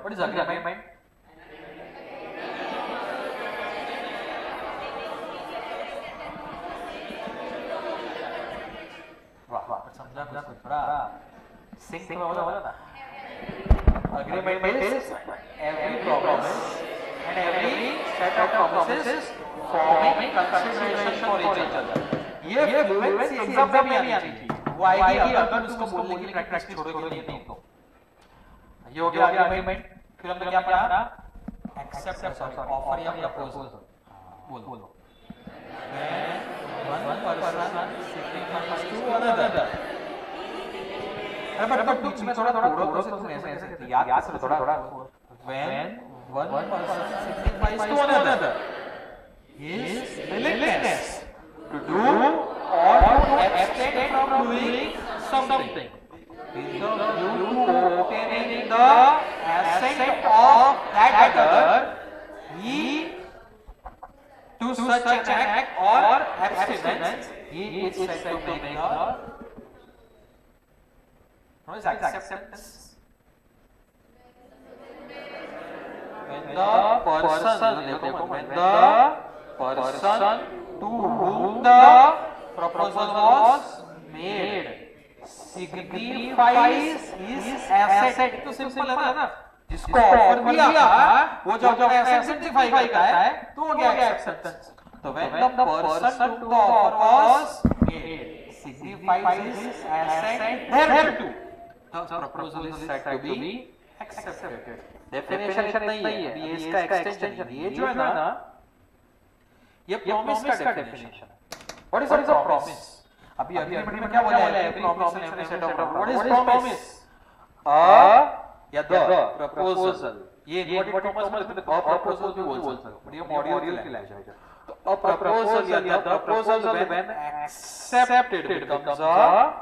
What is agreement? समझा कुछ थोड़ा सिंक में बोला ना। Agreement is every promise and every set of promises forming consideration for each other. ये फ्लुएंसी एग्जाम में नहीं आनी चाहिए, वो आएगी अगर तुम उसको बोलने की प्रैक्टिस छोड़ोगे नहीं तो। ये हो गया agreement। फिर हमने क्या पढ़ा? Accept offer या proposal। बोलो। When one person signifies to another, but बीच में थोड़ा तोड़ो तो तुम ऐसे याद से थोड़ा when one person signifies to another his willingness to do or to abstain from doing something with the view to obtaining the assent of that other, he to such an act or abstinence he is said to make the acceptance. When the person to whom the proposal was made signifies his assent, तो simple है ना, जिसको offer किया वो जब assent signify करता है तो हो गया acceptance. तो when the person to the offer was made signifies his assent thereto, the proposal is said to be accepted. Definition नहीं है, अभी ये इसका एक्सटेंशन, ये जो है ना, ये प्रॉमिस का डेफिनेशन है। What is a promise? अभी अग्रीमेंट में क्या बोला है? Every promise and every set of promise. What is promise? या the proposal. ये इम्पोर्टेंट प्रॉमिस में तो proposal भी बोल सकते हो, बट ये मॉड्यूल की लैंग्वेज है। तो a proposal या the proposal when accepted becomes a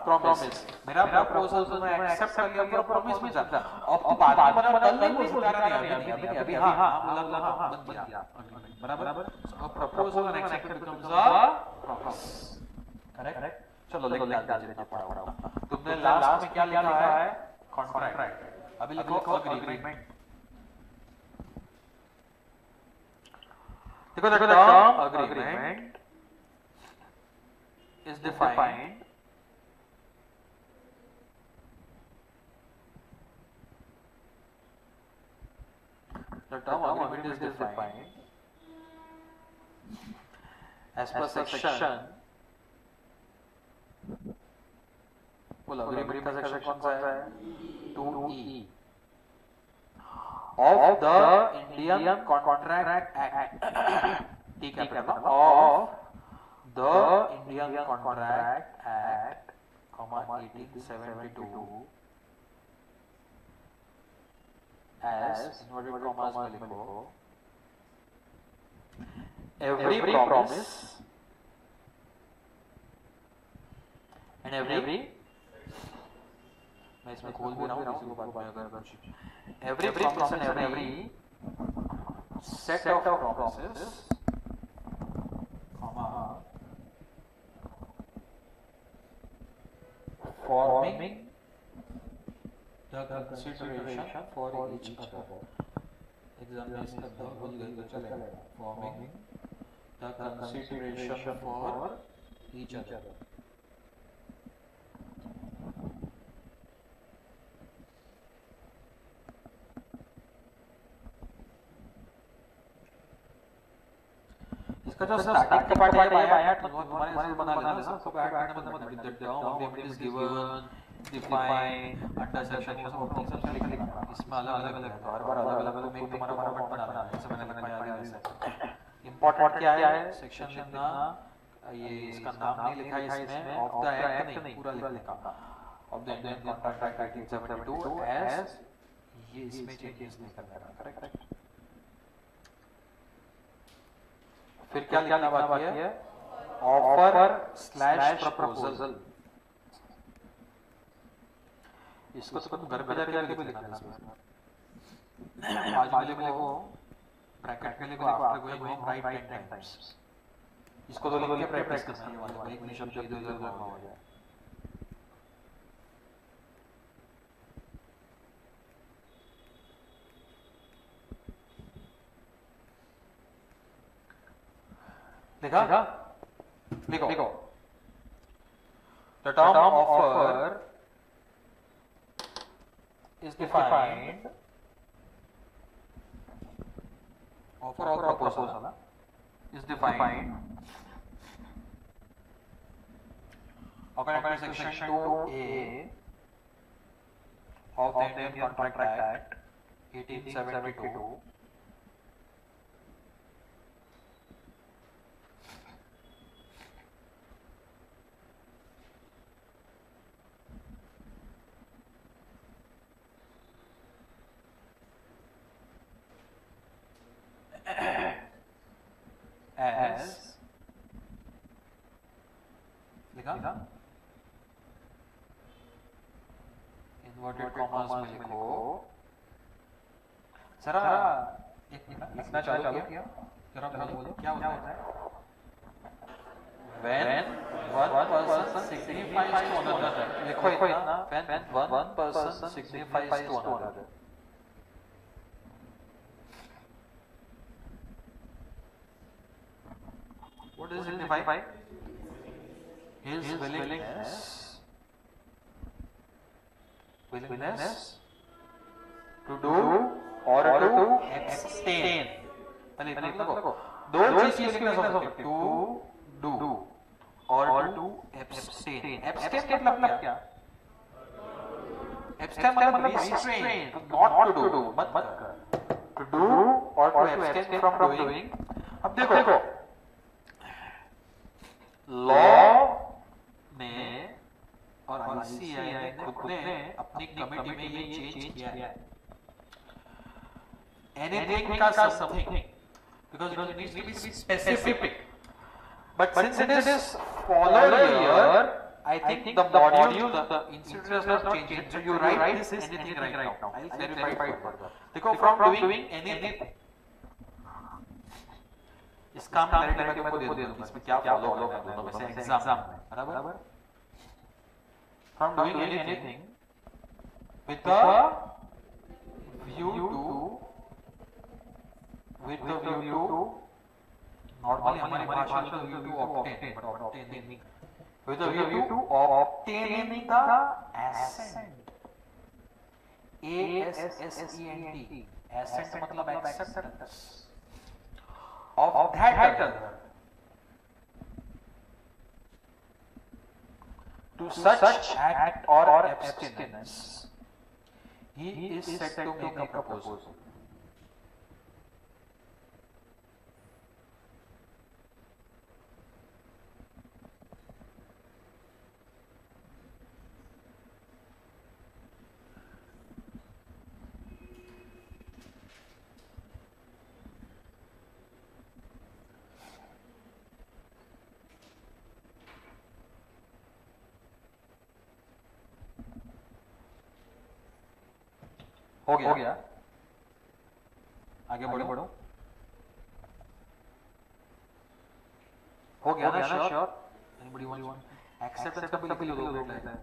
promise. मेरा proposal तो मैं accept कर लिया, मेरा promise भी जाता है। अब बाद में कल नहीं बोल सकता नहीं, अभी हाँ बन गया बराबर। a proposal when accepted becomes a promise. Correct? चलो लिख डाल देते हैं पढ़ाओ। तुमने लास्ट में क्या लिखा है? कॉन्ट्रैक्ट। अभी लिखो अग्रीमेंट। देखो the term agreement is defined as per section बोला agreement का section कौन सा है 2E of the Indian Contract Act T capital of the Indian Contract Act 1872 as inverted commas में लिखो every promise and every मैं इसमें खोल भी रहा हूँ किसी को बाद में अगर कुछ every promise and every set of promises comma forming the consideration for each other exam में इसका भूल गए तो चलेगा forming the consideration for each other इसका जो स्टार्टिंग का पार्ट है आया तुम्हारे से बना लेना सब ऐड करने में मत that down agreement is given define under section ये सब ऑप्शन सब लिखना इसमें अलग-अलग है तो हर बार अलग-अलग तो एक तुम्हारा फॉर्मेट बनाना है जैसे मैंने लिखा है आगे इंपॉर्टेंट क्या है सेक्शन लिखना ये इसका नाम नहीं लिखा है इसमें ऑफ द एक्ट नहीं पूरा लिखा of the Indian contract act 1872 as ये इसमें चेंजेस नहीं करना है करेक्ट फिर क्या लिखना बाकी है ऑफर स्लैश प्रपोजल इसको तो तुम घर पे जाके भी लिखना है आज वाले को लिखो ब्रैकेट में लिखो after going home right 10 times इसको तो लिख के प्रैक्टिस करना है वाला एक निशब्द शब्द इधर उधर हो जाए लिखा लिखो the term offer is defined offer or proposal is defined according to section 2A of the Indian Contract Act 1872 as लिखा इन्वर्टेड कॉमास में लिखो जरा एक मिनट लिखना चालू किया जरा बोलो क्या होता है when one person signifies to another लिखो इतना when one person signifies to another what does it signify his willingness to do or to abstain पहले इतना देखो दो चीज की willingness हो सकती है to do or to abstain मतलब क्या abstain मतलब restrain not to do मत to do or to abstain from doing अब देखो लॉ ने और आईसीआई ने खुद ने अपनी कमेटी में ये चेंज किया है एनीथिंग का something because it needs to be specific but since it is followed here I think the module the institute has not changed it so you write this is anything right now I'll clarify it further देखो from doing anything इस काम clarity मैं खुद दे दूंगा इसमें क्या follow करना है दोनों में से एग्जाम बराबर from doing anything with the view to Normally हमारी भाषा में तो view to obtain, but obtaining. With a view to obtaining the assent. A-S-S-E-N-T. Assent मतलब acceptance of that other to such act or abstinence. He is said to make a proposal. हो गया आगे बढ़ो हो गया ना sure anybody want acceptability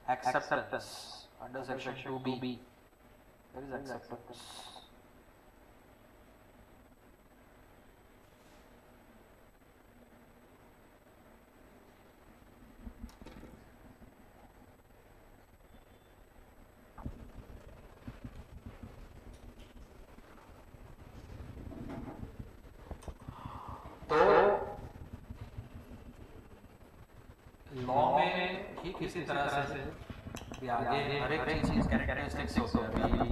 acceptance under section 2B there is acceptance law में ही किसी तरह से भी आगे हर एक चीज कैरेक्टरिस्टिक्स होते हैं अभी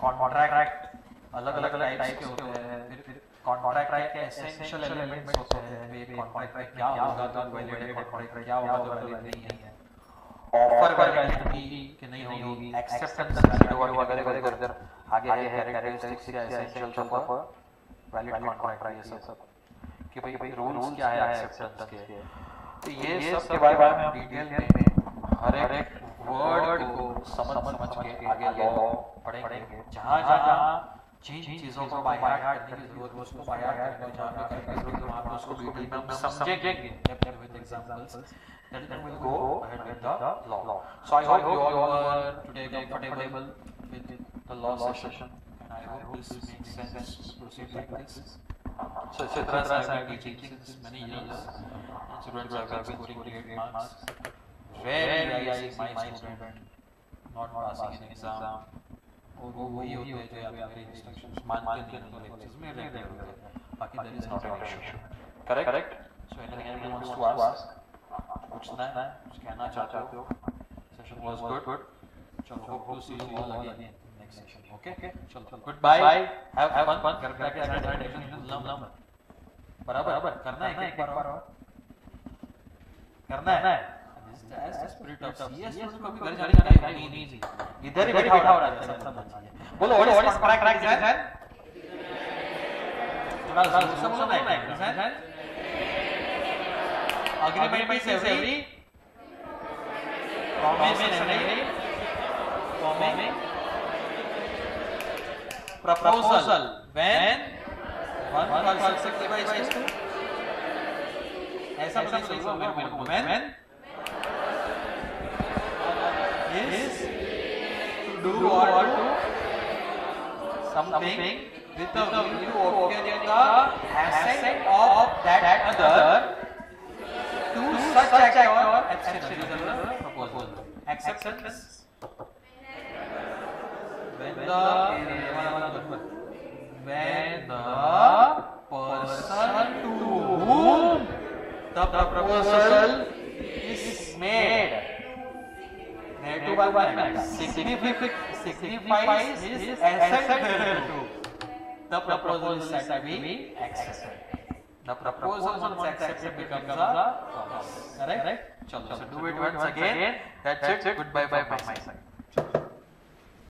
कॉन्ट्रैक्ट अलग-अलग टाइप्स के होते हैं फिर कॉन्ट्रैक्ट के एसेंशियल एलिमेंट्स होते हैं एक कॉन्ट्रैक्ट क्या होगा तो वैलिड कॉन्ट्रैक्ट क्या होगा तो वैलिड नहीं है ऑफर वैलिडिटी कि नहीं होगी एक्सेप्टेंस वगैरह आगे है कैरेक्टरिस्टिक्स या एसेंशियल सब वैलिड कॉन्ट्रैक्ट ये सब कि भाई रूल्स क्या है एक्सेप्टेंस के तो ये सब के बारे में हम डिटेल में हर एक वर्ड को समझ के आगे लॉ पढ़ेंगे जहाँ जिन चीजों को बाय हार्ट करने की जरूरत है उसको बाय हार्ट करने जहाँ पे करने की जरूरत है वहाँ पे उसको डिटेल में हम समझेंगे with examples then we'll go ahead with the law so I hope you all were today comfortable with the law session and I hope this makes sense to proceed like this. So Siddharth has been teaching since many years. Students have been scoring great marks. Very I see my student not passing an exam. वो वही होते हैं जो आप मेरे instructions मानते नहीं हो लेक्चर्स में रहते हैं. बाकी there is not an issue. Correct? So anything anyone wants to ask? पूछना है? कुछ कहना चाहते हो? Session was good. चलो hope to see you all again. Session. Okay? चलो goodbye. Have fun. घर पे आके सैनिटाइजेशन भूलना मत. बराबर करना है एक बार और करना है. स्पिरिट ऑफ सीएस को भी घर जाने का नहीं जी. इधर ही बैठा हो रहा है सब समझ. बोलो व्हाट इज करेक्ट रीजन? थोड़ा जोर से बोलना है reason. Agreement is every promise is every proposal when one person divides two ऐसा मतलब सोचो मेरे को when is to do or to something with the view of obtaining the assent of that other to such act or abstinence proposal. Acceptance when the person to whom the proposal is made signifies his assent thereto. The proposal is said to be accepted. The proposal once accepted becomes a promise. Correct? So do it once again. That's it. Goodbye from my side.